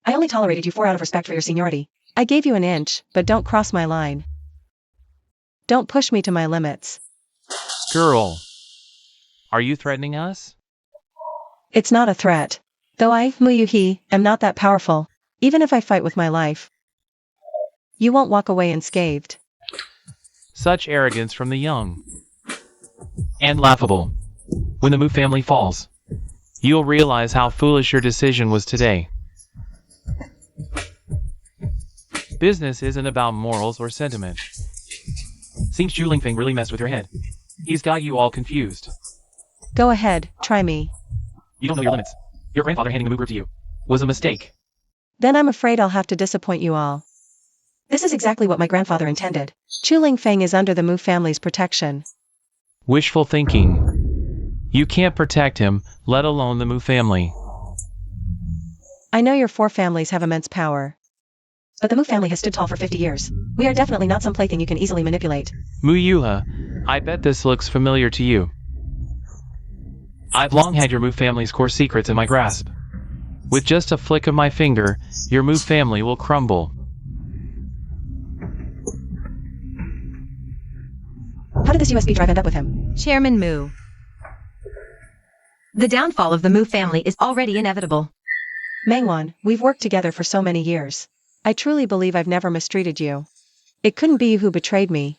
[SPEAKER 2] I only tolerated you 4 out of respect for your seniority. I gave you an inch, but don't cross my line. Don't push me to my limits.
[SPEAKER 3] Girl, are you threatening us?
[SPEAKER 2] It's not a threat. Though I, Mu Yuhi, am not that powerful. Even if I fight with my life, you won't walk away unscathed.
[SPEAKER 3] Such arrogance from the young. And laughable. When the Mu family falls, you'll realize how foolish your decision was today. Business isn't about morals or sentiment. Seems Zhu Lingfeng really messed with your head. He's got you all confused.
[SPEAKER 2] Go ahead, try me.
[SPEAKER 3] You don't know your limits. Your grandfather handing the Mu group to you was a mistake.
[SPEAKER 2] Then I'm afraid I'll have to disappoint you all. This is exactly what my grandfather intended. Zhu Lingfeng is under the Mu family's protection.
[SPEAKER 3] Wishful thinking. You can't protect him, let alone the Mu family.
[SPEAKER 2] I know your 4 families have immense power. But the Mu family has stood tall for 50 years. We are definitely not some plaything you can easily manipulate.
[SPEAKER 3] Mu Yuha, I bet this looks familiar to you. I've long had your Mu family's core secrets in my grasp. With just a flick of my finger, your Mu family will crumble.
[SPEAKER 2] How did this USB drive end up with him?
[SPEAKER 5] Chairman Mu. The downfall of the Mu family is already inevitable.
[SPEAKER 2] Mengwan, we've worked together for so many years. I truly believe I've never mistreated you. It couldn't be you who betrayed me.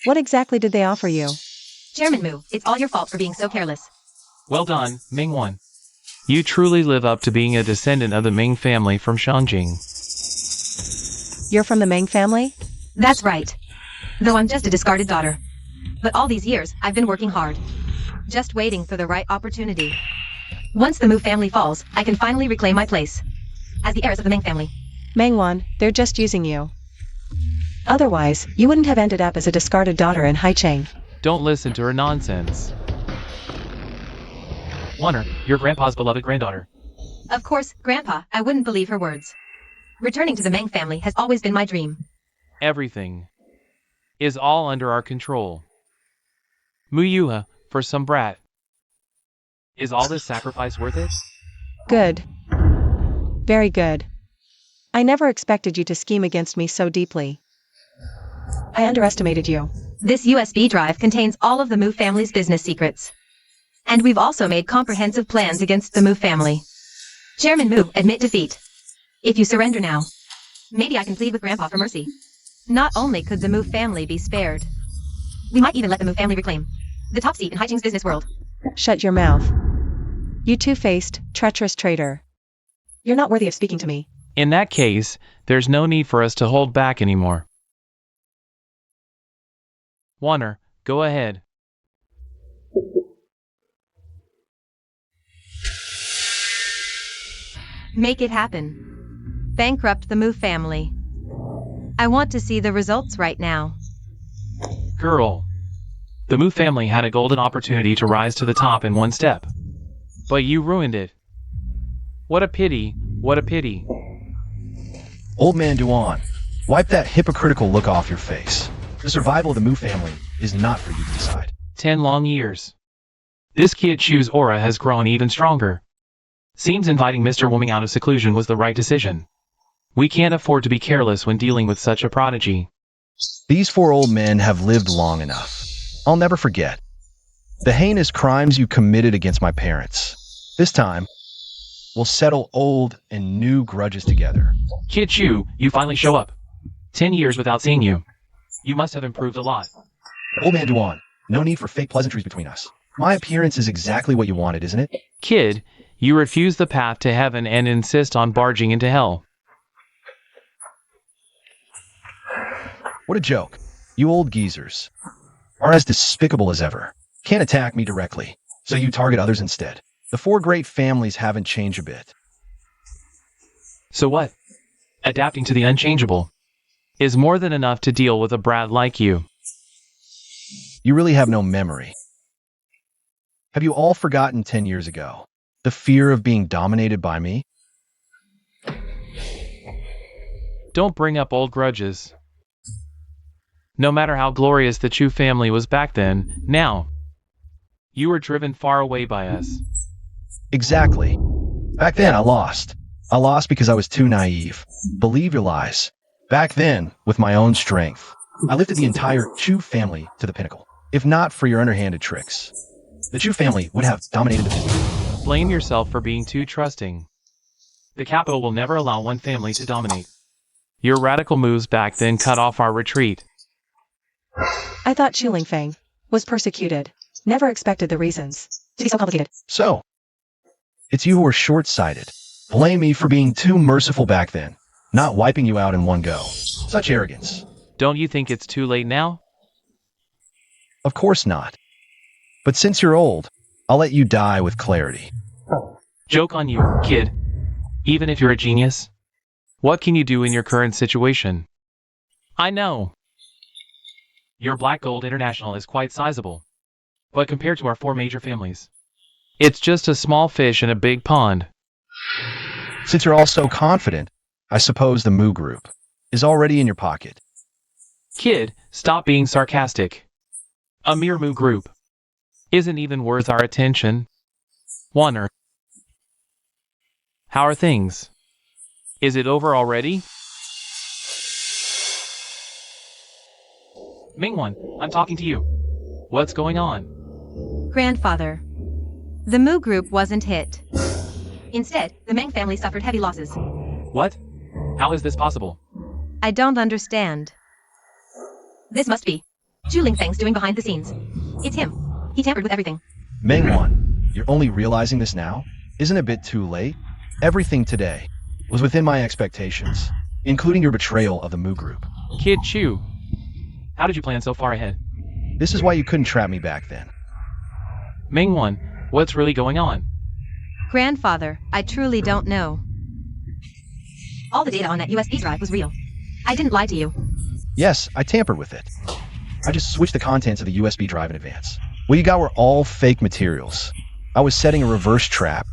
[SPEAKER 2] What exactly did they offer you?
[SPEAKER 5] Chairman Mu, it's all your fault for being so careless.
[SPEAKER 3] Well done, Mingwan. You truly live up to being a descendant of the Ming family from Shangjing.
[SPEAKER 2] You're from the Meng family?
[SPEAKER 5] That's right. Though I'm just a discarded daughter. But all these years, I've been working hard. Just waiting for the right opportunity. Once the Mu family falls, I can finally reclaim my place as the heiress of the Ming family.
[SPEAKER 2] Mengwan, they're just using you. Otherwise, you wouldn't have ended up as a discarded daughter in Haicheng.
[SPEAKER 3] Don't listen to her nonsense. Wonder, your grandpa's beloved granddaughter.
[SPEAKER 5] Of course, Grandpa, I wouldn't believe her words. Returning to the Meng family has always been my dream.
[SPEAKER 3] Everything is all under our control. Mu Yuha, for some brat. Is all this sacrifice worth it?
[SPEAKER 2] Good. Very good. I never expected you to scheme against me so deeply. I underestimated you.
[SPEAKER 5] This USB drive contains all of the Mu family's business secrets. And we've also made comprehensive plans against the Mu family. Chairman Mu, admit defeat. If you surrender now, maybe I can plead with Grandpa for mercy. Not only could the Mu family be spared, we might even let the Mu family reclaim the top seat in Haicheng's business world.
[SPEAKER 2] Shut your mouth. You two-faced, treacherous traitor. You're not worthy of speaking to me.
[SPEAKER 3] In that case, there's no need for us to hold back anymore. Warner, go ahead.
[SPEAKER 5] Make it happen. Bankrupt the Mu family. I want to see the results right now.
[SPEAKER 3] Girl. The Mu family had a golden opportunity to rise to the top in one step. But you ruined it. What a pity, what a pity.
[SPEAKER 4] Old man Duan, wipe that hypocritical look off your face. The survival of the Mu family is not for you to decide.
[SPEAKER 3] 10 long years. This kid Chu's aura has grown even stronger. Seems inviting Mr. Wuming out of seclusion was the right decision. We can't afford to be careless when dealing with such a prodigy.
[SPEAKER 4] These 4 old men have lived long enough. I'll never forget the heinous crimes you committed against my parents. This time, we'll settle old and new grudges together.
[SPEAKER 3] Kid Chu, you finally show up. 10 years without seeing you. You must have improved a lot.
[SPEAKER 4] Old man Duan, no need for fake pleasantries between us. My appearance is exactly what you wanted, isn't it?
[SPEAKER 3] Kid, you refuse the path to heaven and insist on barging into hell.
[SPEAKER 4] What a joke. You old geezers are as despicable as ever. Can't attack me directly, so you target others instead. The 4 great families haven't changed a bit.
[SPEAKER 3] So what? Adapting to the unchangeable is more than enough to deal with a brat like you.
[SPEAKER 4] You really have no memory. Have you all forgotten 10 years ago? The fear of being dominated by me?
[SPEAKER 3] Don't bring up old grudges. No matter how glorious the Chu family was back then, now, you were driven far away by us.
[SPEAKER 4] Exactly. Back then, I lost. I lost because I was too naive. Believe your lies. Back then, with my own strength, I lifted the entire Chu family to the pinnacle. If not for your underhanded tricks, the Chu family would have dominated the business.
[SPEAKER 3] Blame yourself for being too trusting. The capital will never allow one family to dominate. Your radical moves back then cut off our retreat.
[SPEAKER 2] I thought Chu Lingfeng was persecuted. Never expected the reasons to be so complicated.
[SPEAKER 4] So, it's you who are short-sighted. Blame me for being too merciful back then, not wiping you out in one go. Such arrogance.
[SPEAKER 3] Don't you think it's too late now?
[SPEAKER 4] Of course not. But since you're old, I'll let you die with clarity.
[SPEAKER 3] Joke on you, kid. Even if you're a genius, what can you do in your current situation? I know. Your Black Gold International is quite sizable. But compared to our 4 major families, it's just a small fish in a big pond.
[SPEAKER 4] Since you're all so confident, I suppose the Moo Group is already in your pocket.
[SPEAKER 3] Kid, stop being sarcastic. A mere Moo Group isn't even worth our attention. Wonder. How are things? Is it over already? Mingwan, I'm talking to you. What's going on?
[SPEAKER 5] Grandfather. The Moo Group wasn't hit. Instead, the Meng family suffered heavy losses.
[SPEAKER 3] What? How is this possible?
[SPEAKER 5] I don't understand.
[SPEAKER 1] This must be Chu Lingfeng's doing behind the scenes. It's him. He tampered with everything.
[SPEAKER 4] Mengwan, you're only realizing this now? Isn't it a bit too late? Everything today was within my expectations, including your betrayal of the Moo Group.
[SPEAKER 3] Kid Chu, how did you plan so far ahead?
[SPEAKER 4] This is why you couldn't trap me back then.
[SPEAKER 3] Mingwan, what's really going on?
[SPEAKER 5] Grandfather, I truly don't know.
[SPEAKER 1] All the data on that USB drive was real. I didn't lie to you.
[SPEAKER 4] Yes, I tampered with it. I just switched the contents of the USB drive in advance. What you got were all fake materials. I was setting a reverse trap.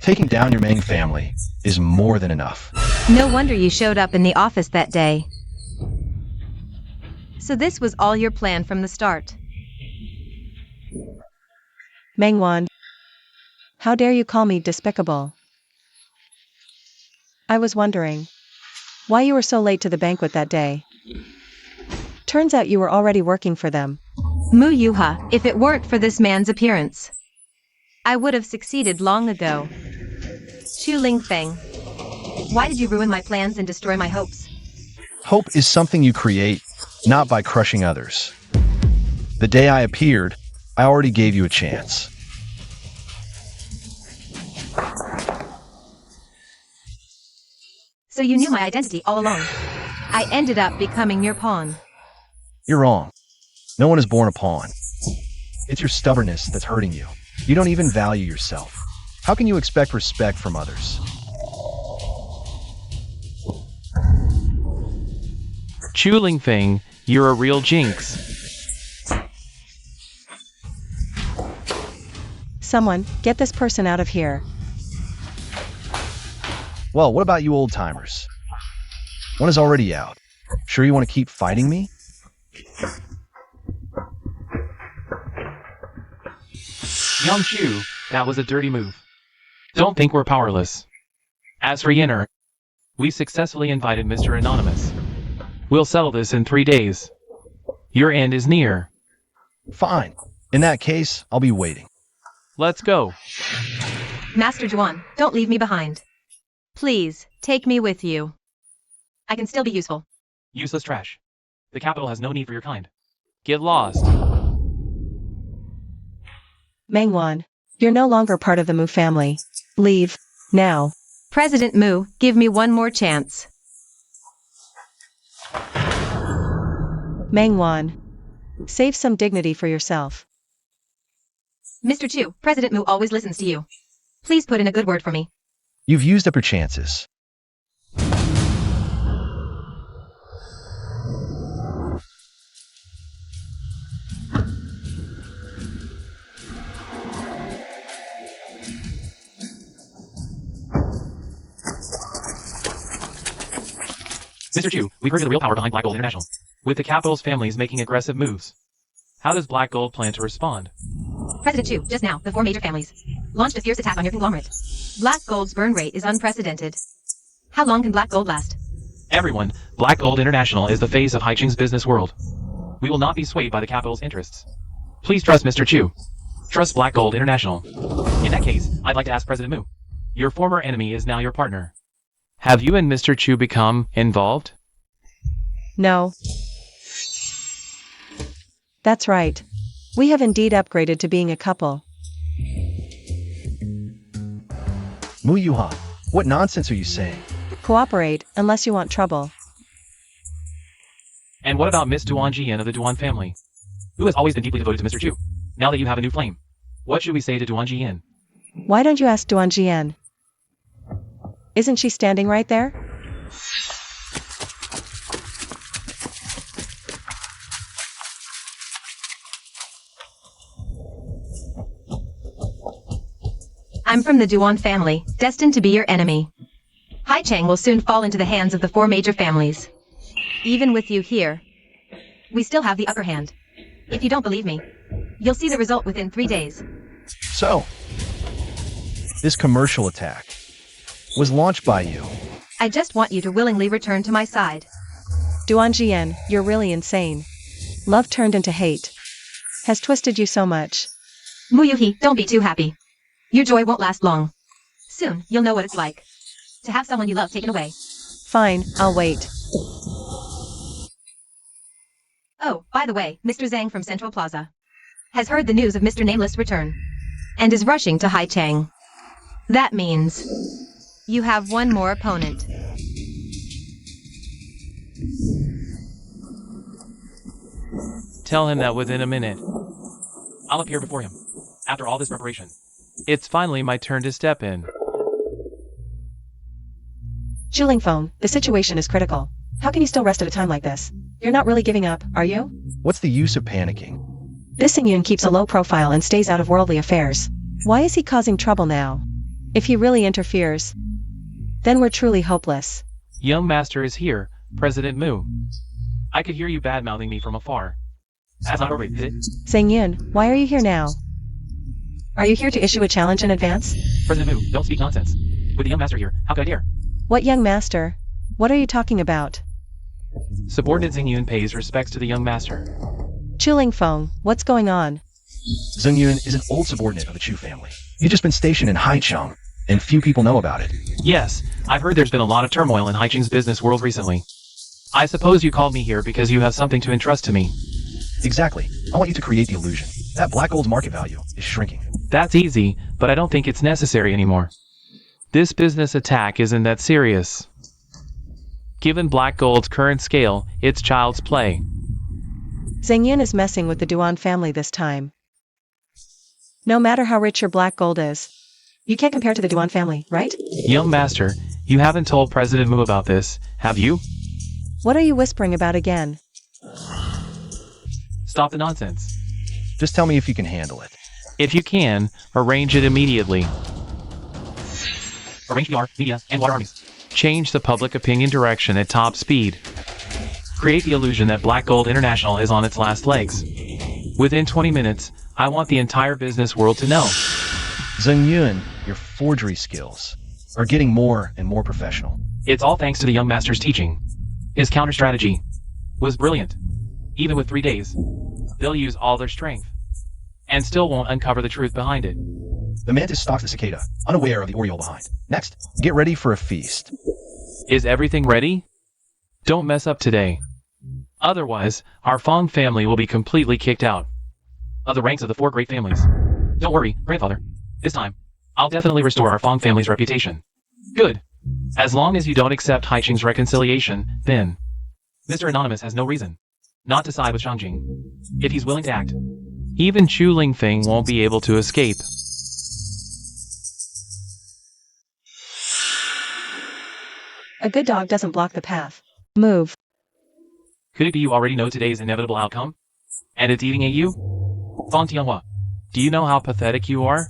[SPEAKER 4] Taking down your Meng family is more than enough.
[SPEAKER 5] No wonder you showed up in the office that day. So this was all your plan from the start.
[SPEAKER 2] Mengwan, how dare you call me despicable? I was wondering why you were so late to the banquet that day. Turns out you were already working for them.
[SPEAKER 5] Mu Yuha, if it weren't for this man's appearance, I would have succeeded long ago. Chu Lingfeng,
[SPEAKER 1] Why did you ruin my plans and destroy my hopes?
[SPEAKER 4] Hope is something you create, not by crushing others. The day I appeared, I already gave you a chance.
[SPEAKER 1] So you knew my identity all along.
[SPEAKER 5] I ended up becoming your pawn.
[SPEAKER 4] You're wrong. No one is born a pawn. It's your stubbornness that's hurting you. You don't even value yourself. How can you expect respect from others?
[SPEAKER 3] Chu Lingfeng, you're a real jinx.
[SPEAKER 2] Someone, get this person out of here.
[SPEAKER 4] Well, what about you old-timers? One is already out. Sure you want to keep fighting me?
[SPEAKER 3] Young Chu, that was a dirty move. Don't think we're powerless. As for Yenner, we successfully invited Mr. Anonymous. We'll settle this in 3 days. Your end is near.
[SPEAKER 4] Fine. In that case, I'll be waiting.
[SPEAKER 3] Let's go.
[SPEAKER 5] Master Juan, don't leave me behind. Please, take me with you.
[SPEAKER 1] I can still be useful.
[SPEAKER 3] Useless trash. The capital has no need for your kind. Get lost.
[SPEAKER 2] Mengwan, you're no longer part of the Mu family. Leave, now.
[SPEAKER 5] President Mu, give me one more chance.
[SPEAKER 2] Mengwan, save some dignity for yourself.
[SPEAKER 1] Mr. Chu, President Mu always listens to you. Please put in a good word for me.
[SPEAKER 4] You've used up your chances.
[SPEAKER 3] Mr. Chu, we've heard of the real power behind Black Gold International. With the capital's families making aggressive moves. How does Black Gold plan to respond?
[SPEAKER 1] President Chu, just now, the 4 major families launched a fierce attack on your conglomerate. Black Gold's burn rate is unprecedented. How long can Black Gold last?
[SPEAKER 3] Everyone, Black Gold International is the face of Haiching's business world. We will not be swayed by the capital's interests. Please trust Mr. Chu. Trust Black Gold International. In that case, I'd like to ask President Mu. Your former enemy is now your partner. Have you and Mr. Chu become involved?
[SPEAKER 2] No. That's right. We have indeed upgraded to being a couple.
[SPEAKER 4] Mu Yuha, what nonsense are you saying?
[SPEAKER 2] Cooperate, unless you want trouble.
[SPEAKER 3] And what about Miss Duan Jian of the Duan family, who has always been deeply devoted to Mr. Chu? Now that you have a new flame, what should we say to Duan Jian?
[SPEAKER 2] Why don't you ask Duan Jian? Isn't she standing right there?
[SPEAKER 5] I'm from the Duan family, destined to be your enemy. Hai Chang will soon fall into the hands of the 4 major families. Even with you here, we still have the upper hand. If you don't believe me, you'll see the result within 3 days.
[SPEAKER 4] So, this commercial attack was launched by you.
[SPEAKER 5] I just want you to willingly return to my side.
[SPEAKER 2] Duan Jian, you're really insane. Love turned into hate. Has twisted you so much.
[SPEAKER 5] Mu Yuhi, don't be too happy. Your joy won't last long. Soon, you'll know what it's like to have someone you love taken away.
[SPEAKER 2] Fine, I'll wait.
[SPEAKER 5] Oh, by the way, Mr. Zhang from Central Plaza has heard the news of Mr. Nameless' return and is rushing to Hai Chang. That means you have one more opponent.
[SPEAKER 3] Tell him that within a minute, I'll appear before him. After all this preparation, it's finally my turn to step in.
[SPEAKER 2] Phone, the situation is critical. How can you still rest at a time like this? You're not really giving up, are you?
[SPEAKER 4] What's the use of panicking?
[SPEAKER 2] This Xingyun keeps a low profile and stays out of worldly affairs. Why is he causing trouble now? If he really interferes, then we're truly hopeless.
[SPEAKER 3] Young Master is here, President Mu. I could hear you bad-mouthing me from afar. That's not appropriate, is it?
[SPEAKER 2] Xingyun, why are you here now? Are you here to issue a challenge in advance?
[SPEAKER 3] President Mu, don't speak nonsense. With the Young Master here, how could I dare?
[SPEAKER 2] What young master? What are you talking about?
[SPEAKER 3] Subordinate Xingyun pays respects to the Young Master.
[SPEAKER 2] Phone, what's going on?
[SPEAKER 4] Zheng Yun is an old subordinate of the Chu family. He's just been stationed in Haicheng, and few people know about it.
[SPEAKER 3] Yes, I've heard there's been a lot of turmoil in Haicheng's business world recently. I suppose you called me here because you have something to entrust to me.
[SPEAKER 4] Exactly. I want you to create the illusion that black gold's market value is shrinking.
[SPEAKER 3] That's easy, but I don't think it's necessary anymore. This business attack isn't that serious. Given black gold's current scale, it's child's play.
[SPEAKER 2] Xingyun is messing with the Duan family this time. No matter how rich your black gold is, you can't compare to the Duan family, right?
[SPEAKER 3] Young Master, you haven't told President Mu about this, have you?
[SPEAKER 2] What are you whispering about again?
[SPEAKER 3] Stop the nonsense.
[SPEAKER 4] Just tell me if you can handle it.
[SPEAKER 3] If you can, arrange it immediately. Arrange PR, media, and water armies. Change the public opinion direction at top speed. Create the illusion that Black Gold International is on its last legs. Within 20 minutes, I want the entire business world to know.
[SPEAKER 4] Zheng Yun, your forgery skills are getting more and more professional.
[SPEAKER 3] It's all thanks to the Young Master's teaching. His counter strategy was brilliant. Even with 3 days, they'll use all their strength and still won't uncover the truth behind it.
[SPEAKER 4] The mantis stalks the cicada, unaware of the oriole behind. Next, get ready for a feast.
[SPEAKER 3] Is everything ready? Don't mess up today. Otherwise, our Fong family will be completely kicked out of the ranks of the 4 great families. Don't worry, grandfather. This time, I'll definitely restore our Fong family's reputation. Good. As long as you don't accept Haiching's reconciliation, then Mr. Anonymous has no reason not to side with Shangjing. If he's willing to act, even Chu Lingfeng won't be able to escape.
[SPEAKER 2] A good dog doesn't block the path. Move.
[SPEAKER 3] Could it be you already know today's inevitable outcome? And it's eating at you? Fong Tianhua, do you know how pathetic you are?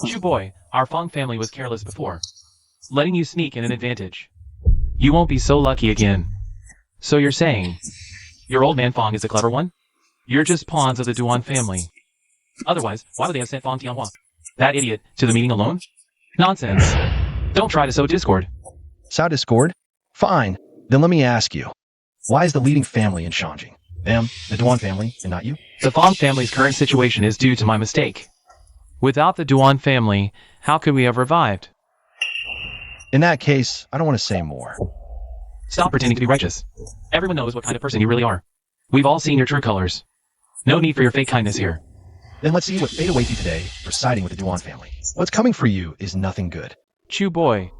[SPEAKER 3] Chu boy, our Fong family was careless before, letting you sneak in an advantage. You won't be so lucky again. So you're saying, your old man Fong is a clever one? You're just pawns of the Duan family. Otherwise, why would they have sent Fong Tianhua, that idiot, to the meeting alone? Nonsense. Don't try to sow discord.
[SPEAKER 4] Sow discord? Fine. Then let me ask you, why is the leading family in Shangjing them, the Duan family, and not you?
[SPEAKER 3] The Fong family's current situation is due to my mistake. Without the Duan family, how could we have revived?
[SPEAKER 4] In that case, I don't want to say more.
[SPEAKER 3] Stop pretending to be righteous. Everyone knows what kind of person you really are. We've all seen your true colors. No need for your fake kindness here.
[SPEAKER 4] Then let's see what fate awaits you today for siding with the Duan family. What's coming for you is nothing good.
[SPEAKER 3] Chew boy.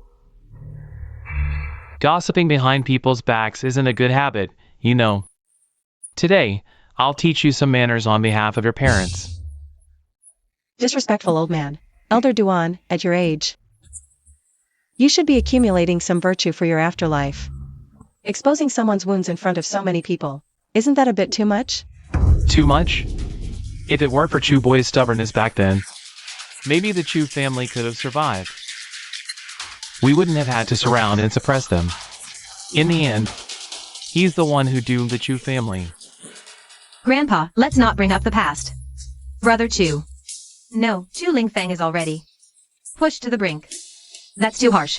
[SPEAKER 3] Gossiping behind people's backs isn't a good habit, you know. Today, I'll teach you some manners on behalf of your parents.
[SPEAKER 2] Disrespectful old man. Elder Duan, at your age. You should be accumulating some virtue for your afterlife. Exposing someone's wounds in front of so many people. Isn't that a bit too much?
[SPEAKER 3] Too much? If it weren't for Chew boy's stubbornness back then, maybe the Chew family could have survived. We wouldn't have had to surround and suppress them. In the end, he's the one who doomed the Chew family.
[SPEAKER 5] Grandpa, let's not bring up the past. Brother Chu. No, Chu Lingfeng is already pushed to the brink. That's too harsh.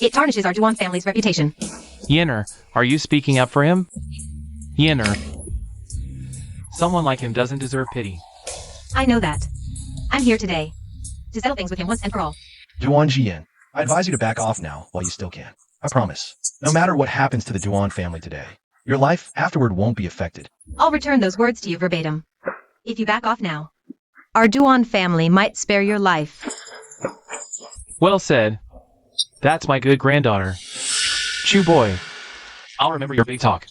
[SPEAKER 5] It tarnishes our Duan family's reputation.
[SPEAKER 3] Yinner, are you speaking up for him? Yinner. Someone like him doesn't deserve pity.
[SPEAKER 5] I know that. I'm here today to settle things with him once and for all.
[SPEAKER 4] Duan Jian, I advise you to back off now while you still can. I promise. No matter what happens to the Duan family today, your life afterward won't be affected.
[SPEAKER 5] I'll return those words to you verbatim. If you back off now, our Duan family might spare your life.
[SPEAKER 3] Well said. That's my good granddaughter. Chew boy. I'll remember your big talk.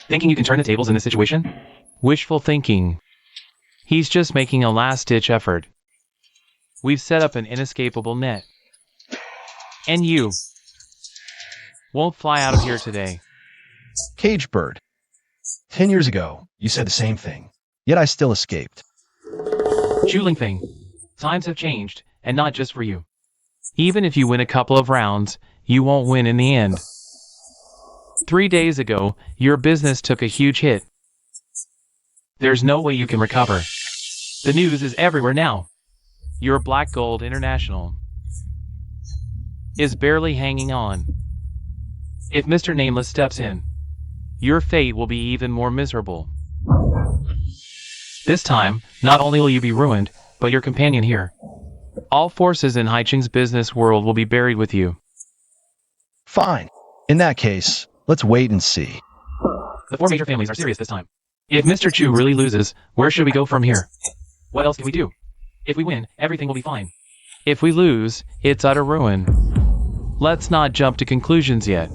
[SPEAKER 3] Thinking you can turn the tables in this situation? Wishful thinking. He's just making a last-ditch effort. We've set up an inescapable net. And you won't fly out of here today.
[SPEAKER 4] Cage bird. 10 years ago, you said the same thing. Yet I still escaped.
[SPEAKER 3] Chew Lingfeng. Times have changed, and not just for you. Even if you win a couple of rounds, you won't win in the end. 3 days ago, your business took a huge hit. There's no way you can recover. The news is everywhere now. Your Black Gold International is barely hanging on. If Mr. Nameless steps in, your fate will be even more miserable. This time, not only will you be ruined, but your companion here. All forces in Haicheng's business world will be buried with you.
[SPEAKER 4] Fine. In that case, let's wait and see.
[SPEAKER 3] The 4 major families are serious this time. If Mr. Chu really loses, where should we go from here? What else can we do? If we win, everything will be fine. If we lose, it's utter ruin. Let's not jump to conclusions yet.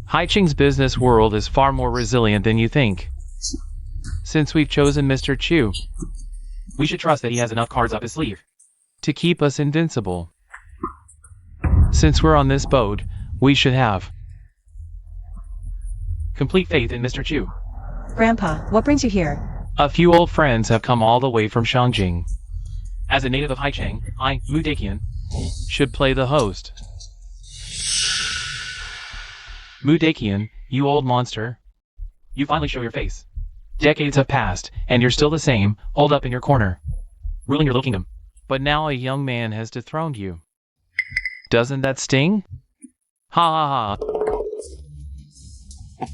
[SPEAKER 3] Haicheng's business world is far more resilient than you think. Since we've chosen Mr. Chu, we should trust that he has enough cards up his sleeve to keep us invincible. Since we're on this boat, we should have complete faith in Mr. Chu.
[SPEAKER 2] Grandpa, what brings you here?
[SPEAKER 3] A few old friends have come all the way from Shangjing. As a native of Haicheng, I, Mu Dakian, should play the host. Mu Dakian, you old monster. You finally show your face. Decades have passed, and you're still the same, holed up in your corner, ruling your little kingdom. But now a young man has dethroned you. Doesn't that sting? Ha ha ha.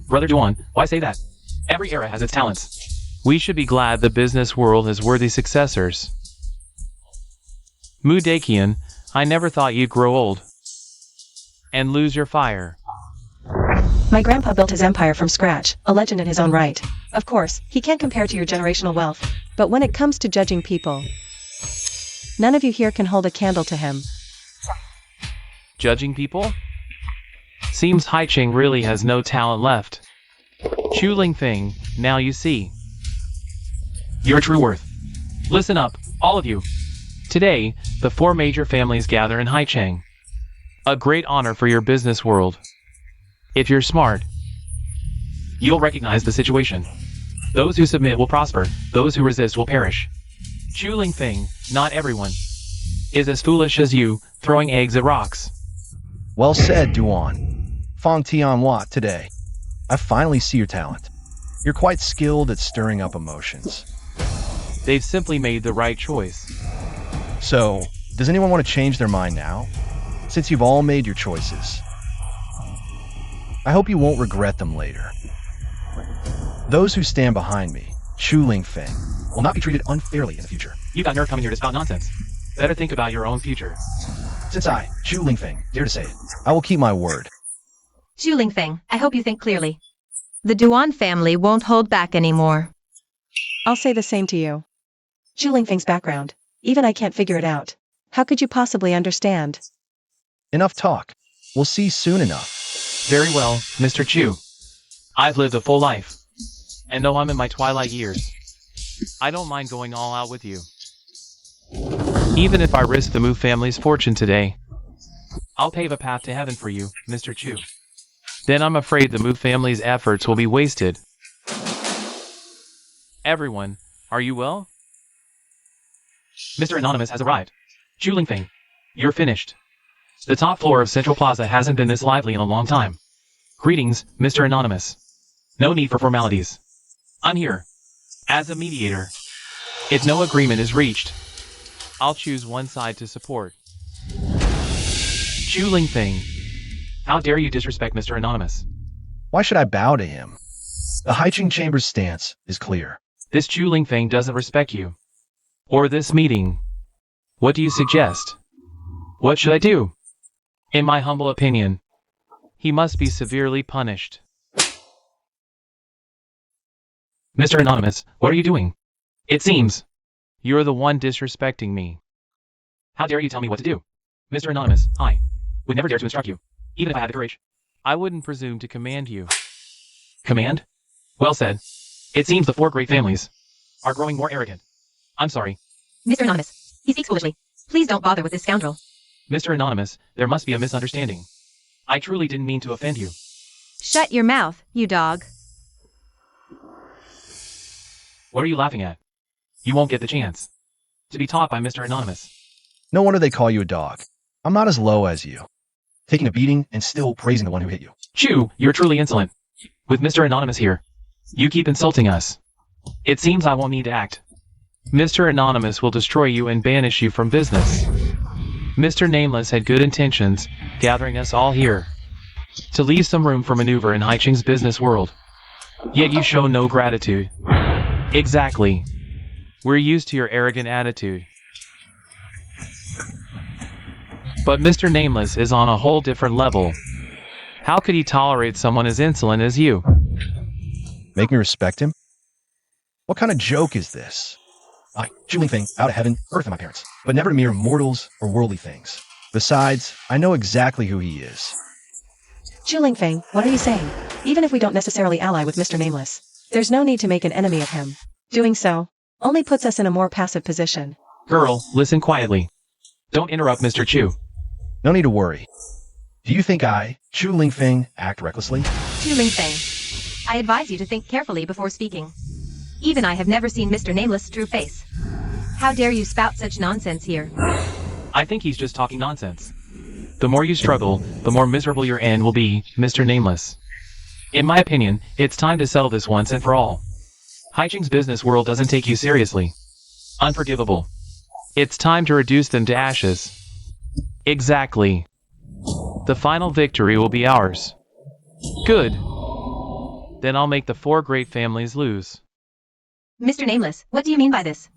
[SPEAKER 3] Brother Duan, why say that? Every era has its talents. We should be glad the business world has worthy successors. Mu Dakian, I never thought you'd grow old and lose your fire.
[SPEAKER 2] My grandpa built his empire from scratch, a legend in his own right. Of course, he can't compare to your generational wealth, but when it comes to judging people, none of you here can hold a candle to him.
[SPEAKER 3] Judging people? Seems Haicheng really has no talent left. Chu Lingfeng, now you see your true worth. Listen up, all of you. Today, the 4 major families gather in Haicheng. A great honor for your business world. If you're smart, you'll recognize the situation. Those who submit will prosper, those who resist will perish. Chu Lingfeng, not everyone is as foolish as you, throwing eggs at rocks.
[SPEAKER 4] Well said, Duan. Fong Tianhua today. I finally see your talent. You're quite skilled at stirring up emotions.
[SPEAKER 3] They've simply made the right choice.
[SPEAKER 4] So, does anyone want to change their mind now? Since you've all made your choices. I hope you won't regret them later. Those who stand behind me, Chu Ling Feng, will not be treated unfairly in the future.
[SPEAKER 3] You got nerve coming here to spout nonsense. Better think about your own future.
[SPEAKER 4] Since I, Chu Ling Feng, dare to say it, I will keep my word.
[SPEAKER 5] Xu Lingfeng, I hope you think clearly. The Duan family won't hold back anymore.
[SPEAKER 2] I'll say the same to you. Zhu Lingfeng's background. Even I can't figure it out. How could you possibly understand?
[SPEAKER 4] Enough talk. We'll see soon enough.
[SPEAKER 3] Very well, Mr. Chu. I've lived a full life. And though I'm in my twilight years, I don't mind going all out with you. Even if I risk the Mu family's fortune today, I'll pave a path to heaven for you, Mr. Chu. Then I'm afraid the Mu family's efforts will be wasted. Everyone, are you well? Mr. Anonymous has arrived. Chu Lingfeng, you're finished. The top floor of Central Plaza hasn't been this lively in a long time. Greetings, Mr. Anonymous. No need for formalities. I'm here. As a mediator. If no agreement is reached, I'll choose one side to support. Chu Lingfeng, how dare you disrespect Mr. Anonymous?
[SPEAKER 4] Why should I bow to him? The Haiqing Chamber's stance is clear.
[SPEAKER 3] This Chu Lingfeng doesn't respect you. Or this meeting. What do you suggest? What should I do? In my humble opinion, he must be severely punished. Mr. Anonymous, what are you doing? It seems you're the one disrespecting me. How dare you tell me what to do? Mr. Anonymous, I would never dare to instruct you, even if I had the courage. I wouldn't presume to command you. Command? Well said. It seems the four great families are growing more arrogant. I'm sorry.
[SPEAKER 5] Mr. Anonymous, he speaks foolishly. Please don't bother with this scoundrel.
[SPEAKER 3] Mr. Anonymous, there must be a misunderstanding. I truly didn't mean to offend you.
[SPEAKER 5] Shut your mouth, you dog.
[SPEAKER 3] What are you laughing at? You won't get the chance to be taught by Mr. Anonymous.
[SPEAKER 4] No wonder they call you a dog. I'm not as low as you. Taking a beating and still praising the one who hit you.
[SPEAKER 3] Chu, you're truly insolent. With Mr. Anonymous here, you keep insulting us. It seems I won't need to act. Mr. Anonymous will destroy you and banish you from business. Mr. Nameless had good intentions, gathering us all here to leave some room for maneuver in Haiqing's business world. Yet you show no gratitude. Exactly. We're used to your arrogant attitude. But Mr. Nameless is on a whole different level. How could he tolerate someone as insolent as you?
[SPEAKER 4] Make me respect him? What kind of joke is this? I, Chu Lingfeng, out of heaven, earth and my parents, but never to mere mortals or worldly things. Besides, I know exactly who he is.
[SPEAKER 2] Zhu Lingfeng, what are you saying? Even if we don't necessarily ally with Mr. Nameless, there's no need to make an enemy of him. Doing so only puts us in a more passive position.
[SPEAKER 3] Girl, listen quietly. Don't interrupt Mr. Chu.
[SPEAKER 4] No need to worry. Do you think I, Chu Lingfeng, act recklessly?
[SPEAKER 5] Xu Lingfeng, I advise you to think carefully before speaking. Even I have never seen Mr. Nameless' true face. How dare you spout such nonsense here?
[SPEAKER 3] I think he's just talking nonsense. The more you struggle, the more miserable your end will be, Mr. Nameless. In my opinion, it's time to settle this once and for all. Haiqing's business world doesn't take you seriously. Unforgivable. It's time to reduce them to ashes. Exactly. The final victory will be ours. Good. Then I'll make the four great families lose.
[SPEAKER 5] Mr. Nameless, what do you mean by this?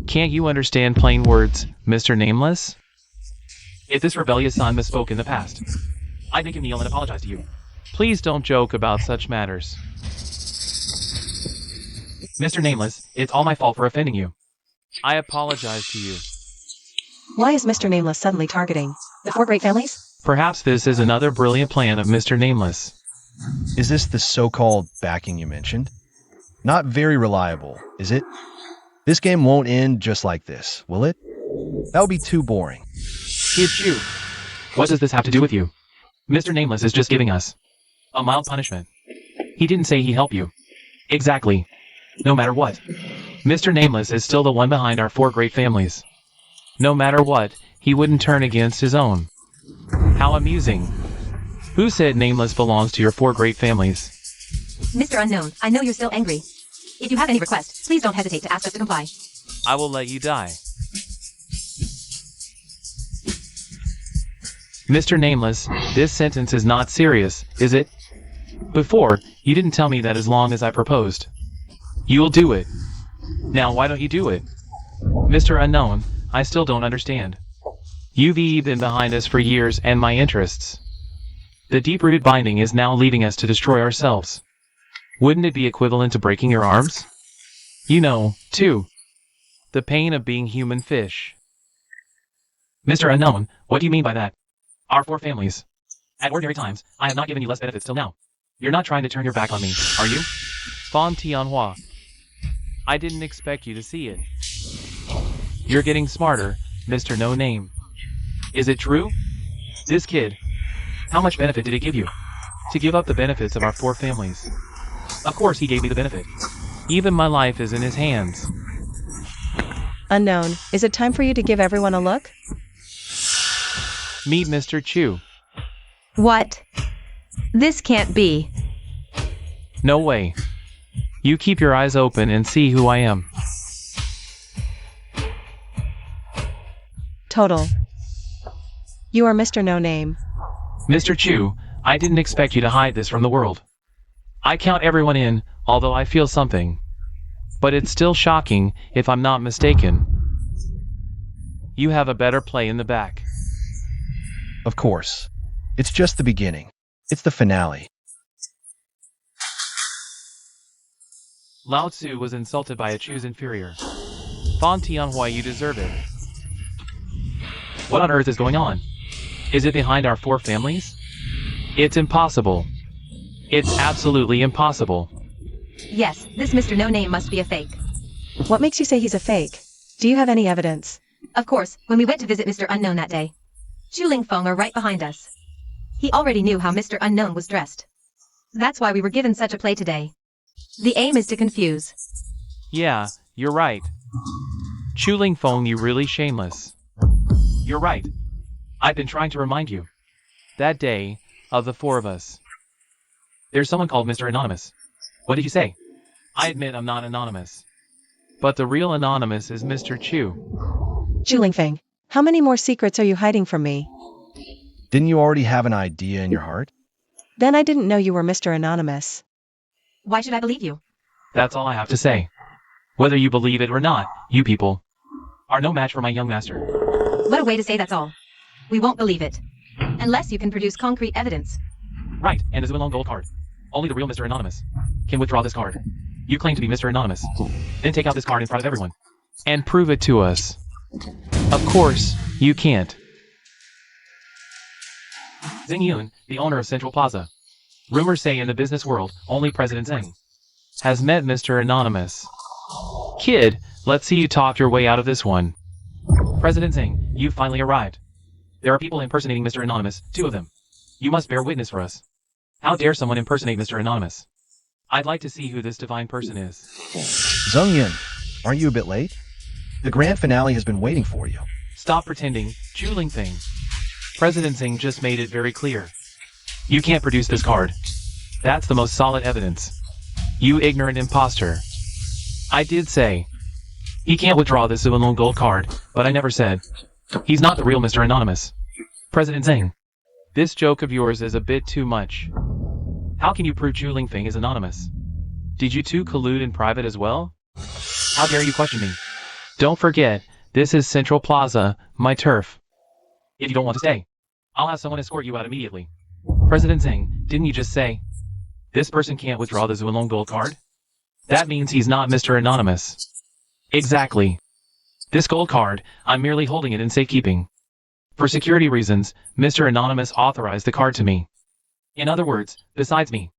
[SPEAKER 3] Can't you understand plain words, Mr. Nameless? If this rebellious son misspoke in the past, I'd make him kneel and apologize to you. Please don't joke about such matters. Mr. Nameless, it's all my fault for offending you. I apologize to you.
[SPEAKER 2] Why is Mr. Nameless suddenly targeting the four great families?
[SPEAKER 3] Perhaps this is another brilliant plan of Mr. Nameless.
[SPEAKER 4] Is this the so-called backing you mentioned? Not very reliable, is it? This game won't end just like this, will it? That would be too boring.
[SPEAKER 3] It's you. What does this have to do with you? Mr. Nameless is just giving us a mild punishment. He didn't say he'd help you. Exactly. No matter what, Mr. Nameless is still the one behind our four great families. No matter what, he wouldn't turn against his own. How amusing. Who said Nameless belongs to your four great families?
[SPEAKER 5] Mr. Unknown, I know you're still angry. If you have any request, please don't hesitate to ask us to comply.
[SPEAKER 3] I will let you die. Mr. Nameless, this sentence is not serious, is it? Before, you didn't tell me that as long as I proposed. You'll do it. Now why don't you do it? Mr. Unknown, I still don't understand. You've been behind us for years and my interests. The deep-rooted binding is now leading us to destroy ourselves. Wouldn't it be equivalent to breaking your arms? You know, too. The pain of being human fish. Mr. Unknown, what do you mean by that? Our 4 families. At ordinary times, I have not given you less benefits till now. You're not trying to turn your back on me, are you? Fan Tianhua. I didn't expect you to see it. You're getting smarter, Mr. No Name. Is it true? This kid, how much benefit did it give you? To give up the benefits of our 4 families. Of course he gave me the benefit. Even my life is in his hands.
[SPEAKER 2] Unknown, is it time for you to give everyone a look?
[SPEAKER 3] Meet Mr. Chu.
[SPEAKER 5] What? This can't be.
[SPEAKER 3] No way. You keep your eyes open and see who I am.
[SPEAKER 2] Total. You are Mr. No Name.
[SPEAKER 3] Mr. Chu, I didn't expect you to hide this from the world. I count everyone in, although I feel something. But it's still shocking, if I'm not mistaken. You have a better play in the back.
[SPEAKER 4] Of course. It's just the beginning. It's the finale.
[SPEAKER 3] Lao Tzu was insulted by a Chu's inferior. Fan Tianhua, you deserve it. What on earth is going on? Is it behind our 4 families? It's impossible. It's absolutely impossible.
[SPEAKER 5] Yes, this Mr. No Name must be a fake.
[SPEAKER 2] What makes you say he's a fake? Do you have any evidence?
[SPEAKER 5] Of course, when we went to visit Mr. Unknown that day. Chu Ling Feng are right behind us. He already knew how Mr. Unknown was dressed. That's why we were given such a play today. The aim is to confuse.
[SPEAKER 3] Yeah, you're right. Chu Ling Feng, you really shameless. You're right. I've been trying to remind you. That day, of the 4 of us. There's someone called Mr. Anonymous. What did you say? I admit I'm not anonymous. But the real anonymous is Mr. Chu.
[SPEAKER 2] Chu Lingfeng, how many more secrets are you hiding from me?
[SPEAKER 4] Didn't you already have an idea in your heart?
[SPEAKER 2] Then I didn't know you were Mr. Anonymous.
[SPEAKER 5] Why should I believe you?
[SPEAKER 3] That's all I have to say. Whether you believe it or not, you people are no match for my young master.
[SPEAKER 5] What a way to say that's all. We won't believe it. Unless you can produce concrete evidence.
[SPEAKER 3] Right, and the Zuilong gold card. Only the real Mr. Anonymous can withdraw this card. You claim to be Mr. Anonymous. Then take out this card in front of everyone. And prove it to us. Of course, you can't. Zheng Yun, the owner of Central Plaza. Rumors say in the business world, only President Zheng has met Mr. Anonymous. Kid, let's see you talk your way out of this one. President Zheng, you've finally arrived. There are people impersonating Mr. Anonymous, 2 of them. You must bear witness for us. How dare someone impersonate Mr. Anonymous? I'd like to see who this divine person is.
[SPEAKER 4] Zheng Yin, aren't you a bit late? The grand finale has been waiting for you.
[SPEAKER 3] Stop pretending, Chu Lingfeng. President Zheng just made it very clear. You can't produce this card. That's the most solid evidence. You ignorant imposter. I did say. He can't withdraw this Zuilong gold card, but I never said. He's not the real Mr. Anonymous. President Zheng. This joke of yours is a bit too much. How can you prove Chu Lingfeng is anonymous? Did you 2 collude in private as well? How dare you question me? Don't forget, this is Central Plaza, my turf. If you don't want to stay, I'll have someone escort you out immediately. President Zheng, didn't you just say, this person can't withdraw the Zuilong gold card? That means he's not Mr. Anonymous. Exactly. This gold card, I'm merely holding it in safekeeping. For security reasons, Mr. Anonymous authorized the card to me. In other words, besides me,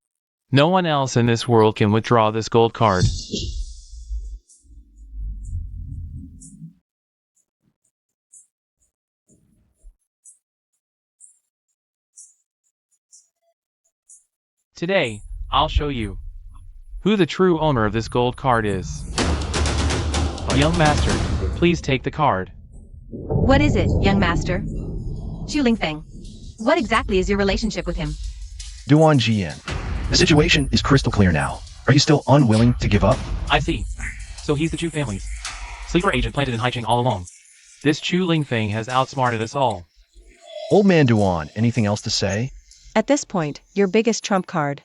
[SPEAKER 3] no one else in this world can withdraw this gold card. Today, I'll show you who the true owner of this gold card is. Young master, please take the card.
[SPEAKER 5] What is it, young master? Chu Lingfeng. What exactly is your relationship with him?
[SPEAKER 4] Duan Jian, the situation is crystal clear now. Are you still unwilling to give up?
[SPEAKER 3] I see. So he's the Chu family's sleeper agent planted in Haicheng all along. This Chu Lingfeng has outsmarted us all.
[SPEAKER 4] Old man Duan, anything else to say?
[SPEAKER 2] At this point, your biggest trump card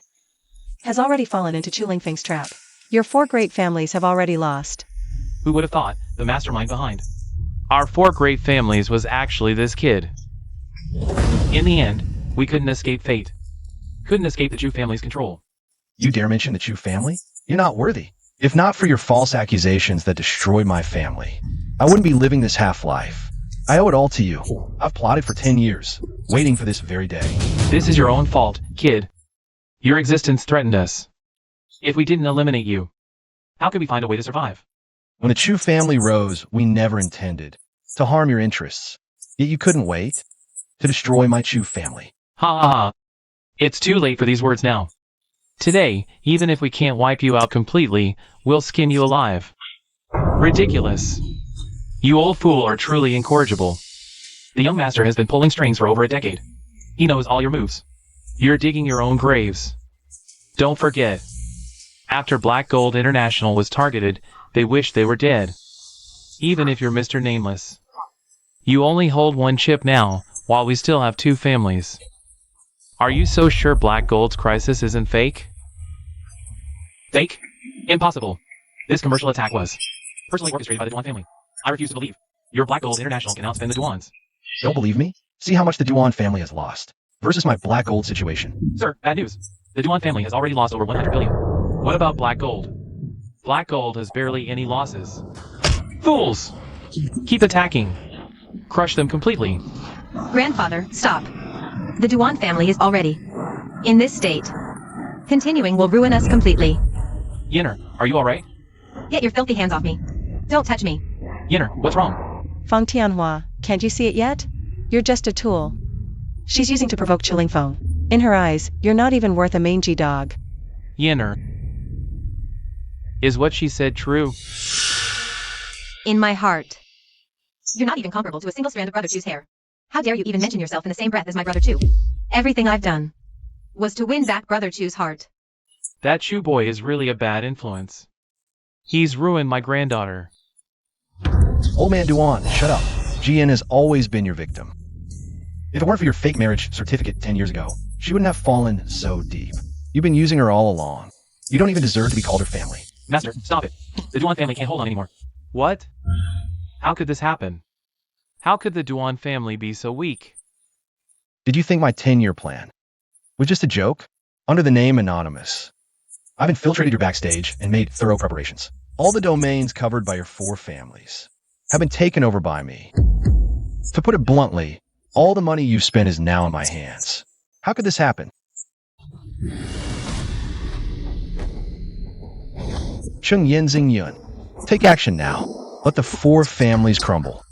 [SPEAKER 2] has already fallen into Chu Lingfeng's trap. Your 4 great families have already lost.
[SPEAKER 3] Who would have thought, the mastermind behind our 4 great families was actually this kid. In the end, we couldn't escape fate. Couldn't escape the Chu family's control.
[SPEAKER 4] You dare mention the Chu family? You're not worthy. If not for your false accusations that destroyed my family, I wouldn't be living this half-life. I owe it all to you. I've plotted for 10 years, waiting for this very day.
[SPEAKER 3] This is your own fault, kid. Your existence threatened us. If we didn't eliminate you, how could we find a way to survive?
[SPEAKER 4] When the Chu family rose, we never intended to harm your interests. Yet you couldn't wait to destroy my Chu family.
[SPEAKER 3] Ha ha ha. It's too late for these words now. Today, even if we can't wipe you out completely, we'll skin you alive. Ridiculous. You old fool are truly incorrigible. The young master has been pulling strings for over a decade. He knows all your moves. You're digging your own graves. Don't forget. After Black Gold International was targeted, they wished they were dead. Even if you're Mr. Nameless. You only hold 1 chip now, while we still have 2 families. Are you so sure Black Gold's crisis isn't fake? Fake? Impossible. This commercial attack was personally orchestrated by the Duan family. I refuse to believe. Your Black Gold International can outspend the Duans.
[SPEAKER 4] Don't believe me? See how much the Duan family has lost versus my Black Gold situation.
[SPEAKER 3] Sir, bad news. The Duan family has already lost over 100 billion. What about Black Gold? Black Gold has barely any losses. Fools! Keep attacking. Crush them completely.
[SPEAKER 5] Grandfather, stop. The Duan family is already in this state. Continuing will ruin us completely.
[SPEAKER 3] Yinner, are you alright?
[SPEAKER 5] Get your filthy hands off me. Don't touch me.
[SPEAKER 3] Yinner, what's wrong?
[SPEAKER 2] Feng Tianhua, can't you see it yet? You're just a tool. She's using to provoke Chilling Feng. In her eyes, you're not even worth a mangy dog.
[SPEAKER 3] Yinner. Is what she said true?
[SPEAKER 5] In my heart. You're not even comparable to a single strand of Brother Chu's hair. How dare you even mention yourself in the same breath as my Brother Chu? Everything I've done was to win back Brother Chu's heart.
[SPEAKER 3] That Chu boy is really a bad influence. He's ruined my granddaughter.
[SPEAKER 4] Old man Duan, shut up. Jian has always been your victim. If it weren't for your fake marriage certificate 10 years ago, she wouldn't have fallen so deep. You've been using her all along. You don't even deserve to be called her family.
[SPEAKER 3] Master, stop it. The Duan family can't hold on anymore. What? How could this happen? How could the Duan family be so weak?
[SPEAKER 4] Did you think my 10-year plan was just a joke? Under the name Anonymous, I've infiltrated your backstage and made thorough preparations. All the domains covered by your 4 families have been taken over by me. To put it bluntly, all the money you've spent is now in my hands. How could this happen? Chung Yin Xing Yun, take action now. Let the 4 families crumble.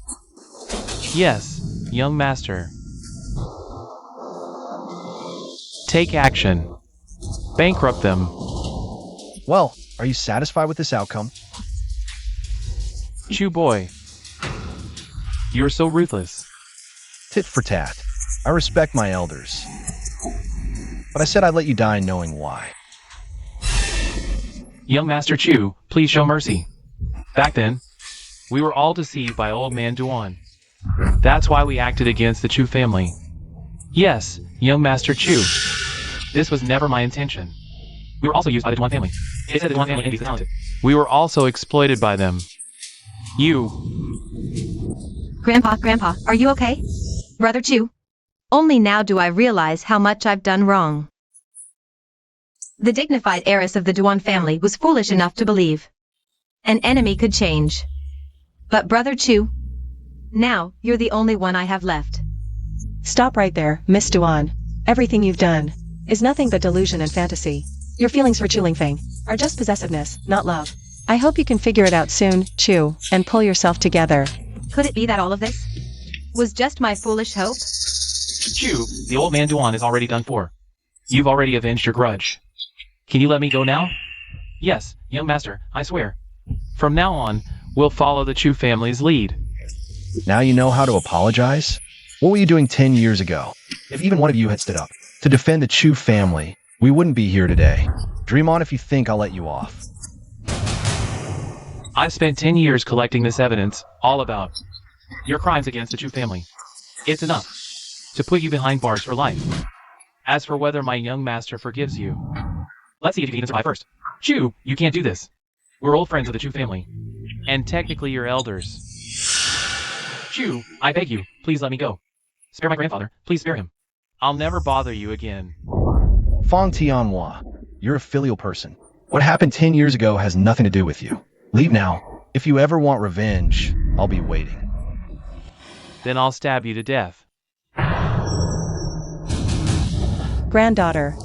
[SPEAKER 3] Yes, young master. Take action. Bankrupt them.
[SPEAKER 4] Well, are you satisfied with this outcome?
[SPEAKER 3] Chu boy. You're so ruthless.
[SPEAKER 4] Tit for tat. I respect my elders. But I said I'd let you die knowing why.
[SPEAKER 3] Young Master Chu, please show mercy. Back then, we were all deceived by old man Duan. That's why we acted against the Chu family. Yes, young Master Chu. This was never my intention. We were also used by the Duan family. They said the Duan family envies the talented. We were also exploited by them. You.
[SPEAKER 5] Grandpa, are you okay? Brother Chu? Only now do I realize how much I've done wrong. The dignified heiress of the Duan family was foolish enough to believe an enemy could change. But Brother Chu, now you're the only one I have left.
[SPEAKER 2] Stop right there, Miss Duan. Everything you've done is nothing but delusion and fantasy. Your feelings for Chu Lingfeng are just possessiveness, not love. I hope you can figure it out soon, Chu, and pull yourself together.
[SPEAKER 5] Could it be that all of this was just my foolish hope?
[SPEAKER 3] Chu, the old man Duan is already done for. You've already avenged your grudge. Can you let me go now? Yes, young master, I swear. From now on, we'll follow the Chu family's lead.
[SPEAKER 4] Now you know how to apologize? What were you doing 10 years ago? If even one of you had stood up to defend the Chu family, we wouldn't be here today. Dream on if you think I'll let you off.
[SPEAKER 3] I've spent 10 years collecting this evidence, all about your crimes against the Chu family. It's enough to put you behind bars for life. As for whether my young master forgives you, let's see if you can even survive first. Chew, you can't do this. We're old friends of the Chew family. And technically your elders. Chew, I beg you, please let me go. Spare my grandfather, please spare him. I'll never bother you again.
[SPEAKER 4] Fong Tianhua, you're a filial person. What happened 10 years ago has nothing to do with you. Leave now. If you ever want revenge, I'll be waiting.
[SPEAKER 3] Then I'll stab you to death.
[SPEAKER 2] Granddaughter.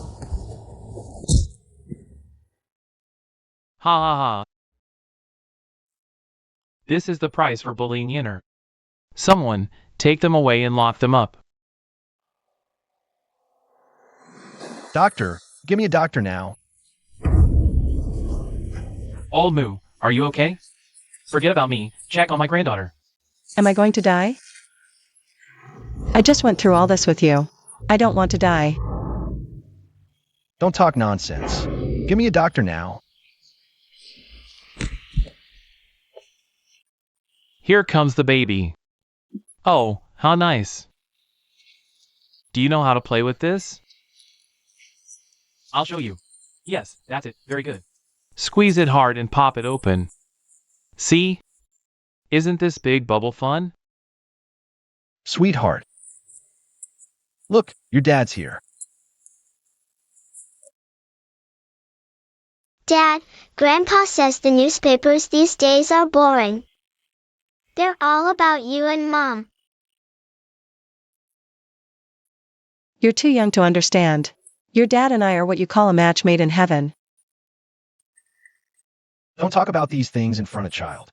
[SPEAKER 3] Ha ha ha. This is the price for bullying Yinner. Someone, take them away and lock them up.
[SPEAKER 4] Doctor, give me a doctor now.
[SPEAKER 3] Old Moo, are you okay? Forget about me, check on my granddaughter.
[SPEAKER 2] Am I going to die? I just went through all this with you. I don't want to die.
[SPEAKER 4] Don't talk nonsense. Give me a doctor now.
[SPEAKER 3] Here comes the baby. Oh, how nice. Do you know how to play with this? I'll show you. Yes, that's it. Very good. Squeeze it hard and pop it open. See? Isn't this big bubble fun?
[SPEAKER 4] Sweetheart. Look, your dad's here.
[SPEAKER 6] Dad, Grandpa says the newspapers these days are boring. They're all about you and Mom.
[SPEAKER 2] You're too young to understand. Your dad and I are what you call a match made in heaven.
[SPEAKER 4] Don't talk about these things in front of child.